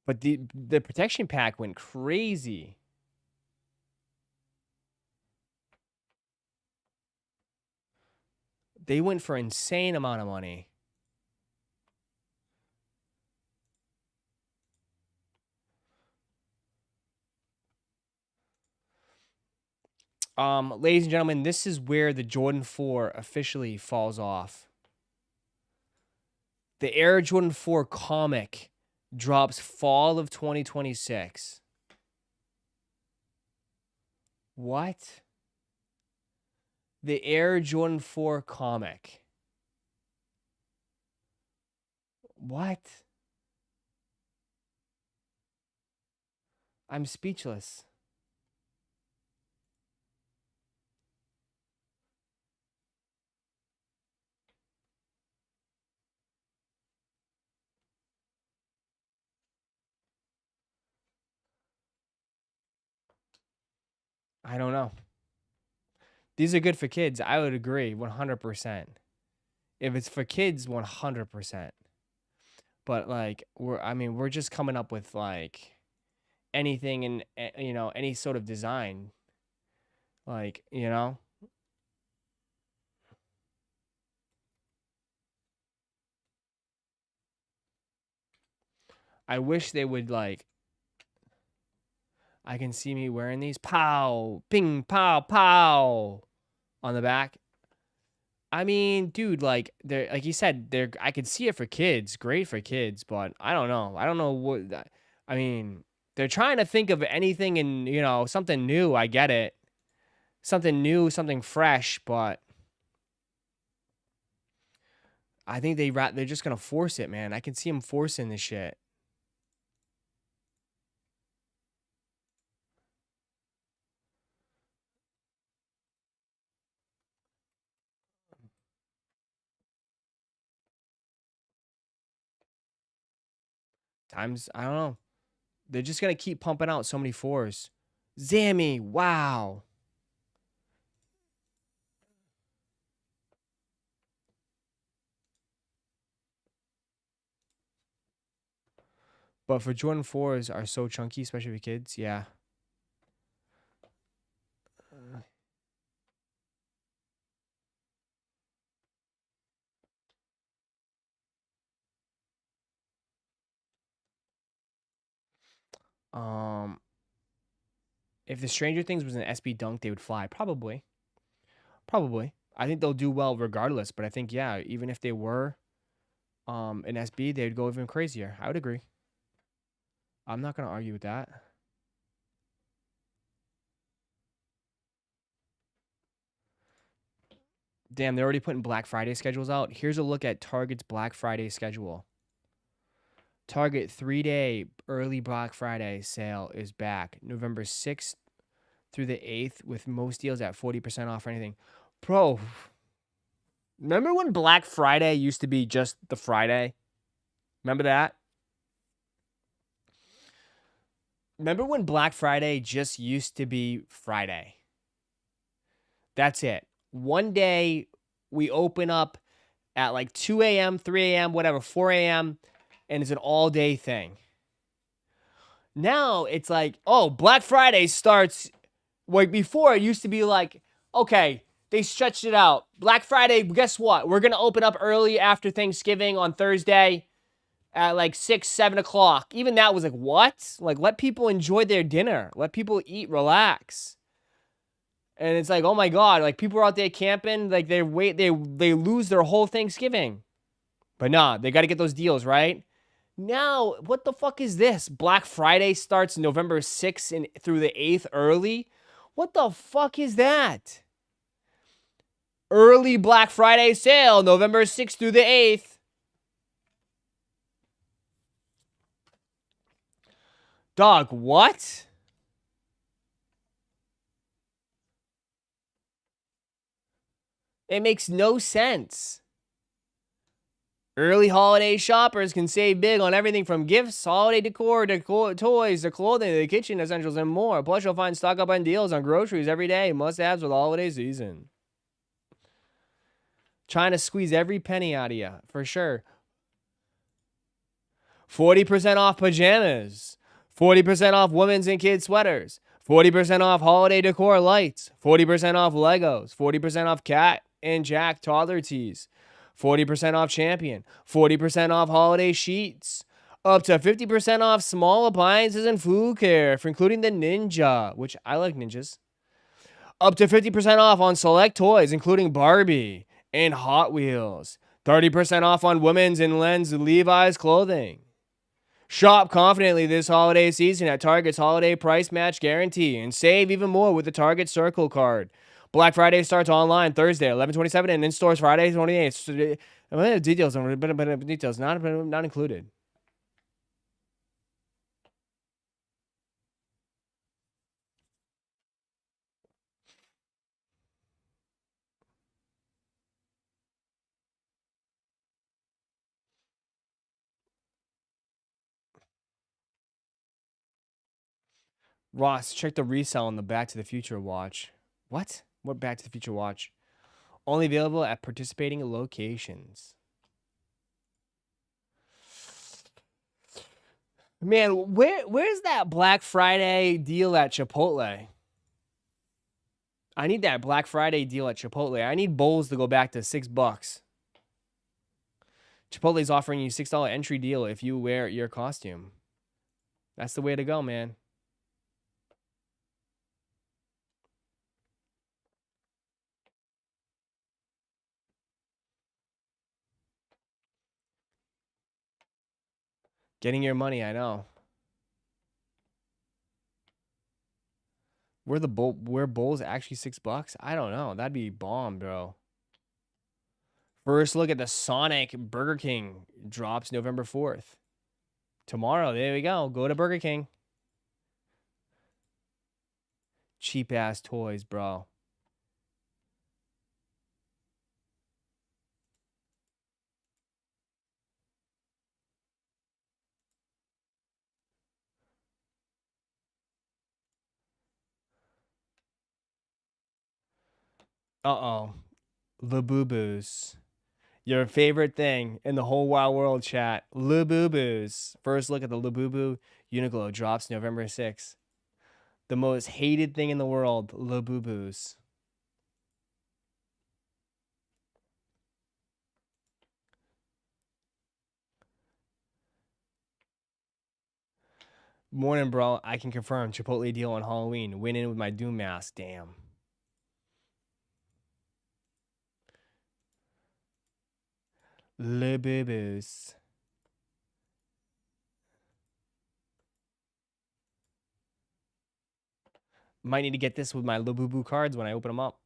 But the protection pack went crazy. They went for insane amount of money. Ladies and gentlemen, this is where the Jordan 4 officially falls off. The Air Jordan 4 comic drops fall of 2026. What? The Air Jordan 4 comic. What? I'm speechless. I don't know. These are good for kids. I would agree 100%. If it's for kids, 100%. But like we're just coming up with like anything in any sort of design. Like, I wish they would like I can see me wearing these. Pow, ping, pow, pow on the back. I mean, dude, like they're like you said, I could see it for kids, great for kids, but I don't know. I don't know I mean, they're trying to think of anything and something new. I get it, something new, something fresh, but I think they're just gonna force it, man. I can see them forcing this shit. Times I don't know. They're just gonna keep pumping out so many fours. Zammy, wow. But for Jordan 4s are so chunky, especially for kids. Yeah. Um, if the Stranger Things was an SB Dunk, they would fly. Probably. Probably. I think they'll do well regardless. But I think, yeah, even if they were an SB, they'd go even crazier. I would agree. I'm not gonna argue with that. Damn, they're already putting Black Friday schedules out. Here's a look at Target's Black Friday schedule. Target 3-day early Black Friday sale is back November 6th through the 8th with most deals at 40% off or anything. Bro, remember when Black Friday used to be just the Friday? Remember that? Remember when Black Friday just used to be Friday? That's it. One day we open up at like 2 a.m., 3 a.m., whatever, 4 a.m., and it's an all-day thing. Now it's like, oh, Black Friday starts, like before it used to be like, okay, they stretched it out. Black Friday, guess what? We're going to open up early after Thanksgiving on Thursday at like 6, 7 o'clock. Even that was like, what? Like, let people enjoy their dinner. Let people eat, relax. And it's like, oh my God, like people are out there camping, like they lose their whole Thanksgiving. But nah, they got to get those deals, right? Now, what the fuck is this? Black Friday starts November 6th and through the 8th early? What the fuck is that? Early Black Friday sale, November 6th through the 8th. Dog, what? It makes no sense. Early holiday shoppers can save big on everything from gifts, holiday decor, to toys, to clothing, to the kitchen essentials, and more. Plus, you'll find stock up on deals on groceries every day. Must-haves with the holiday season. Trying to squeeze every penny out of you, for sure. 40% off pajamas. 40% off women's and kids' sweaters. 40% off holiday decor lights. 40% off Legos. 40% off Cat and Jack toddler tees. 40% off Champion. 40% off holiday sheets. Up to 50% off small appliances and food care, for including the Ninja, which I like ninjas. Up to 50% off on select toys, including Barbie and Hot Wheels. 30% off on women's and men's Levi's clothing. Shop confidently this holiday season at Target's Holiday Price Match Guarantee and save even more with the Target Circle card. Black Friday starts online Thursday, 11/27, and in stores Friday, 28th. Details not included. Ross, check the resell on the Back to the Future watch. What? What Back to the Future watch? Only available at participating locations. Man, where's that Black Friday deal at Chipotle? I need that Black Friday deal at Chipotle. I need bowls to go back to $6. Chipotle's offering you $6 entry deal if you wear your costume. That's the way to go, man. Getting your money, I know. Were bowls actually $6? I don't know. That'd be bomb, bro. First look at the Sonic Burger King drops November 4th. Tomorrow, there we go. Go to Burger King. Cheap ass toys, bro. Uh-oh. Labubu's. Your favorite thing in the whole wild world, chat. Labubu's. First look at the Labubu Uniqlo drops November 6th. The most hated thing in the world, Labubu's. Morning, bro. I can confirm Chipotle deal on Halloween. Went in with my Doom mask. Damn. Labubu's. Might need to get this with my Labubu cards when I open them up.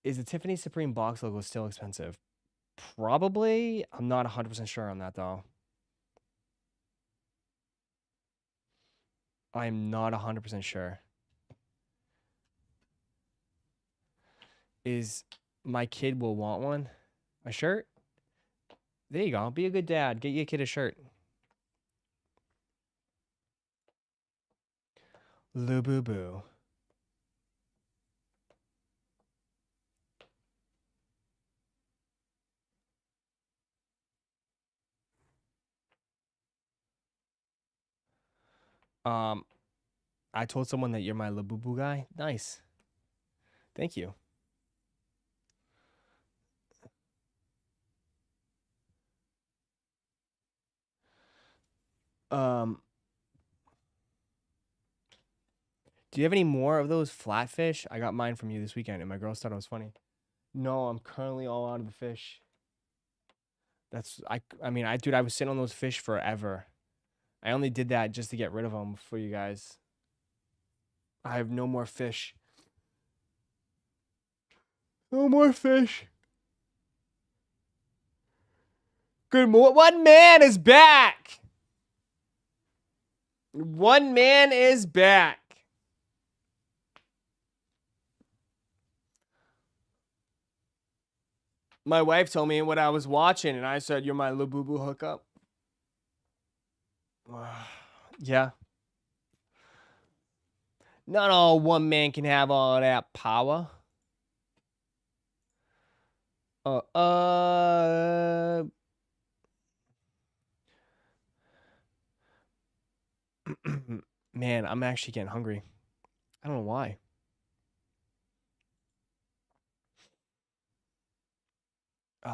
Is the Tiffany Supreme box logo still expensive? Probably. I'm not 100% sure on that, though. I'm not 100% sure. Is my kid will want one? A shirt? There you go. Be a good dad. Get your kid a shirt. Labubu. I told someone that you're my Labubu guy. Nice. Thank you. Do you have any more of those flatfish? I got mine from you this weekend, and my girls thought it was funny. No, I'm currently all out of the fish. Dude, I was sitting on those fish forever. I only did that just to get rid of them for you guys. I have no more fish. No more fish. Good morning. One man is back. One man is back. My wife told me what I was watching, and I said, "You're my Labubu hookup." Yeah. Not all one man can have all that power. Man, I'm actually getting hungry. I don't know why.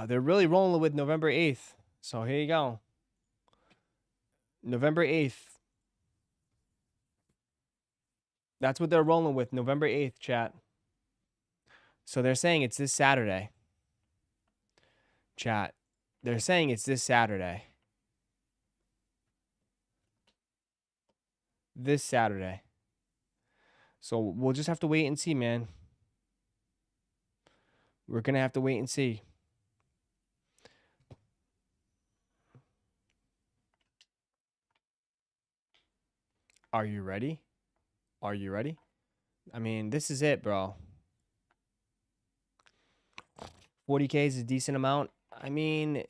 They're really rolling with November 8th. So here you go. November 8th. That's what they're rolling with. November 8th, chat. So they're saying it's this Saturday. Chat. They're saying it's this Saturday. This Saturday. So we'll just have to wait and see, man. We're going to have to wait and see. Are you ready? Are you ready? I mean, this is it, bro. 40K is a decent amount. I mean,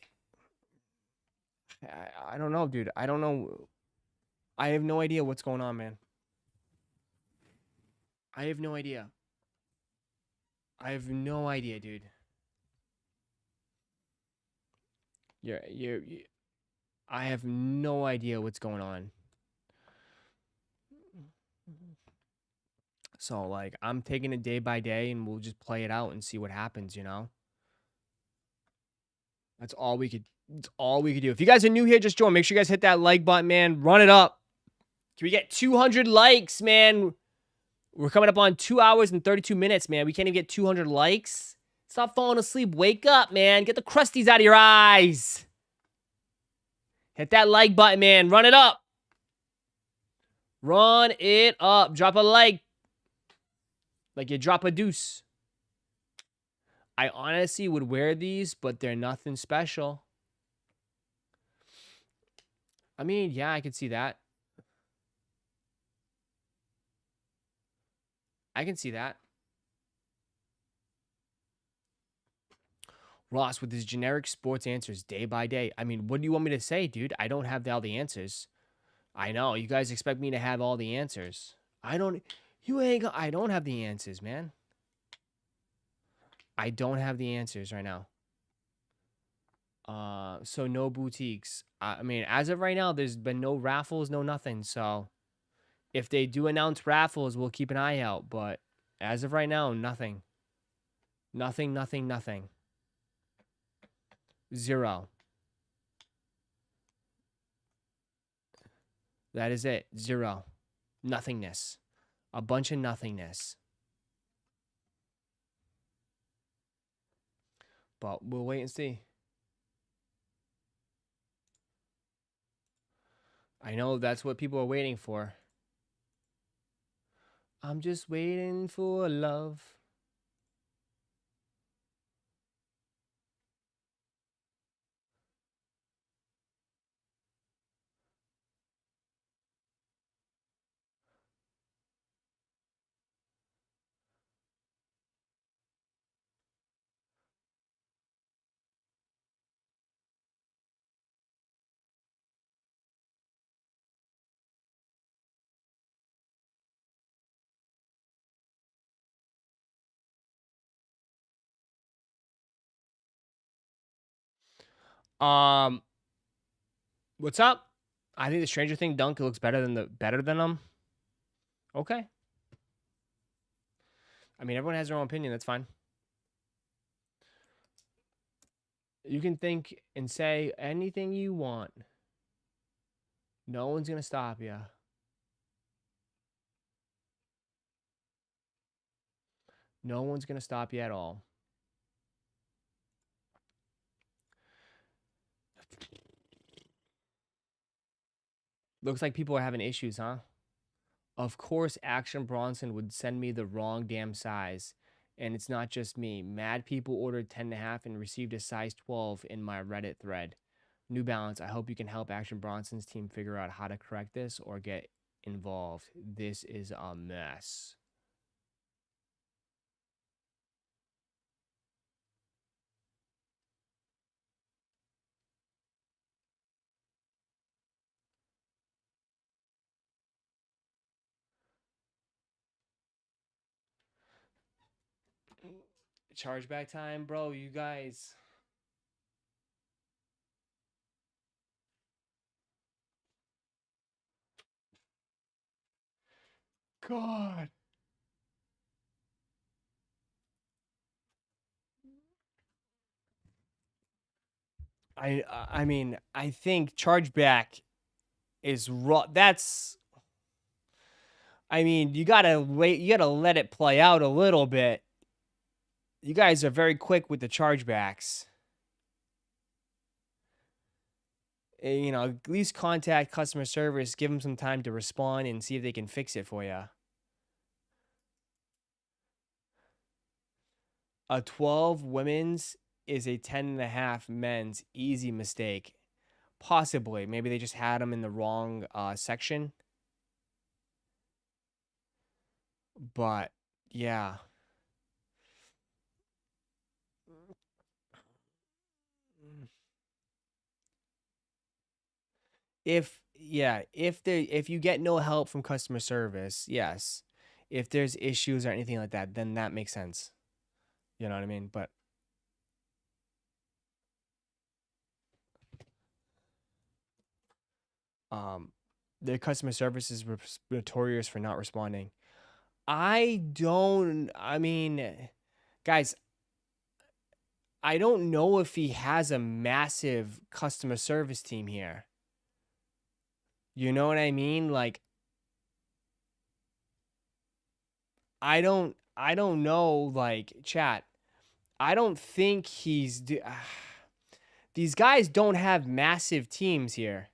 I don't know, dude. I don't know. I have no idea what's going on, man. I have no idea. I have no idea, dude. I have no idea what's going on. So like I'm taking it day by day and we'll just play it out and see what happens, you know? That's all we could do. If you guys are new here, just join. Make sure you guys hit that like button, man. Run it up. Can we get 200 likes, man? We're coming up on 2 hours and 32 minutes, man. We can't even get 200 likes. Stop falling asleep. Wake up, man. Get the crusties out of your eyes. Hit that like button, man. Run it up. Run it up. Drop a like. Like you drop a deuce. I honestly would wear these, but they're nothing special. I mean, yeah, I could see that. I can see that. Ross with his generic sports answers day by day. I mean, what do you want me to say, dude? I don't have all the answers. I know. You guys expect me to have all the answers. I don't have the answers, man. I don't have the answers right now. So no boutiques. I mean, as of right now, there's been no raffles, no nothing. So if they do announce raffles, we'll keep an eye out. But as of right now, nothing. Nothing, nothing, nothing. 0. That is it. 0. Nothingness. A bunch of nothingness. But we'll wait and see. I know that's what people are waiting for. I'm just waiting for love. What's up? I think the Stranger Thing dunk looks better than them. Okay. I mean, everyone has their own opinion. That's fine. You can think and say anything you want. No one's gonna stop you. No one's gonna stop you at all. Looks like people are having issues, huh? Of course, Action Bronson would send me the wrong damn size. And it's not just me. Mad people ordered 10.5 and received a size 12 in my Reddit thread. New Balance, I hope you can help Action Bronson's team figure out how to correct this or get involved. This is a mess. Chargeback time, bro. You guys. God. I mean, I think chargeback is raw. That's. I mean, you gotta wait. You gotta let it play out a little bit. You guys are very quick with the chargebacks. You know, at least contact customer service. Give them some time to respond and see if they can fix it for you. A 12 women's is a 10.5 men's. Easy mistake. Possibly. Maybe they just had them in the wrong section. But, yeah. If you get no help from customer service, yes. If there's issues or anything like that, then that makes sense. You know what I mean? But their customer service is notorious for not responding. I mean, guys, I don't know if he has a massive customer service team here. You know what I mean? Like, I don't know, like, chat. I don't think these guys don't have massive teams here.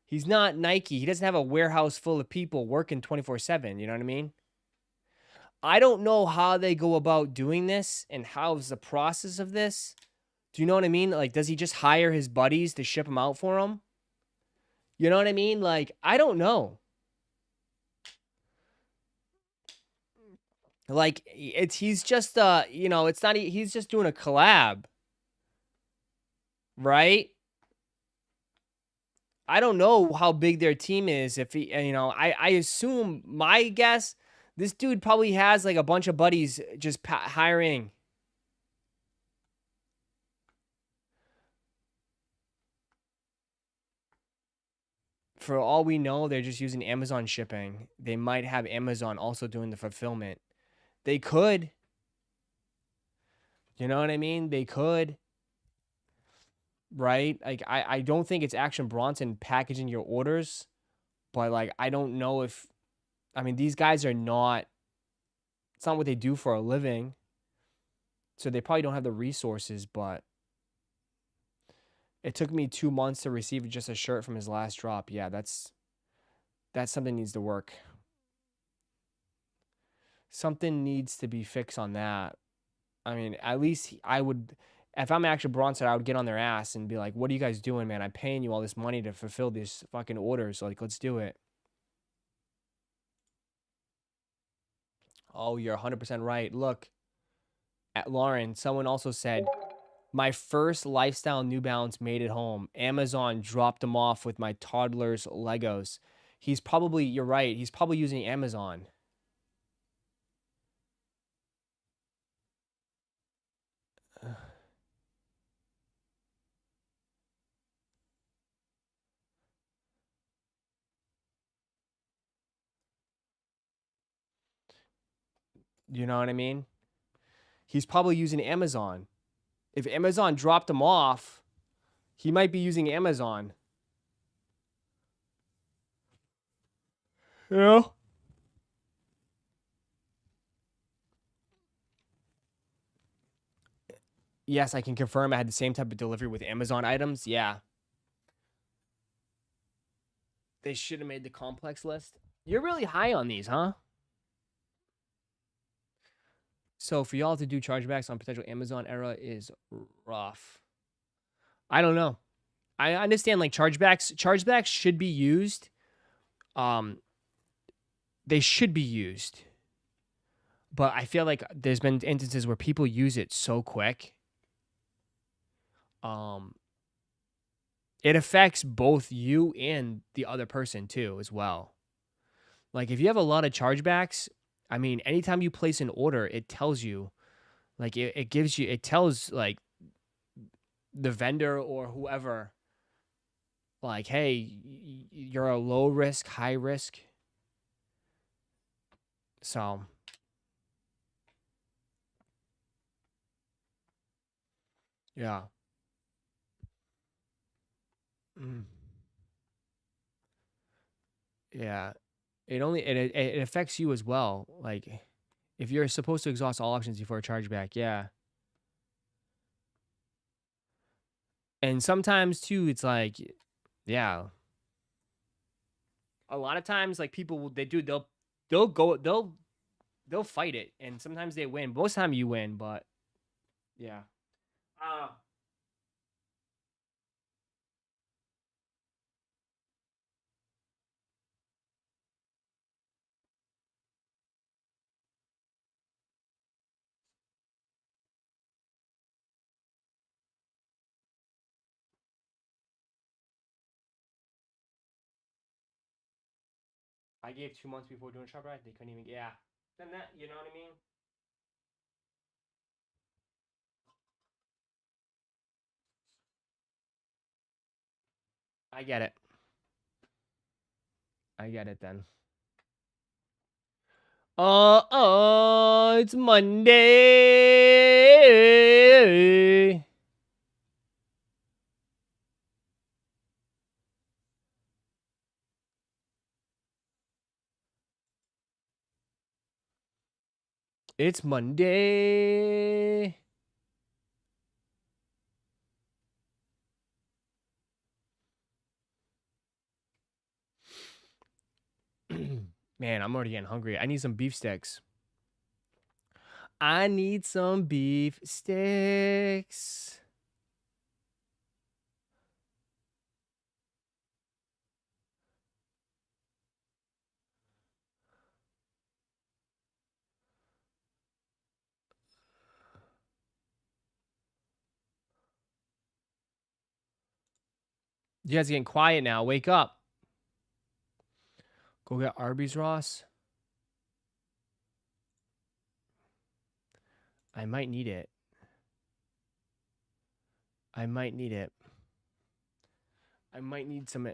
He's not Nike. He doesn't have a warehouse full of people working 24/7, you know what I mean? I don't know how they go about doing this and how's the process of this. Do you know what I mean? Like, does he just hire his buddies to ship them out for him? You know what I mean? Like, I don't know. Like, he's just it's not he's just doing a collab. Right? I don't know how big their team is. If he, I assume, my guess, this dude probably has like a bunch of buddies just hiring. For all we know, they're just using Amazon shipping. They might have Amazon also doing the fulfillment. They could. You know what I mean? They could. Right? Like, I don't think it's Action Bronson packaging your orders. But, like, I don't know if... I mean, these guys are not... It's not what they do for a living. So they probably don't have the resources, but... It took me 2 months to receive just a shirt from his last drop. Yeah, that's something needs to work. Something needs to be fixed on that. I mean, at least I would... If I'm Action Bronson, I would get on their ass and be like, what are you guys doing, man? I'm paying you all this money to fulfill these fucking orders. Like, let's do it. Oh, you're 100% right. Look, at Lauren, someone also said, my first lifestyle New Balance made it home. Amazon dropped them off with my toddler's Legos. You're right. He's probably using Amazon. You know what I mean? He's probably using Amazon. If Amazon dropped him off, he might be using Amazon. Yeah. Yes, I can confirm I had the same type of delivery with Amazon items. Yeah. They should have made the complex list. You're really high on these, huh? So for y'all to do chargebacks on potential Amazon era is rough. I don't know. I understand, like, chargebacks should be used. They should be used. But I feel like there's been instances where people use it so quick. It affects both you and the other person too, as well. Like, if you have a lot of chargebacks, I mean, anytime you place an order, it tells you, like, it tells, like, the vendor or whoever, like, hey, you're a low risk, high risk. So, yeah. Yeah. It affects you as well. Like, if you're supposed to exhaust all options before a chargeback, yeah. And sometimes too, it's like, yeah. A lot of times, like, people they'll fight it, and sometimes they win. Most of the time you win, but yeah. I gave 2 months before doing ShopRite. They couldn't even. Yeah. Then that, you know what I mean? I get it. I get it then. It's Monday. It's Monday. Man, I'm already getting hungry. I need some beef sticks. I need some beef sticks. You guys are getting quiet now. Wake up. Go get Arby's, Ross. I might need it. I might need it. I might need some.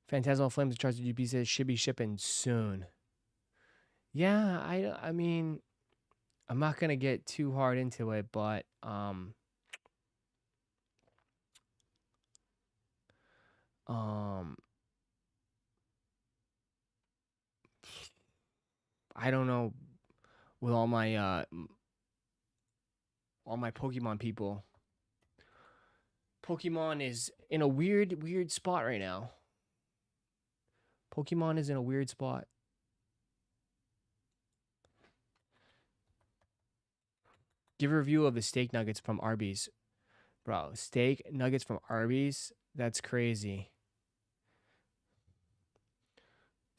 Phantasmal Flames Charged GP says should be shipping soon. Yeah, I mean, I'm not gonna get too hard into it, but I don't know with all my Pokemon people. Pokemon is in a weird spot right now. Pokemon is in a weird spot. Give a review of the steak nuggets from Arby's. Bro, steak nuggets from Arby's? That's crazy.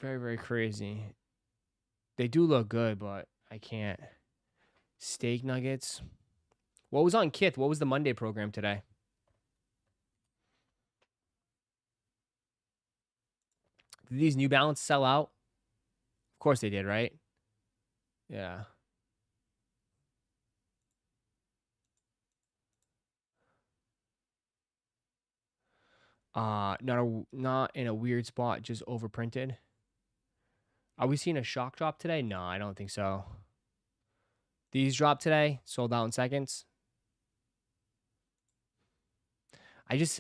Very, very crazy. They do look good, but I can't. Steak nuggets. What was on Kith? What was the Monday program today? Did these New Balance sell out? Of course they did, right? Yeah. Not in a weird spot, just overprinted. Are we seeing a shock drop today? No, I don't think so. These dropped today, sold out in seconds.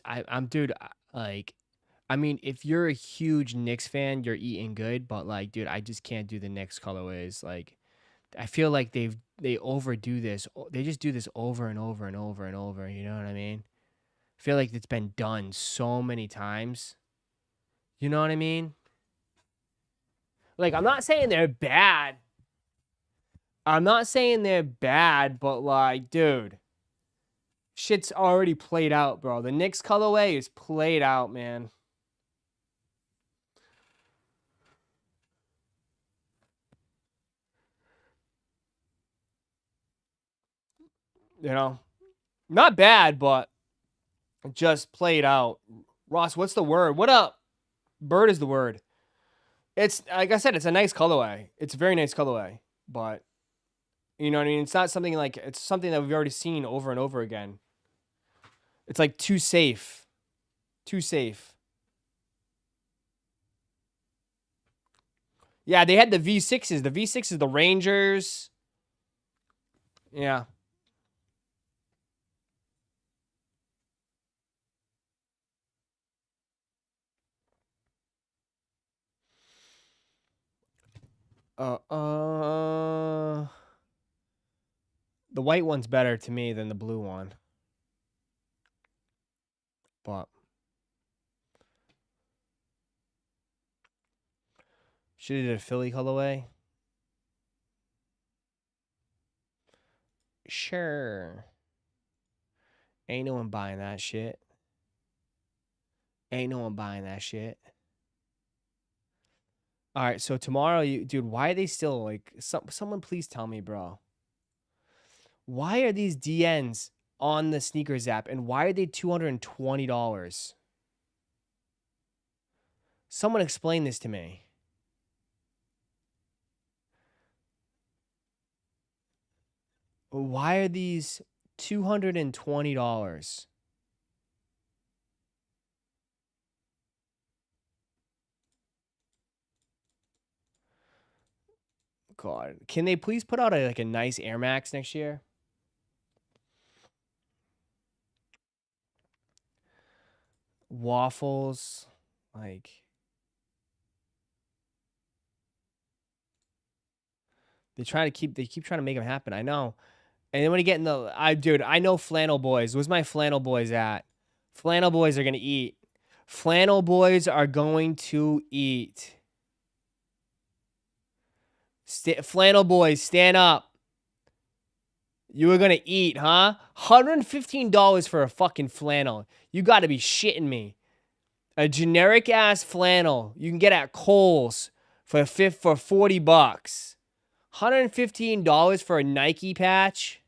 I'm dude, like, I mean, if you're a huge Knicks fan, you're eating good, but like, dude, I just can't do the Knicks colorways. Like, I feel like they overdo this. They just do this over and over and over and over. You know what I mean? I feel like it's been done so many times. You know what I mean? Like, I'm not saying they're bad. I'm not saying they're bad, but like, dude, shit's already played out, bro. The Knicks colorway is played out, man. You know, not bad, but just played out. Ross, what's the word? What up? Bird is the word. It's like I said, it's a nice colorway. It's a very nice colorway, but you know what I mean? It's not something like it's something that we've already seen over and over again. It's like too safe. Too safe. Yeah, they had the V6s. The V6s, the Rangers. Yeah. The white one's better to me than the blue one. But should have did a Philly colorway. Sure. Ain't no one buying that shit. Ain't no one buying that shit. All right, so tomorrow, dude, why are they still like? Someone please tell me, bro. Why are these DNs on the sneakers app, and why are they $220? Someone explain this to me. Why are these $220? God, can they please put out like a nice Air Max next year? Waffles, like they keep trying to make them happen. I know. And then when you get in dude, I know Flannel Boys. Where's my Flannel Boys at? Flannel Boys are gonna eat. Flannel Boys are going to eat. Flannel Boys, stand up. You were gonna eat, huh? $115 for a fucking flannel. You gotta be shitting me. A generic ass flannel you can get at Kohl's for 40 bucks. $115 for a Nike patch.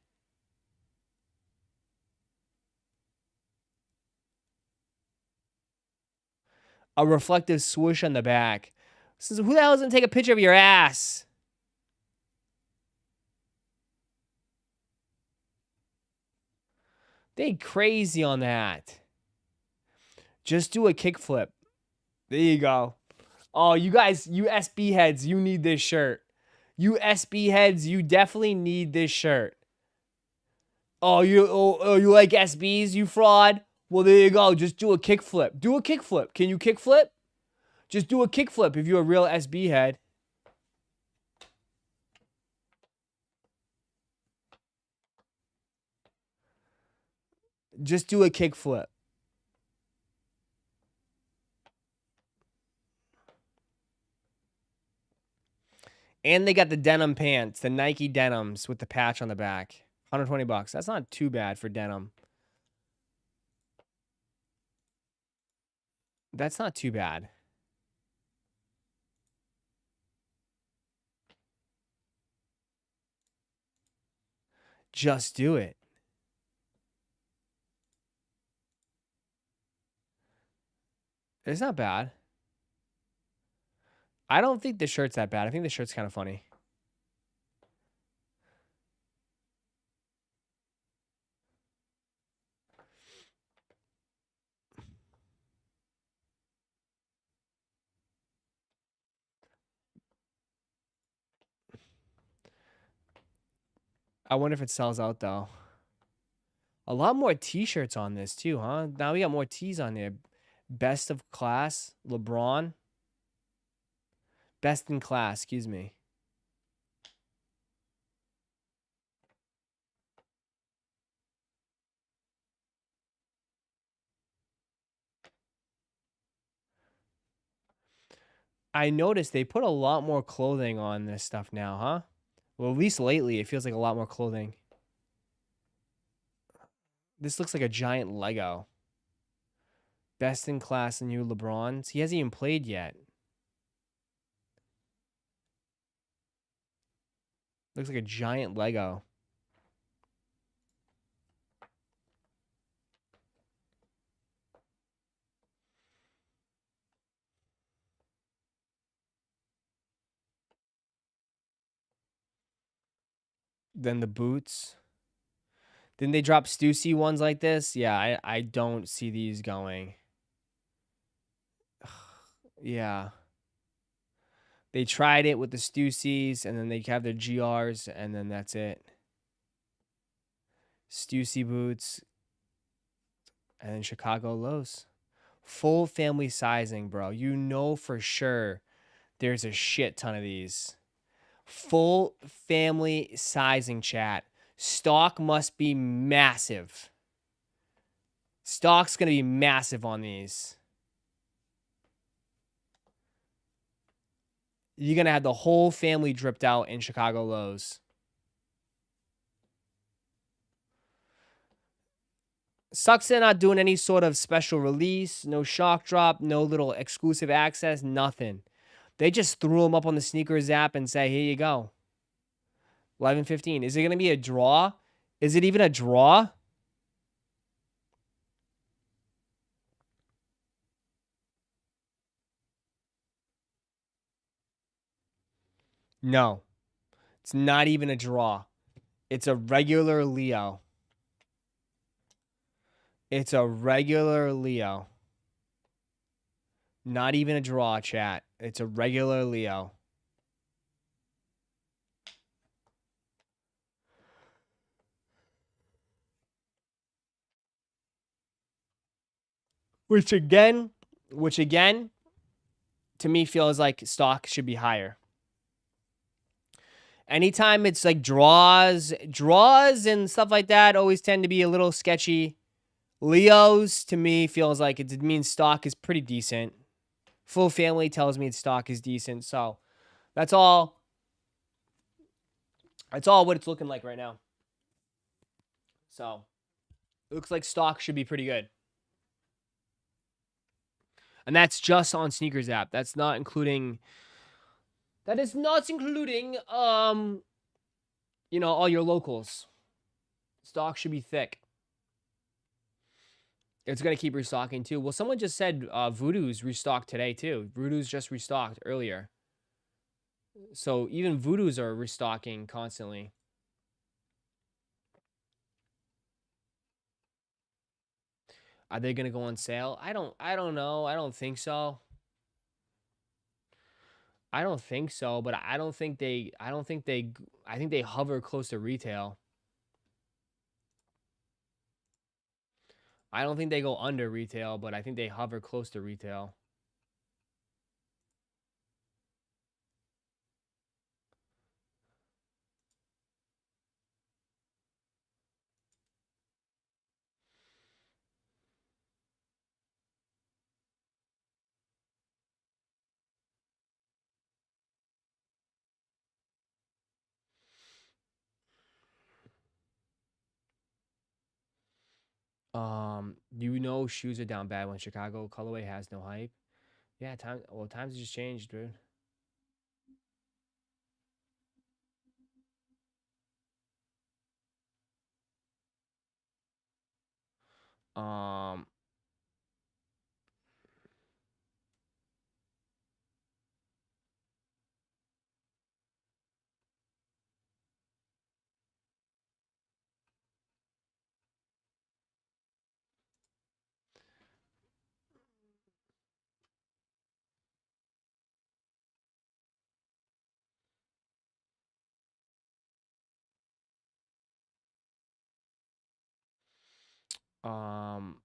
A reflective swoosh on the back. Who the hell is gonna take a picture of your ass? They crazy on that. Just do a kickflip. There you go. Oh, you guys, you SB heads, you need this shirt. You SB heads, you definitely need this shirt. Oh, you like SBs, you fraud? Well, there you go. Just do a kickflip. Do a kickflip. Can you kickflip? Just do a kickflip if you're a real SB head. Just do a kickflip. And they got the denim pants, the Nike denims with the patch on the back. 120 bucks. That's not too bad for denim. That's not too bad. Just do it. It's not bad. I don't think the shirt's that bad. I think the shirt's kind of funny. I wonder if it sells out, though. A lot more t-shirts on this, too, huh? Now we got more tees on there. Best of class, LeBron. Best in class, excuse me. I noticed they put a lot more clothing on this stuff now, huh? Well, at least lately, it feels like a lot more clothing. This looks like a giant Lego. Best in class and new LeBrons. He hasn't even played yet. Looks like a giant Lego. Then the boots. Didn't they drop Stussy ones like this? Yeah, I don't see these going. Yeah. They tried it with the Stussies, and then they have their GRs, and then that's it. Stussy boots. And then Chicago Lows. Full family sizing, bro. You know for sure there's a shit ton of these. Full family sizing, chat. Stock must be massive. Stock's going to be massive on these. You're going to have the whole family dripped out in Chicago Lows. Sucks they're not doing any sort of special release, no shock drop, no little exclusive access, nothing. They just threw them up on the sneakers app and say, here you go. 11:15. Is it going to be a draw? Is it even a draw? No. It's not even a draw. It's a regular Leo. It's a regular Leo. Not even a draw, chat. It's a regular Leo. Which again, to me feels like stock should be higher. Anytime it's like draws and stuff like that always tend to be a little sketchy. Leos, to me, feels like it means stock is pretty decent. Full family tells me its stock is decent. So that's all what it's looking like right now. So it looks like stock should be pretty good. And that's just on Sneakers app. That is not including all your locals. Stock should be thick. It's going to keep restocking too. Well, someone just said Voodoo's restocked today too. Voodoo's just restocked earlier. So even Voodoo's are restocking constantly. Are they going to go on sale? I don't know. I don't think so. But I think they hover close to retail. I don't think they go under retail, but I think they hover close to retail. Shoes are down bad when Chicago colorway has no hype. Yeah, times have just changed, dude. Um, um,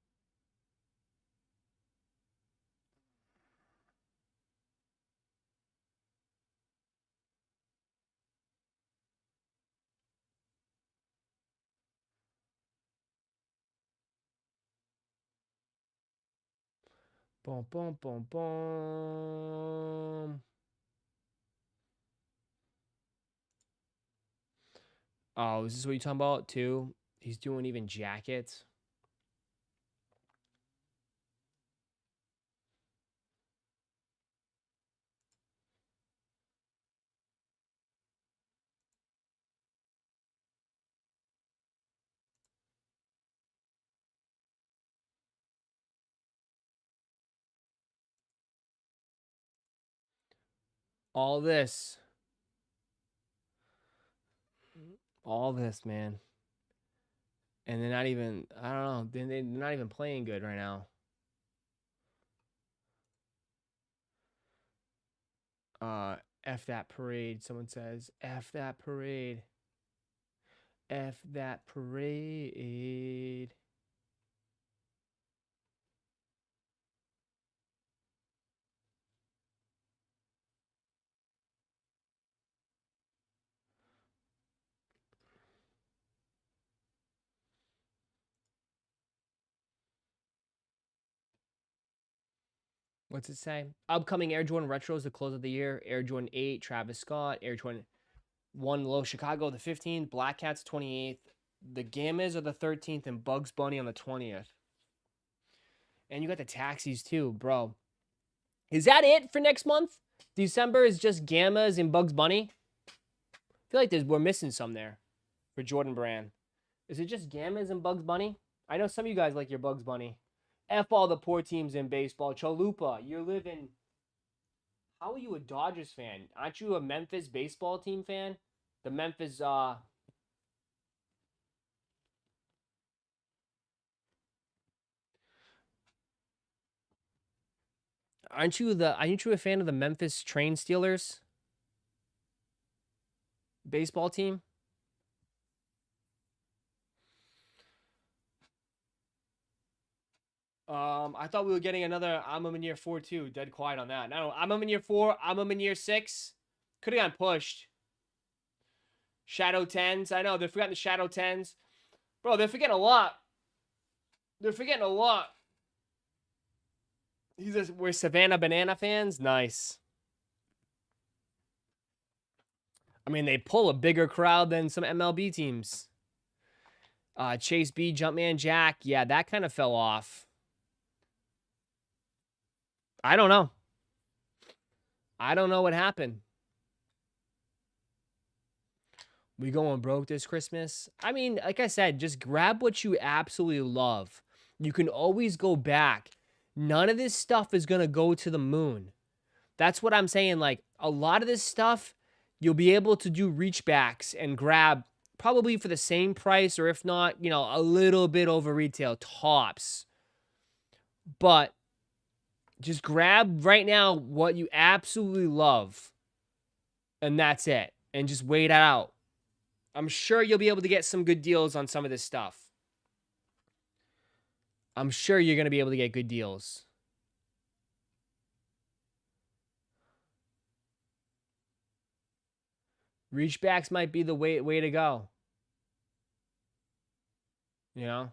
boom, boom, boom, boom. Oh, is this what you're talking about too? He's doing even jackets. All this, man. And they're not even. I don't know. They're not even playing good right now. F that parade. Someone says, F that parade. F that parade. What's it say? Upcoming Air Jordan Retros, the close of the year. Air Jordan 8, Travis Scott. Air Jordan 1 Low Chicago, the 15th. Black Cats, 28th. The Gammas are the 13th, and Bugs Bunny on the 20th. And you got the taxis too, bro. Is that it for next month? December is just Gammas and Bugs Bunny? I feel like we're missing some there for Jordan Brand. Is it just Gammas and Bugs Bunny? I know some of you guys like your Bugs Bunny. F all the poor teams in baseball. Chalupa, you're living... How are you a Dodgers fan? Aren't you a Memphis baseball team fan? The Memphis, Aren't you a fan of the Memphis Train Steelers baseball team? I thought we were getting another I'm in year 4 too. Dead quiet on that. No, I'm in year 4. I'm in year 6. Could have gotten pushed. Shadow 10s. I know they're forgetting the Shadow 10s. Bro, they're forgetting a lot. They're forgetting a lot. We're Savannah Banana fans. Nice. I mean, they pull a bigger crowd than some MLB teams. Chase B, Jumpman Jack. Yeah, that kind of fell off. I don't know. I don't know what happened. We going broke this Christmas? I mean, like I said, just grab what you absolutely love. You can always go back. None of this stuff is going to go to the moon. That's what I'm saying. Like, a lot of this stuff, you'll be able to do reachbacks and grab probably for the same price, or if not, you know, a little bit over retail, tops. But just grab right now what you absolutely love, and that's it. And just wait it out. I'm sure you'll be able to get some good deals on some of this stuff. I'm sure you're going to be able to get good deals. Reachbacks might be the way to go. You know?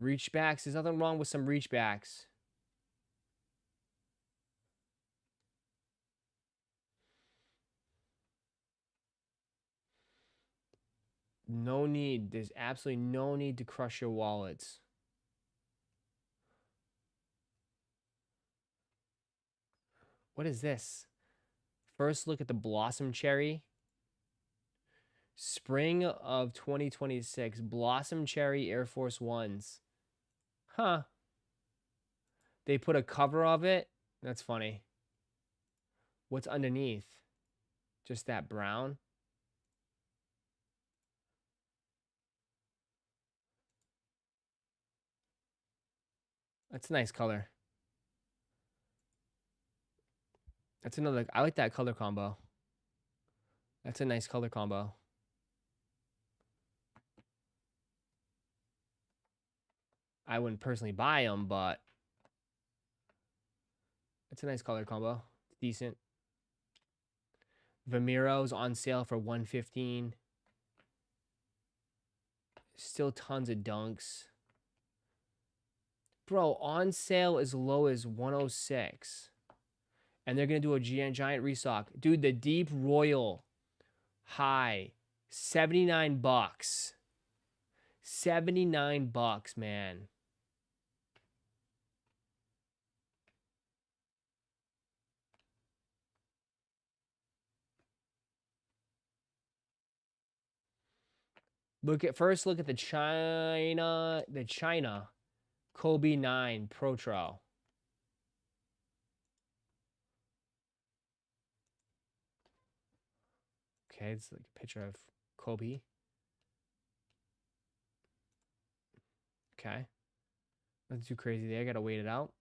Reachbacks. There's nothing wrong with some reachbacks. No need. There's absolutely no need to crush your wallets. What is this? First look at the Blossom Cherry. Spring of 2026. Blossom Cherry Air Force Ones. Huh. They put a cover of it. That's funny. What's underneath? Just that brown? That's a nice color. That's another. I like that color combo. That's a nice color combo. I wouldn't personally buy them, but it's a nice color combo. It's decent. Vamiro's on sale for $115. Still tons of dunks. Bro, on sale as low as $106. And they're going to do a giant restock. Dude, the Deep Royal High, $79. $79, man. Look at the China Kobe 9 Protro. Okay, it's like a picture of Kobe. Okay. Nothing too crazy there. I gotta wait it out.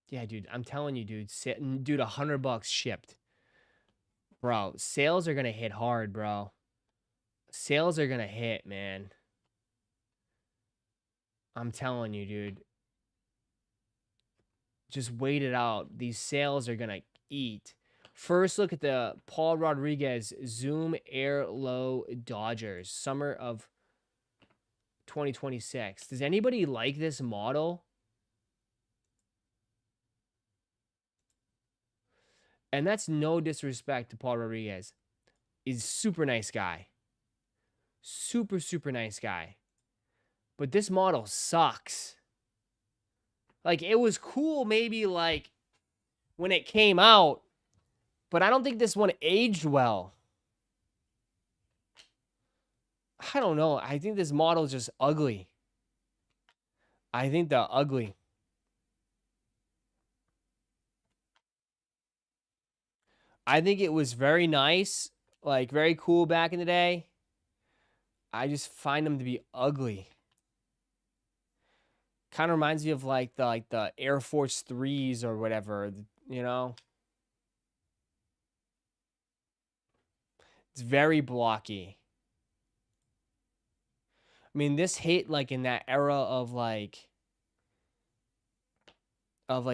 Yeah, dude, I'm telling you, dude. Dude, $100 shipped. Bro, sales are gonna hit hard, bro. Sales are gonna hit, man. I'm telling you, dude. Just wait it out. These sales are gonna eat. First, look at the Paul Rodriguez Zoom Air Low Dodgers, summer of 2026. Does anybody like this model? And that's no disrespect to Paul Rodriguez. He's a super nice guy. Super, super nice guy. But this model sucks. Like, it was cool maybe, like, when it came out. But I don't think this one aged well. I don't know. I think this model is just ugly. I think they're ugly. I think it was very nice, like very cool back in the day. I just find them to be ugly. Kind of reminds me of like the Air Force 3s or whatever, you know? It's very blocky. I mean, this hit like in that era of like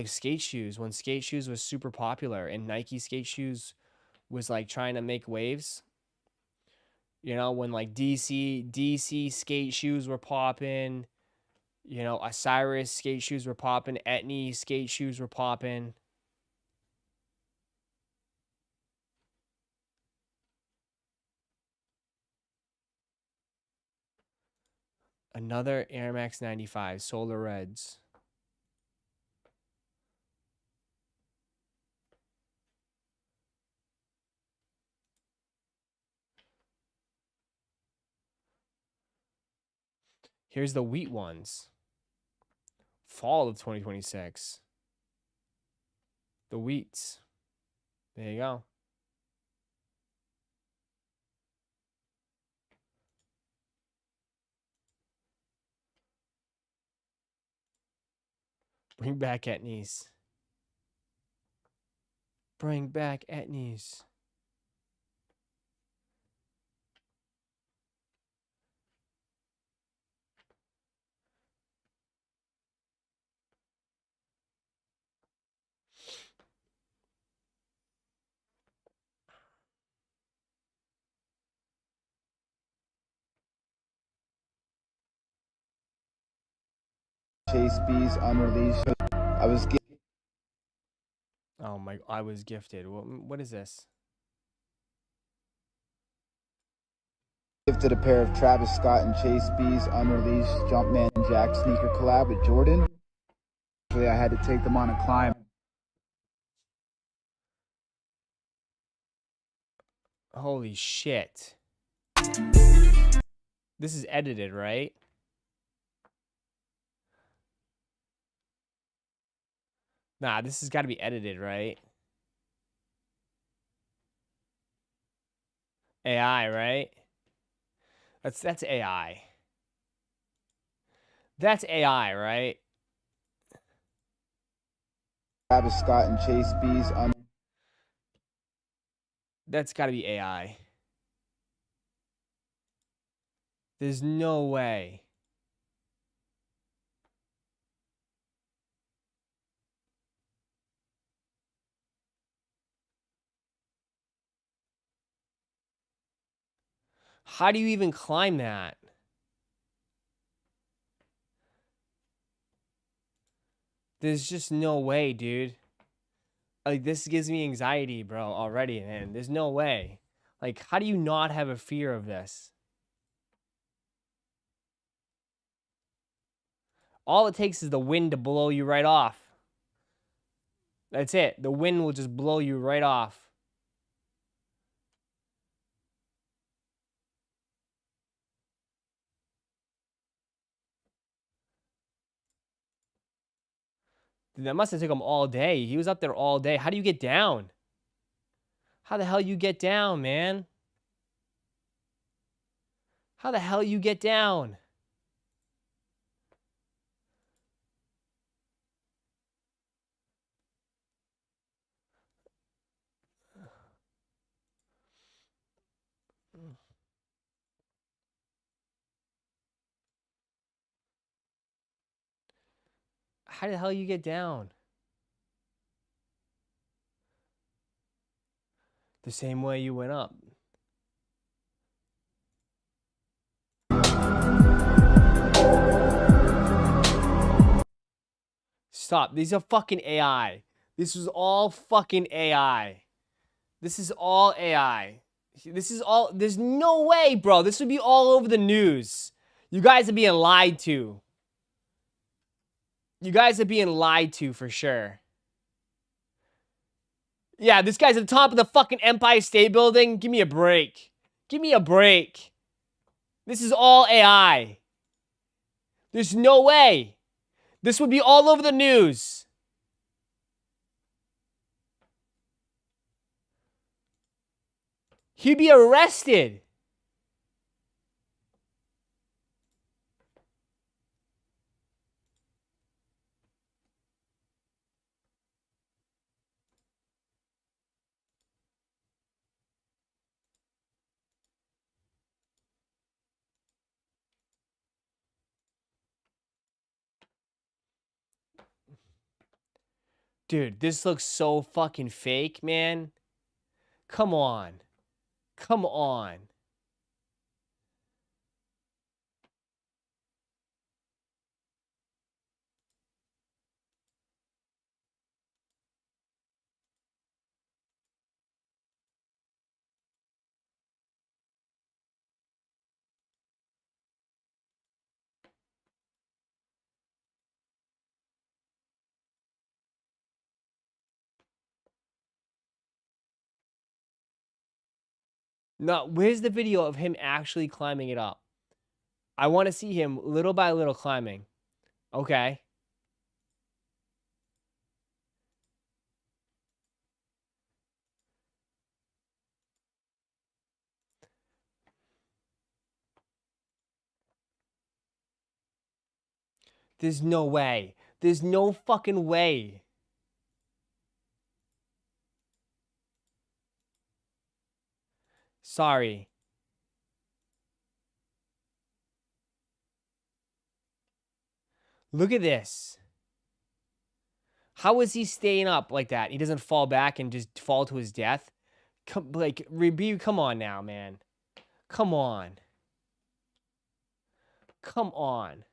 skate shoes, when skate shoes was super popular and Nike skate shoes was like trying to make waves. You know, when like DC skate shoes were popping, you know, Osiris skate shoes were popping, Etnies skate shoes were popping. Another Air Max 95 Solar Reds. Here's the wheat ones. Fall of 2026. The wheats. There you go. Bring back Etnies. Bring back Etnies. Chase B's unreleased. I was Oh my, I was gifted. What is this? gifted a pair of Travis Scott and Chase B's unreleased Jumpman Jack sneaker collab with Jordan. Actually, I had to take them on a climb. Holy shit. This is edited, right? Nah, this has got to be edited, right? AI, right? That's AI. That's AI, right? Travis Scott and Chase B's That's got to be AI. There's no way. How do you even climb that? There's just no way, dude. Like, this gives me anxiety, bro, already, man. There's no way. Like, how do you not have a fear of this? All it takes is the wind to blow you right off. That's it. The wind will just blow you right off. Dude, that must have took him all day. He was up there all day. How do you get down? How the hell you get down, man? How the hell you get down? How the hell you get down? The same way you went up. Stop. These are fucking AI. This is all fucking AI. This is all AI. This is all... There's no way, bro. This would be all over the news. You guys are being lied to. You guys are being lied to for sure. Yeah, this guy's at the top of the fucking Empire State Building. Give me a break. Give me a break. This is all AI. There's no way. This would be all over the news. He'd be arrested. Dude, this looks so fucking fake, man. Come on. Come on. No, where's the video of him actually climbing it up? I want to see him little by little climbing. Okay. There's no way. There's no fucking way. Sorry. Look at this. How is he staying up like that? He doesn't fall back and just fall to his death? Come, like, come on now, man. Come on. Come on.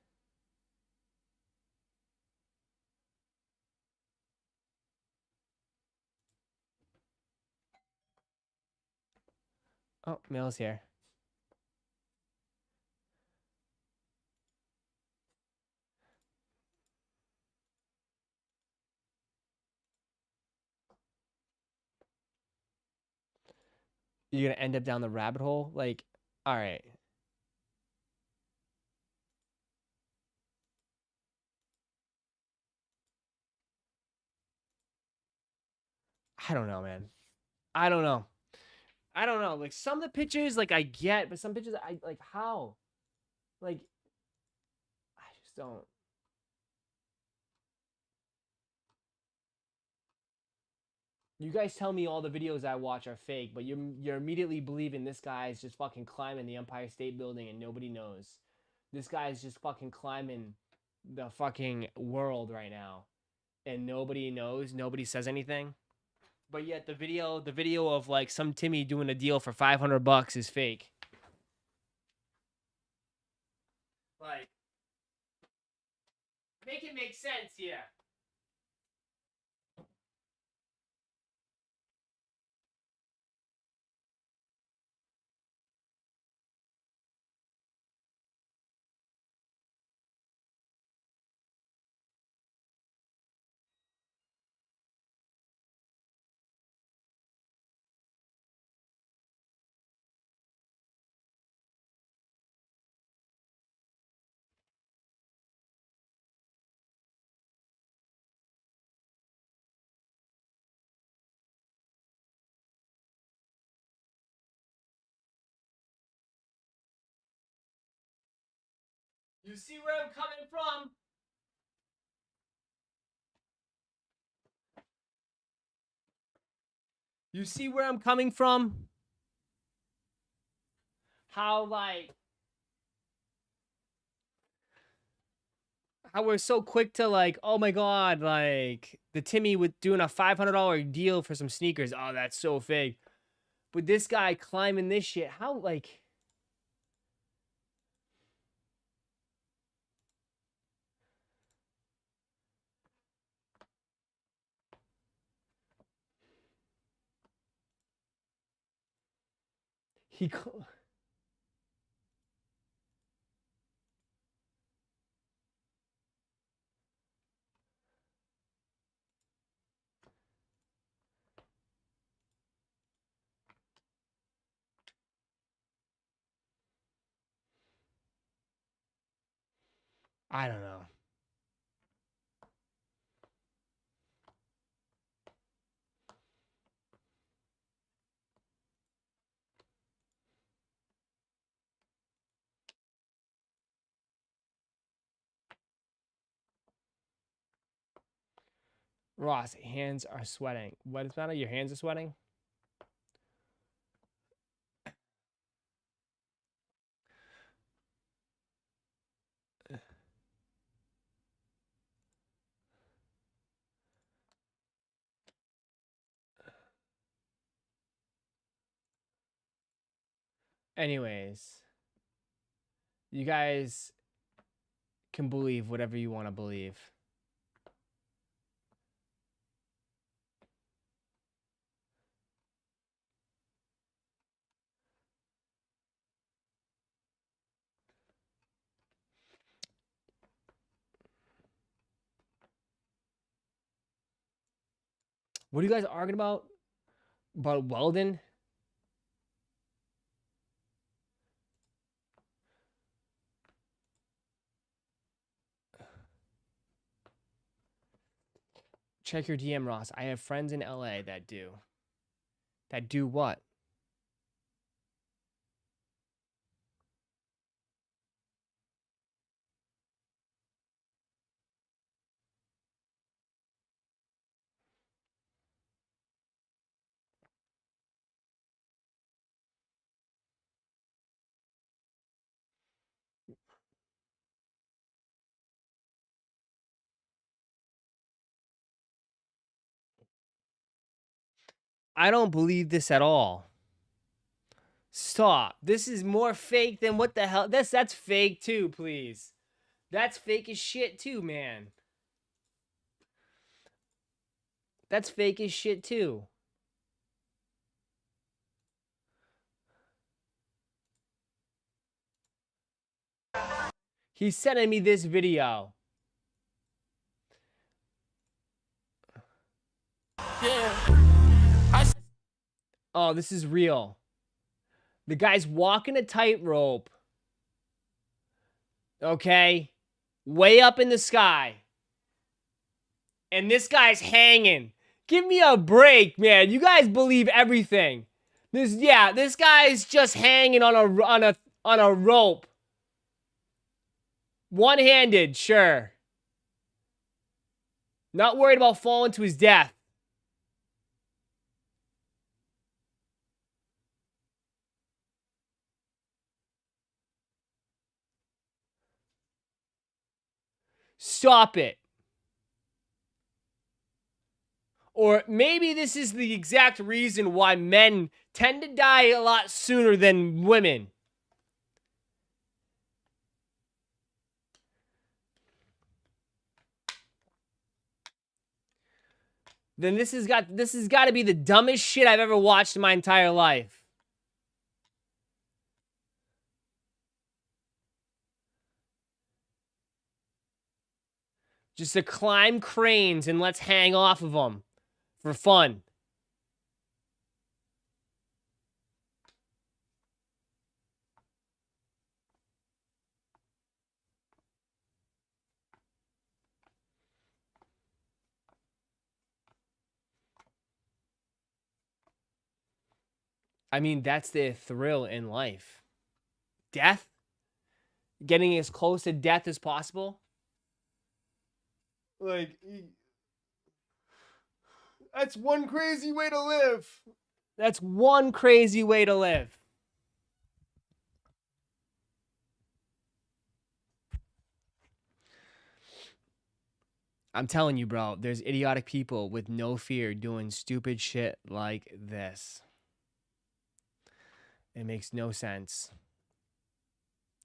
Oh, Mel's here. You're gonna end up down the rabbit hole? Like, all right. I don't know, man. I don't know. I don't know. Like, some of the pictures, like, I get, but some pictures, I, like, how? Like, I just don't. You guys tell me all the videos I watch are fake, but you're immediately believing this guy is just fucking climbing the Empire State Building and nobody knows. This guy is just fucking climbing the fucking world right now, and nobody knows. Nobody says anything. But yet the video of like some Timmy doing a deal for $500 is fake. Like, make it make sense here. You see where I'm coming from? You see where I'm coming from? How, like, how we're so quick to, like, oh my god, like, the Timmy with doing a $500 deal for some sneakers. Oh, that's so fake. But this guy climbing this shit, how, like... He... I don't know. Ross, hands are sweating. What is the matter? Your hands are sweating? Anyways, you guys can believe whatever you want to believe. What are you guys arguing about? About Weldon? Check your DM, Ross. I have friends in LA that do. That do what? I don't believe this at all. Stop. This is more fake than what the hell. That's fake too, please. That's fake as shit too, man. That's fake as shit too. He's sending me this video. Oh, this is real. The guy's walking a tightrope. Okay? Way up in the sky. And this guy's hanging. Give me a break, man. You guys believe everything. This guy's just hanging on a rope. One-handed, sure. Not worried about falling to his death. Stop it. Or maybe this is the exact reason why men tend to die a lot sooner than women. Then this has got to be the dumbest shit I've ever watched in my entire life. Just to climb cranes and let's hang off of them for fun. I mean, that's the thrill in life. Death? Getting as close to death as possible? Like, that's one crazy way to live. That's one crazy way to live. I'm telling you, bro, there's idiotic people with no fear doing stupid shit like this. It makes no sense.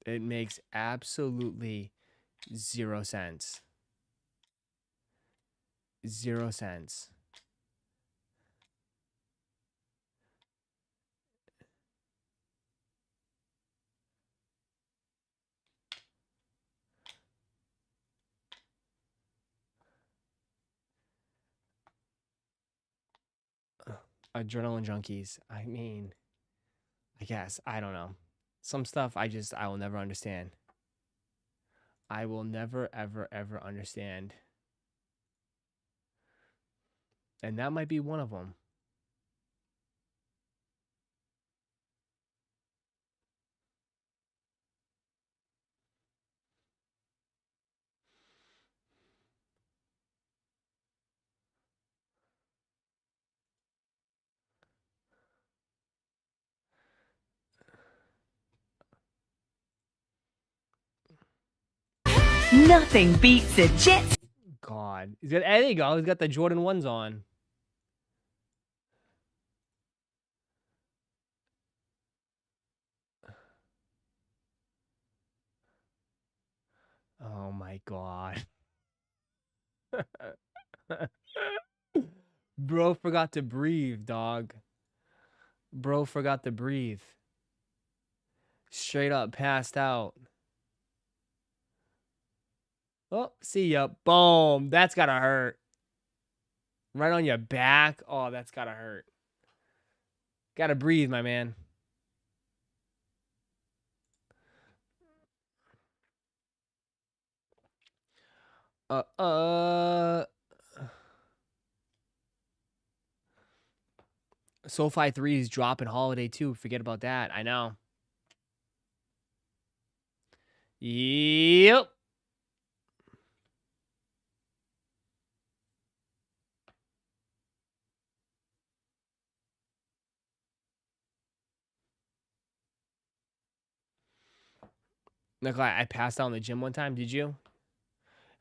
It makes absolutely 0 sense. 0 sense. Adrenaline junkies. I mean, I guess. I don't know. Some stuff I will never understand. I will never, ever, ever understand. And that might be one of them. Nothing beats a jet. God. There you go. He's got the Jordan 1s on. Oh my god. Bro forgot to breathe, dog. Bro forgot to breathe. Straight up passed out. Oh, see ya. Boom. That's gotta hurt. Right on your back. Oh, that's gotta hurt. Gotta breathe, my man. SoFi 3 is dropping holiday too. Forget about that. I know. Yep. Look, I passed out in the gym one time. Did you?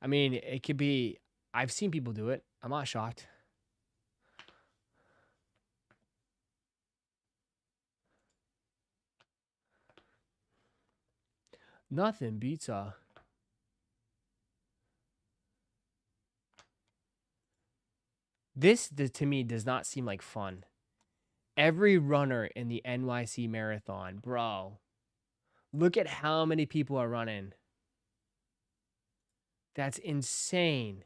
I mean, it could be. I've seen people do it. I'm not shocked. Nothing beats this to me does not seem like fun. Every runner in the NYC marathon, bro. Look at how many people are running. That's insane.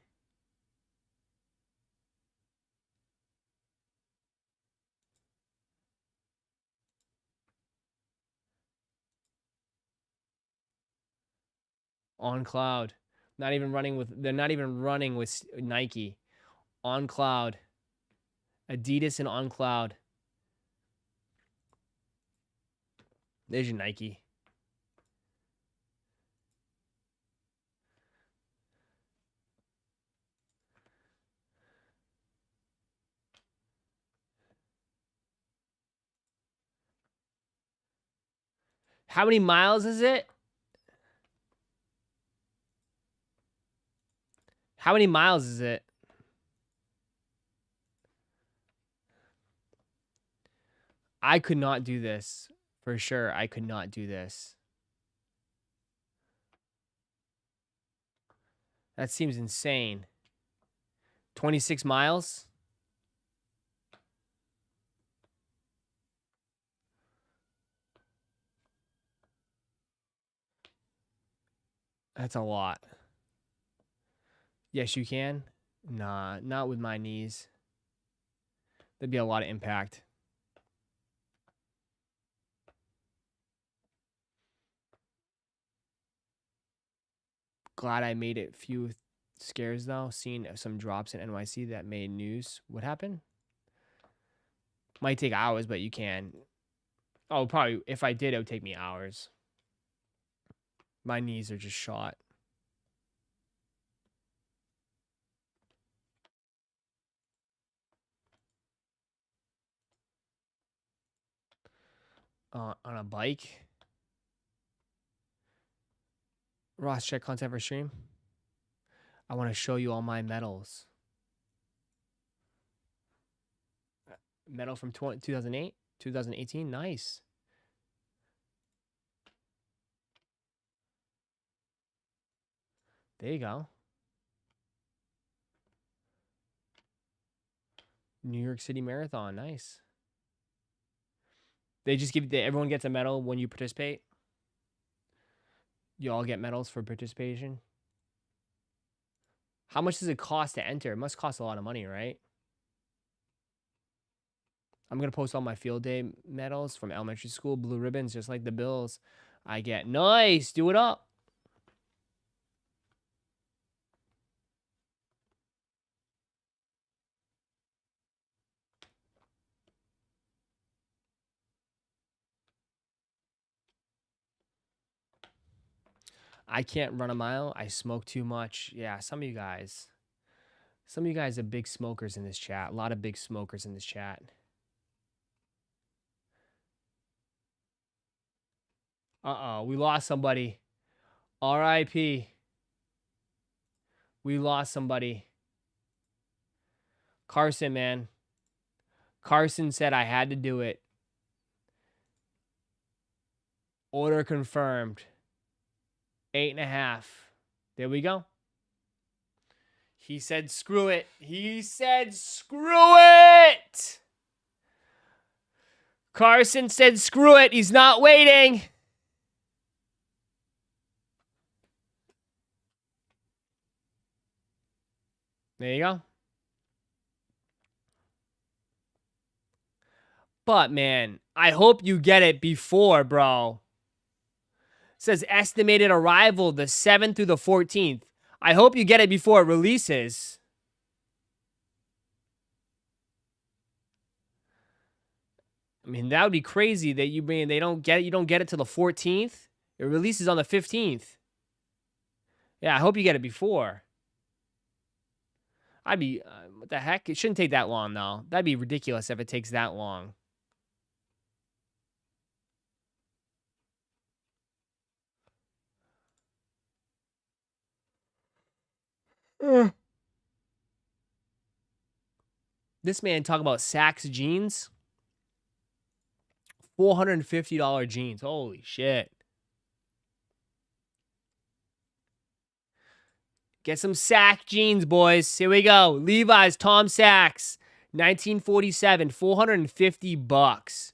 On cloud. They're not even running with Nike. On cloud. Adidas and on cloud. There's your Nike. How many miles is it? How many miles is it? I could not do this. For sure, I could not do this. That seems insane. 26 miles? That's a lot. Yes, you can. Nah, not with my knees. There'd be a lot of impact. Glad I made it few scares though. Seen some drops in NYC that made news. What happened? Might take hours, but you can. Oh, probably if I did, it would take me hours. My knees are just shot. On a bike. Ross, check content for stream. I want to show you all my medals. Medal from 2008, 2018. Nice. There you go. New York City Marathon. Nice. They just everyone gets a medal when you participate. You all get medals for participation. How much does it cost to enter? It must cost a lot of money, right? I'm going to post all my field day medals from elementary school. Blue ribbons, just like the Bills. I get. Nice. Do it up. I can't run a mile. I smoke too much. Yeah, some of you guys. Some of you guys are big smokers in this chat. A lot of big smokers in this chat. Uh-oh, we lost somebody. R.I.P. We lost somebody. Carson, man. Carson said I had to do it. Order confirmed. 8.5. There we go. He said, screw it. He said, screw it. Carson said, screw it. He's not waiting. There you go. But, man, I hope you get it before, bro. It says estimated arrival the 7th through the 14th. I hope you get it before it releases. I mean, that would be crazy that you don't get it till the 14th. It releases on the 15th. Yeah, I hope you get it before. I'd be what the heck? It shouldn't take that long though. That'd be ridiculous if it takes that long. This man talking about Saks jeans. $450 jeans. Holy shit. Get some Saks jeans, boys. Here we go. Levi's Tom Saks. 1947. $450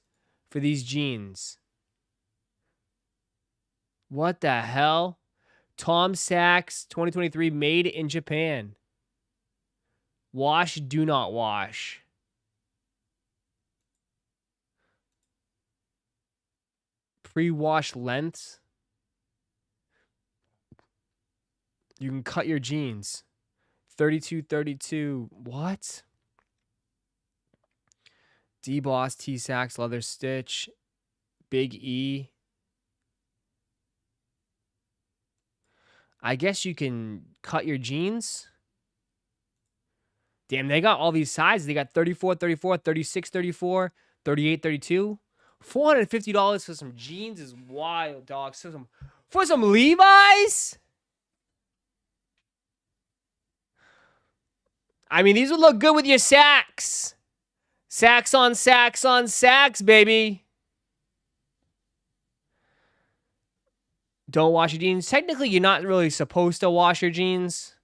for these jeans. What the hell? Tom Saks 2023 made in Japan. Wash, do not wash. Pre-wash lengths. You can cut your jeans. 32. What? D-Boss, T-Sacks, leather stitch. Big E. I guess you can cut your jeans. Damn, they got all these sizes. They got 34, 36, 38, 32. $450 for some jeans is wild, dog. For some Levi's? I mean, these would look good with your Saks. Saks on Saks on Saks, baby. Don't wash your jeans. Technically, you're not really supposed to wash your jeans.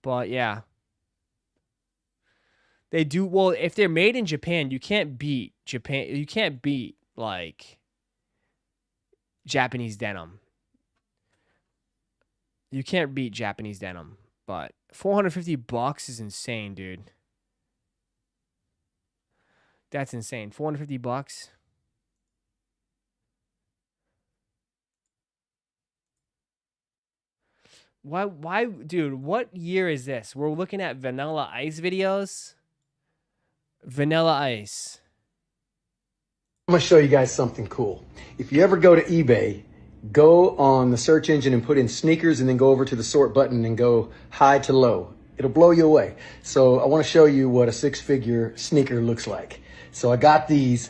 But, yeah. They do, well, if they're made in Japan, you can't beat Japan. You can't beat, like, Japanese denim. You can't beat Japanese denim. But $450 is insane, dude. That's insane. $450. Why, dude, what year is this? We're looking at Vanilla Ice videos. Vanilla Ice. I'm going to show you guys something cool. If you ever go to eBay, go on the search engine and put in sneakers and then go over to the sort button and go high to low. It'll blow you away. So I want to show you what a six-figure sneaker looks like. So I got these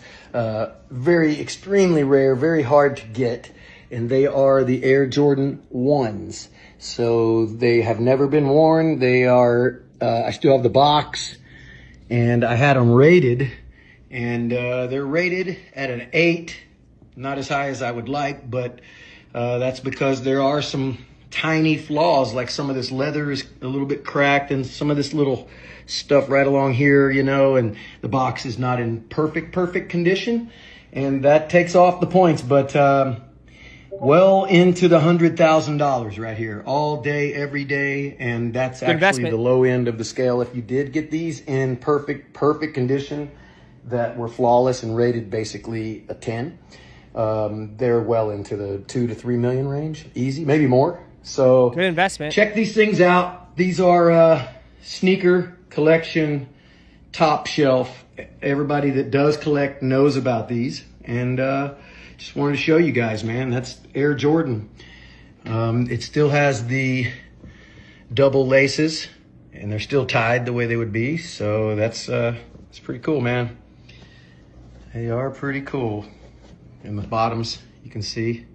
very extremely rare, very hard to get, and they are the Air Jordan 1s. So they have never been worn. They are, I still have the box, and I had them rated, and they're rated at an 8, not as high as I would like, but that's because there are some tiny flaws, like some of this leather is a little bit cracked and some of this little stuff right along here, you know, and the box is not in perfect condition, and that takes off the points, but well into the $100,000 right here, all day, every day, and that's actually the low end of the scale. If you did get these in perfect condition that were flawless and rated basically a 10, they're well into the 2 to 3 million range, easy, maybe more. So good investment. Check these things out. These are sneaker collection top shelf. Everybody that does collect knows about these, and just wanted to show you guys, man. That's Air Jordan. It still has the double laces, and they're still tied the way they would be. So that's it's pretty cool, man. They are pretty cool. And the bottoms, you can see.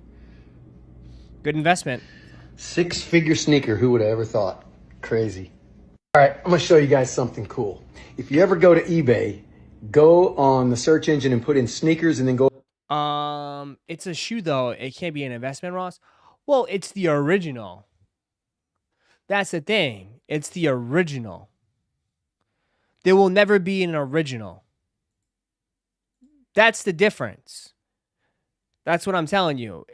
Good investment. 6-figure sneaker. Who would have ever thought? Crazy. All right, I'm gonna show you guys something cool. If you ever go to eBay, go on the search engine and put in sneakers and then go. It's a shoe though. It can't be an investment, Ross. Well, it's the original. That's the thing. It's the original. There will never be an original. That's the difference. That's what I'm telling you.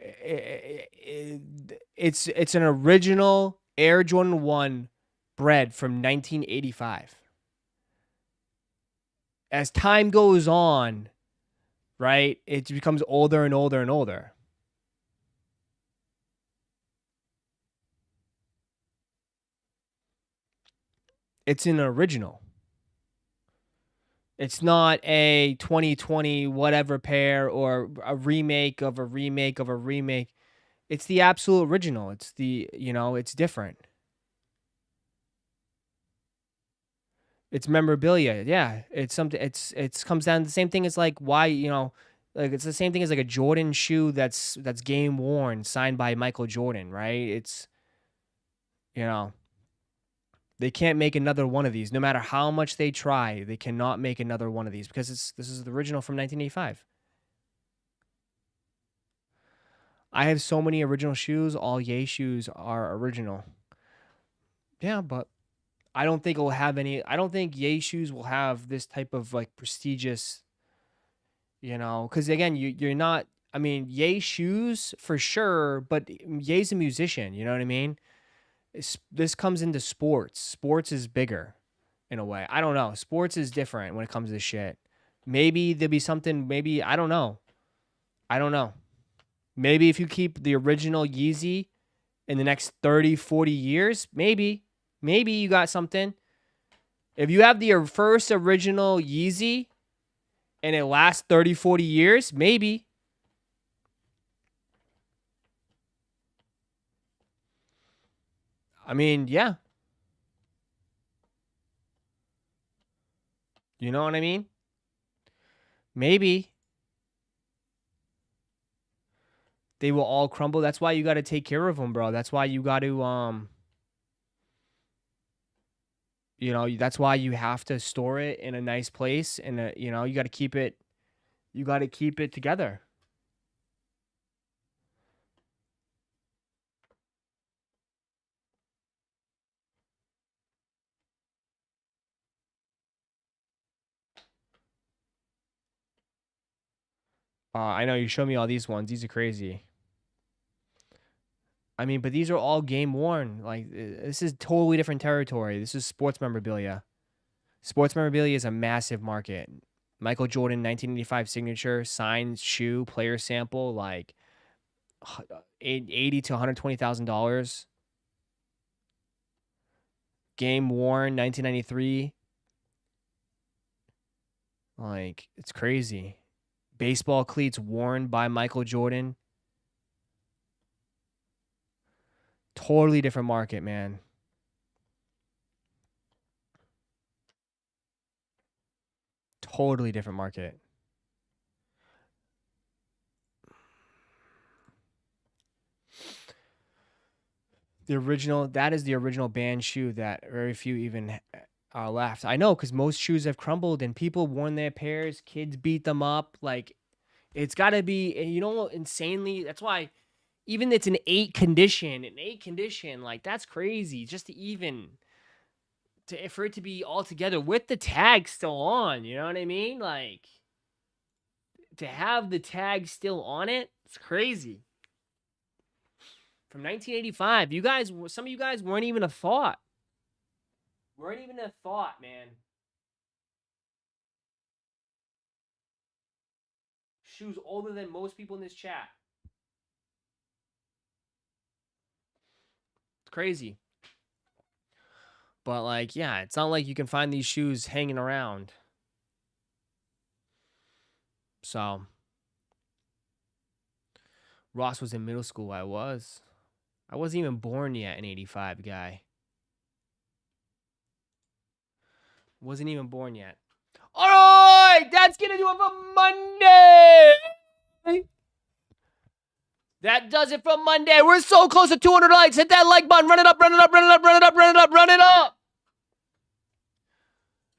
It's an original Air Jordan 1 bred from 1985. As time goes on, right, it becomes older and older and older. It's an original. It's not a 2020 whatever pair or a remake of a remake of a remake. It's the absolute original. It's the, it's different. It's memorabilia. Yeah. It's something, it's comes down to the same thing as like why, like it's the same thing as like a Jordan shoe that's game worn, signed by Michael Jordan, right? It's, they can't make another one of these. No matter how much they try, they cannot make another one of these because this is the original from 1985. I have so many original shoes. All Ye shoes are original. Yeah, but I don't think it will have any. I don't think Ye shoes will have this type of like prestigious, because again, you're not. I mean, Ye shoes for sure, but Ye's a musician. You know what I mean? This comes into sports. Sports is bigger in a way. I don't know. Sports is different when it comes to shit. Maybe there'll be something, maybe, I don't know. Maybe if you keep the original Yeezy in the next 30, 40 years, maybe you got something. If you have the first original Yeezy and it lasts 30, 40 years, maybe. I mean, yeah. You know what I mean? Maybe. They will all crumble. That's why you got to take care of them, bro. That's why you got to, that's why you have to store it in a nice place. And, you got to keep it, together. I know you showed me all these ones. These are crazy. I mean, but these are all game worn. Like, this is totally different territory. This is sports memorabilia. Sports memorabilia is a massive market. Michael Jordan 1985 signature, signed shoe, player sample, like $80,000 to $120,000. Game worn 1993. Like, it's crazy. Baseball cleats worn by Michael Jordan. Totally different market, man. Totally different market. That is the original banned shoe that very few even are left. I know, because most shoes have crumbled and people worn their pairs. Kids beat them up. Like, it's got to be, insanely. That's why even it's an 8 condition, like, that's crazy. Just for it to be all together with the tag still on, you know what I mean? Like, to have the tag still on it, it's crazy. From 1985, some of you guys weren't even a thought. Man. Shoes older than most people in this chat. It's crazy. But, like, yeah, it's not like you can find these shoes hanging around. So, Ross was in middle school. I wasn't even born yet in 85, guy. Wasn't even born yet. All right, that's going to do it for Monday. That does it for Monday. We're so close to 200 likes. Hit that like button. Run it up, run it up, run it up, run it up, run it up, run it up.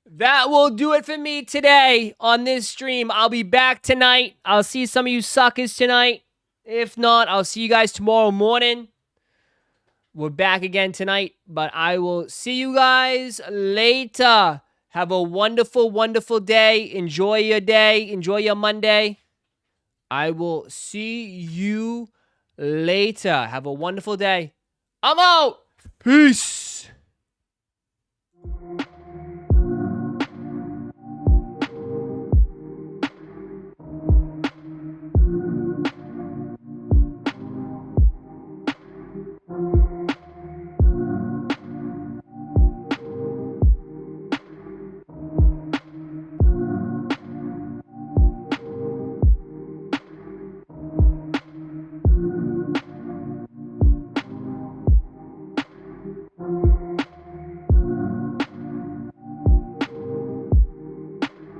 That will do it for me today on this stream. I'll be back tonight. I'll see some of you suckers tonight. If not, I'll see you guys tomorrow morning. We're back again tonight, but I will see you guys later. Have a wonderful, wonderful day. Enjoy your day. Enjoy your Monday. I will see you later. Have a wonderful day. I'm out. Peace.